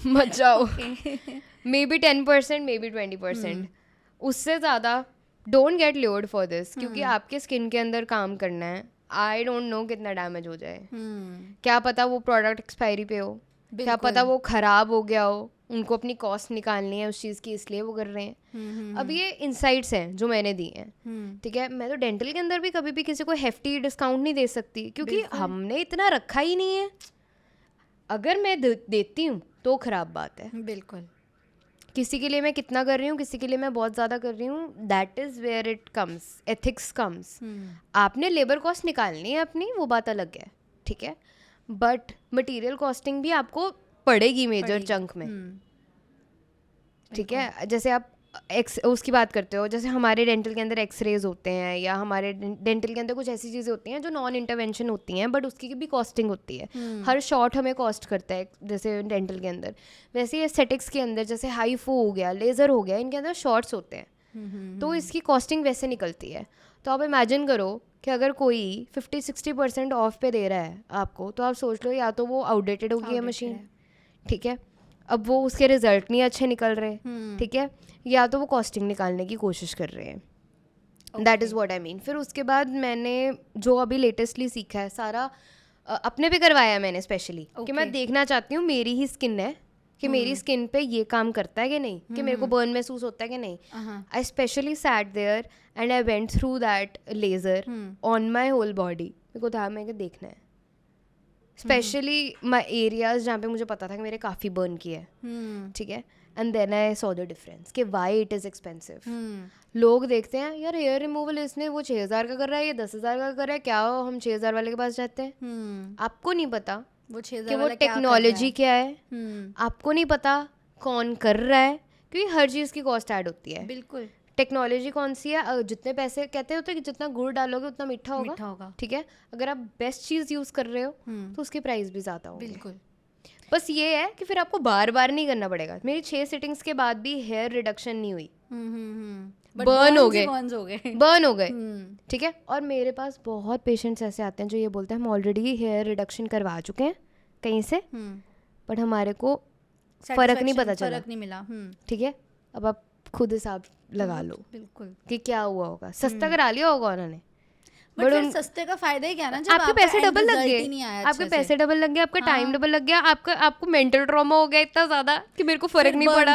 मत जाओ. May be 10%, may be 20%. उससे ज़्यादा don't get lured for this, क्योंकि आपके स्किन के अंदर काम करना है. आई डोंट नो कितना डैमेज हो जाए. क्या पता वो प्रोडक्ट एक्सपायरी पे हो, क्या पता वो ख़राब हो गया हो, उनको अपनी कॉस्ट निकालनी है उस चीज़ की, इसलिए वो कर रहे हैं. अब ये इंसाइट्स हैं जो मैंने दी हैं. ठीक है, मैं तो डेंटल के अंदर भी कभी भी किसी को हेफ्टी डिस्काउंट नहीं दे सकती, क्योंकि हमने इतना रखा ही नहीं है. अगर मैं देती हूँ तो ख़राब बात है. बिल्कुल. किसी के लिए मैं कितना कर रही हूँ, किसी के लिए मैं बहुत ज़्यादा कर रही हूँ, that is where it comes, ethics comes. आपने लेबर कॉस्ट निकालनी है अपनी, वो बात अलग है. ठीक है, बट मटेरियल कॉस्टिंग भी आपको पड़ेगी मेजर चंक में. ठीक है, जैसे आप उसकी बात करते हो, जैसे हमारे डेंटल के अंदर एक्सरेज होते हैं, या हमारे डेंटल के अंदर कुछ ऐसी चीज़ें होती हैं जो नॉन इंटरवेंशन होती हैं, बट उसकी भी कॉस्टिंग होती है. हर शॉट हमें कॉस्ट करता है, जैसे डेंटल के अंदर. वैसे ही एस्थेटिक्स के अंदर जैसे हाईफो हो गया, लेज़र हो गया, इनके अंदर शॉर्ट्स होते हैं, तो इसकी कॉस्टिंग वैसे निकलती है. तो आप इमेजिन करो कि अगर कोई 50-60% ऑफ पे दे रहा है आपको, तो आप सोच लो या तो वो आउटडेटेड होगी है मशीन. ठीक है, अब वो उसके रिजल्ट नहीं अच्छे निकल रहे. ठीक है, या तो वो कॉस्टिंग निकालने की कोशिश कर रहे हैं. That is what I mean. फिर उसके बाद मैंने जो अभी लेटेस्टली सीखा है सारा अपने पे करवाया है मैंने स्पेशली, कि मैं देखना चाहती हूँ मेरी ही स्किन है, कि मेरी स्किन पे ये काम करता है कि नहीं, कि मेरे को बर्न महसूस होता है कि नहीं. I specially sat there and I went through that laser on my whole body. मेरे को था मैं देखना है स्पेशली माई एरियाज जहाँ पे मुझे पता था कि मेरे काफ़ी बर्न किया है. ठीक है, and then I saw the difference कि वाई इट इज़ एक्सपेंसिव. लोग देखते हैं यार हेयर रिमूवल इसने वो 6,000 का कर रहा है, ये 10,000 का कर रहा है, क्या हो हम 6,000 वाले के पास जाते हैं. आपको नहीं पता वो 6,000 कि वो टेक्नोलॉजी क्या है. आपको नहीं पता कौन कर रहा है, क्योंकि हर चीज़ की कॉस्ट ऐड होती है. बिल्कुल. टेक्नोलॉजी कौन सी है, जितने पैसे कहते होते हैं कि जितना गुड़ डालोगे उतना मीठा होगा. ठीक है, अगर आप बेस्ट चीज़ यूज़ कर रहे हो तो उसकी प्राइस भी ज़्यादा होगी. बिल्कुल. बस ये है कि फिर आपको बार बार नहीं करना पड़ेगा. मेरी 6 सिटिंग्स के बाद भी हेयर रिडक्शन नहीं हुई, बर्न हो गए. ठीक है, और मेरे पास बहुत पेशेंट्स ऐसे आते हैं जो ये बोलते हैं हम ऑलरेडी हेयर रिडक्शन करवा चुके हैं कहीं से, बट हमारे को फ़र्क नहीं पता चला, फ़र्क नहीं मिला. ठीक है, अब आप खुद हिसाब लगा लो. बिल्कुल. कि क्या हुआ होगा. सस्ता करा लिया होगा उन्होंने, बट सस्ते का फायदा ही क्या ना, जब आपके पैसे डबल लग गए, आपके पैसे डबल लग गए, आपका टाइम डबल लग गया, आपको मेंटल ट्रॉमा हो गया इतना ज़्यादा कि मेरे को फ़र्क नहीं पड़ा.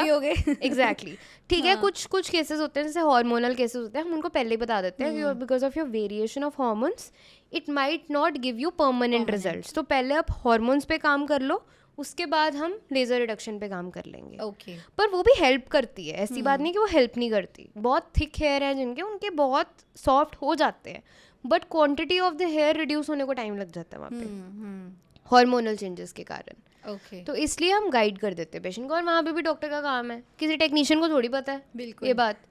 एग्जैक्टली. ठीक है, कुछ केसेस होते हैं जैसे हार्मोनल केसेस होते हैं, हम उनको पहले ही बता देते हैं कि because of your variation of hormones it might not give you permanent results. तो पहले आप हार्मोन्स पे काम कर लो, उसके बाद हम लेज़र रिडक्शन पे काम कर लेंगे. ओके. पर वो भी हेल्प करती है, ऐसी बात नहीं कि वो हेल्प नहीं करती. बहुत थिक हेयर है जिनके, उनके बहुत सॉफ्ट हो जाते हैं, but quantity of the hair reduce होने को टाइम लग जाता है वहाँ पे. हार्मोनल चेंजेस के कारण। ओके, तो इसलिए हम गाइड कर देते हैं पेशेंट को, और वहाँ पे भी डॉक्टर का काम है, किसी टेक्नीशियन को थोड़ी पता है बिल्कुल ये बात।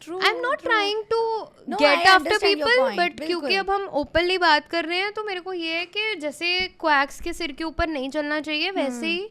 True. I am not trying to No, get I after understand your people, point, but बिल्कुल। क्योंकि अब हम ओपनली बात कर रहे हैं तो मेरे को ये है कि जैसे क्वैक्स के सिर के ऊपर नहीं चलना चाहिए, वैसे ही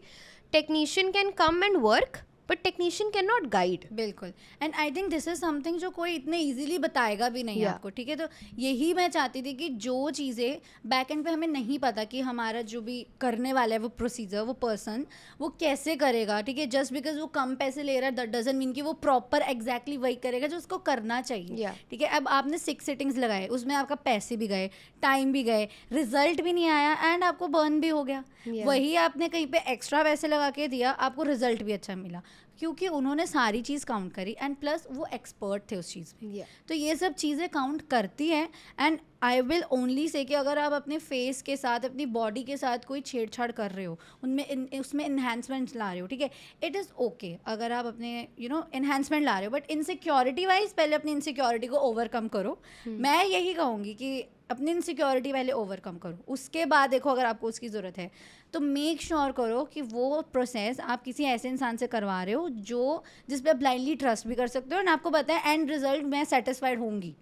technician can come and work, but technician can not guide. बिल्कुल, and I think this is something जो कोई इतने इजीली बताएगा भी नहीं Yeah. आपको, ठीक है। तो यही मैं चाहती थी कि जो चीज़ें बैक एंड पे हमें नहीं पता कि हमारा जो भी करने वाला है वो प्रोसीजर, वो पर्सन वो कैसे करेगा, ठीक है। जस्ट बिकॉज वो कम पैसे ले रहा है दैट डजंट मीन कि वो प्रॉपर एग्जैक्टली वही करेगा जो उसको करना चाहिए, Yeah. ठीक है। अब आपने 6 सिटिंग्स लगाए, उसमें आपका पैसे भी गए, टाइम भी गए, रिजल्ट भी नहीं आया एंड आपको बर्न भी हो गया। Yeah. वही आपने कहीं पे एक्स्ट्रा पैसे लगा के दिया, आपको रिजल्ट भी अच्छा मिला, क्योंकि उन्होंने सारी चीज़ काउंट करी एंड प्लस वो एक्सपर्ट थे उस चीज़ में। Yeah. तो ये सब चीज़ें काउंट करती हैं। And I will only say कि अगर आप अपने फेस के साथ, अपनी बॉडी के साथ कोई छेड़छाड़ कर रहे हो, उनमें उसमें इन्हांसमेंट ला रहे हो, ठीक है, इट इज़ ओके अगर आप अपने इन्हांसमेंट ला रहे हो, बट इनसिक्योरिटी वाइज पहले अपनी इनसिक्योरिटी को ओवरकम करो। मैं यही कहूँगी कि अपनी इनसिक्योरिटी पहले ओवरकम करो, उसके बाद देखो अगर आपको उसकी ज़रूरत है तो मेक श्योर करो कि वो प्रोसेस आप किसी ऐसे इंसान से करवा रहे हो जो जिस पे आप ब्लाइंडली ट्रस्ट भी कर सकते हो और आपको पता है एंड रिजल्ट मैं सेटिस्फाइड होंगी,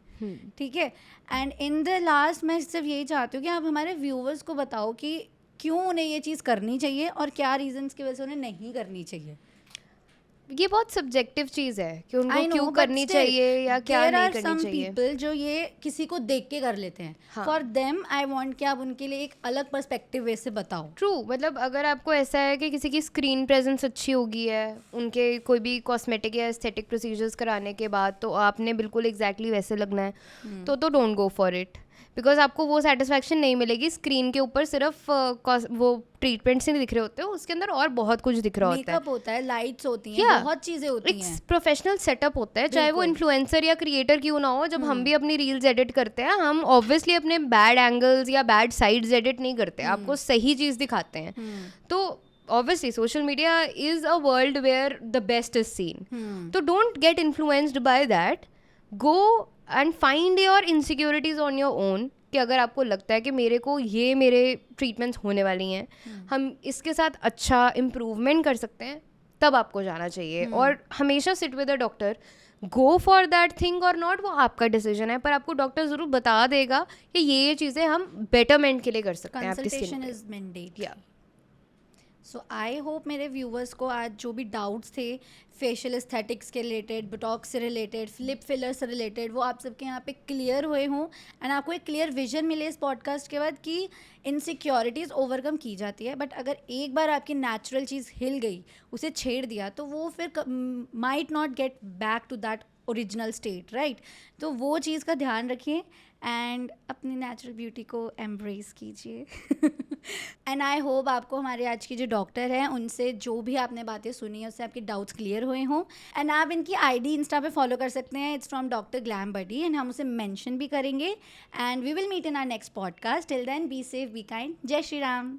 ठीक है। एंड इन द लास्ट मैं सिर्फ यही चाहती हूँ कि आप हमारे व्यूवर्स को बताओ कि क्यों उन्हें ये चीज़ करनी चाहिए और क्या रीजंस की वजह से उन्हें नहीं करनी चाहिए। ये बहुत सब्जेक्टिव चीज़ है कि उनको I know, क्यों but करनी still, चाहिए या क्या there नहीं are करनी some चाहिए। people जो ये किसी को देख के कर लेते हैं। हाँ। फॉर देम आई वांट कि आप उनके लिए एक अलग पर्सपेक्टिव वे से बताओ। ट्रू, मतलब अगर आपको ऐसा है कि किसी की स्क्रीन प्रेजेंस अच्छी होगी है उनके कोई भी कॉस्मेटिक या एस्थेटिक प्रोसीजर्स कराने के बाद, तो आपने बिल्कुल एग्जैक्टली वैसे लगना है तो don't go for it, because आपको वो सेटिस्फैक्शन नहीं मिलेगी। स्क्रीन के ऊपर सिर्फ वो ट्रीटमेंट्स नहीं दिख रहे होते, उसके अंदर और बहुत कुछ दिख रहा होता है। मेकअप होता है, लाइट्स होती हैं, Yeah. बहुत चीजें होती हैं। एक प्रोफेशनल सेटअप होता है, चाहे वो बिल्कुल। इन्फ्लुएंसर या क्रिएटर क्यों ना हो। जब हम भी अपनी रील्स एडिट करते हैं, हम ऑब्वियसली अपने बैड एंगल्स या बैड साइड्स एडिट नहीं करते, आपको सही चीज़ दिखाते हैं। तो obviously social media is a world where the best is seen, तो don't get influenced by that. Go and find your insecurities on your own, कि अगर आपको लगता है कि मेरे को ये मेरे ट्रीटमेंट्स होने वाली हैं, हम इसके साथ अच्छा इम्प्रूवमेंट कर सकते हैं, तब आपको जाना चाहिए। और हमेशा sit with a doctor, go for that thing और नॉट, वो आपका डिसीजन है, पर आपको डॉक्टर ज़रूर बता देगा कि ये चीज़ें हम बेटरमेंट के लिए कर सकते हैं आपकी स्किन कंसल्टेशन पे। Is mandatory. So I hope मेरे व्यूवर्स को आज जो भी डाउट्स थे फेशियल एस्थेटिक्स के रिलेटेड, बोटॉक्स से रिलेटेड, लिप फिलर से रिलेटेड, वो आप सबके यहाँ पे क्लियर हुए हों एंड आपको एक क्लियर विजन मिले इस पॉडकास्ट के बाद कि इनसिक्योरिटीज़ ओवरकम की जाती है, बट अगर एक बार आपकी नेचुरल चीज़ हिल गई, उसे छेड़ दिया, तो वो फिर might not get back to that original state, right. तो वो चीज़ का ध्यान रखिए एंड अपनी नेचुरल ब्यूटी को एम्ब्रेस कीजिए। एंड आई होप आपको हमारे आज की जो डॉक्टर हैं उनसे जो भी आपने बातें सुनी है उससे आपके डाउट्स क्लियर हुए हों। एंड आप इनकी आईडी इंस्टा पे फॉलो कर सकते हैं, it's from doctor Glam Buddy, and हम उसे मेंशन भी करेंगे। And we will meet in our next podcast. Till then be safe, be kind. जय श्री राम।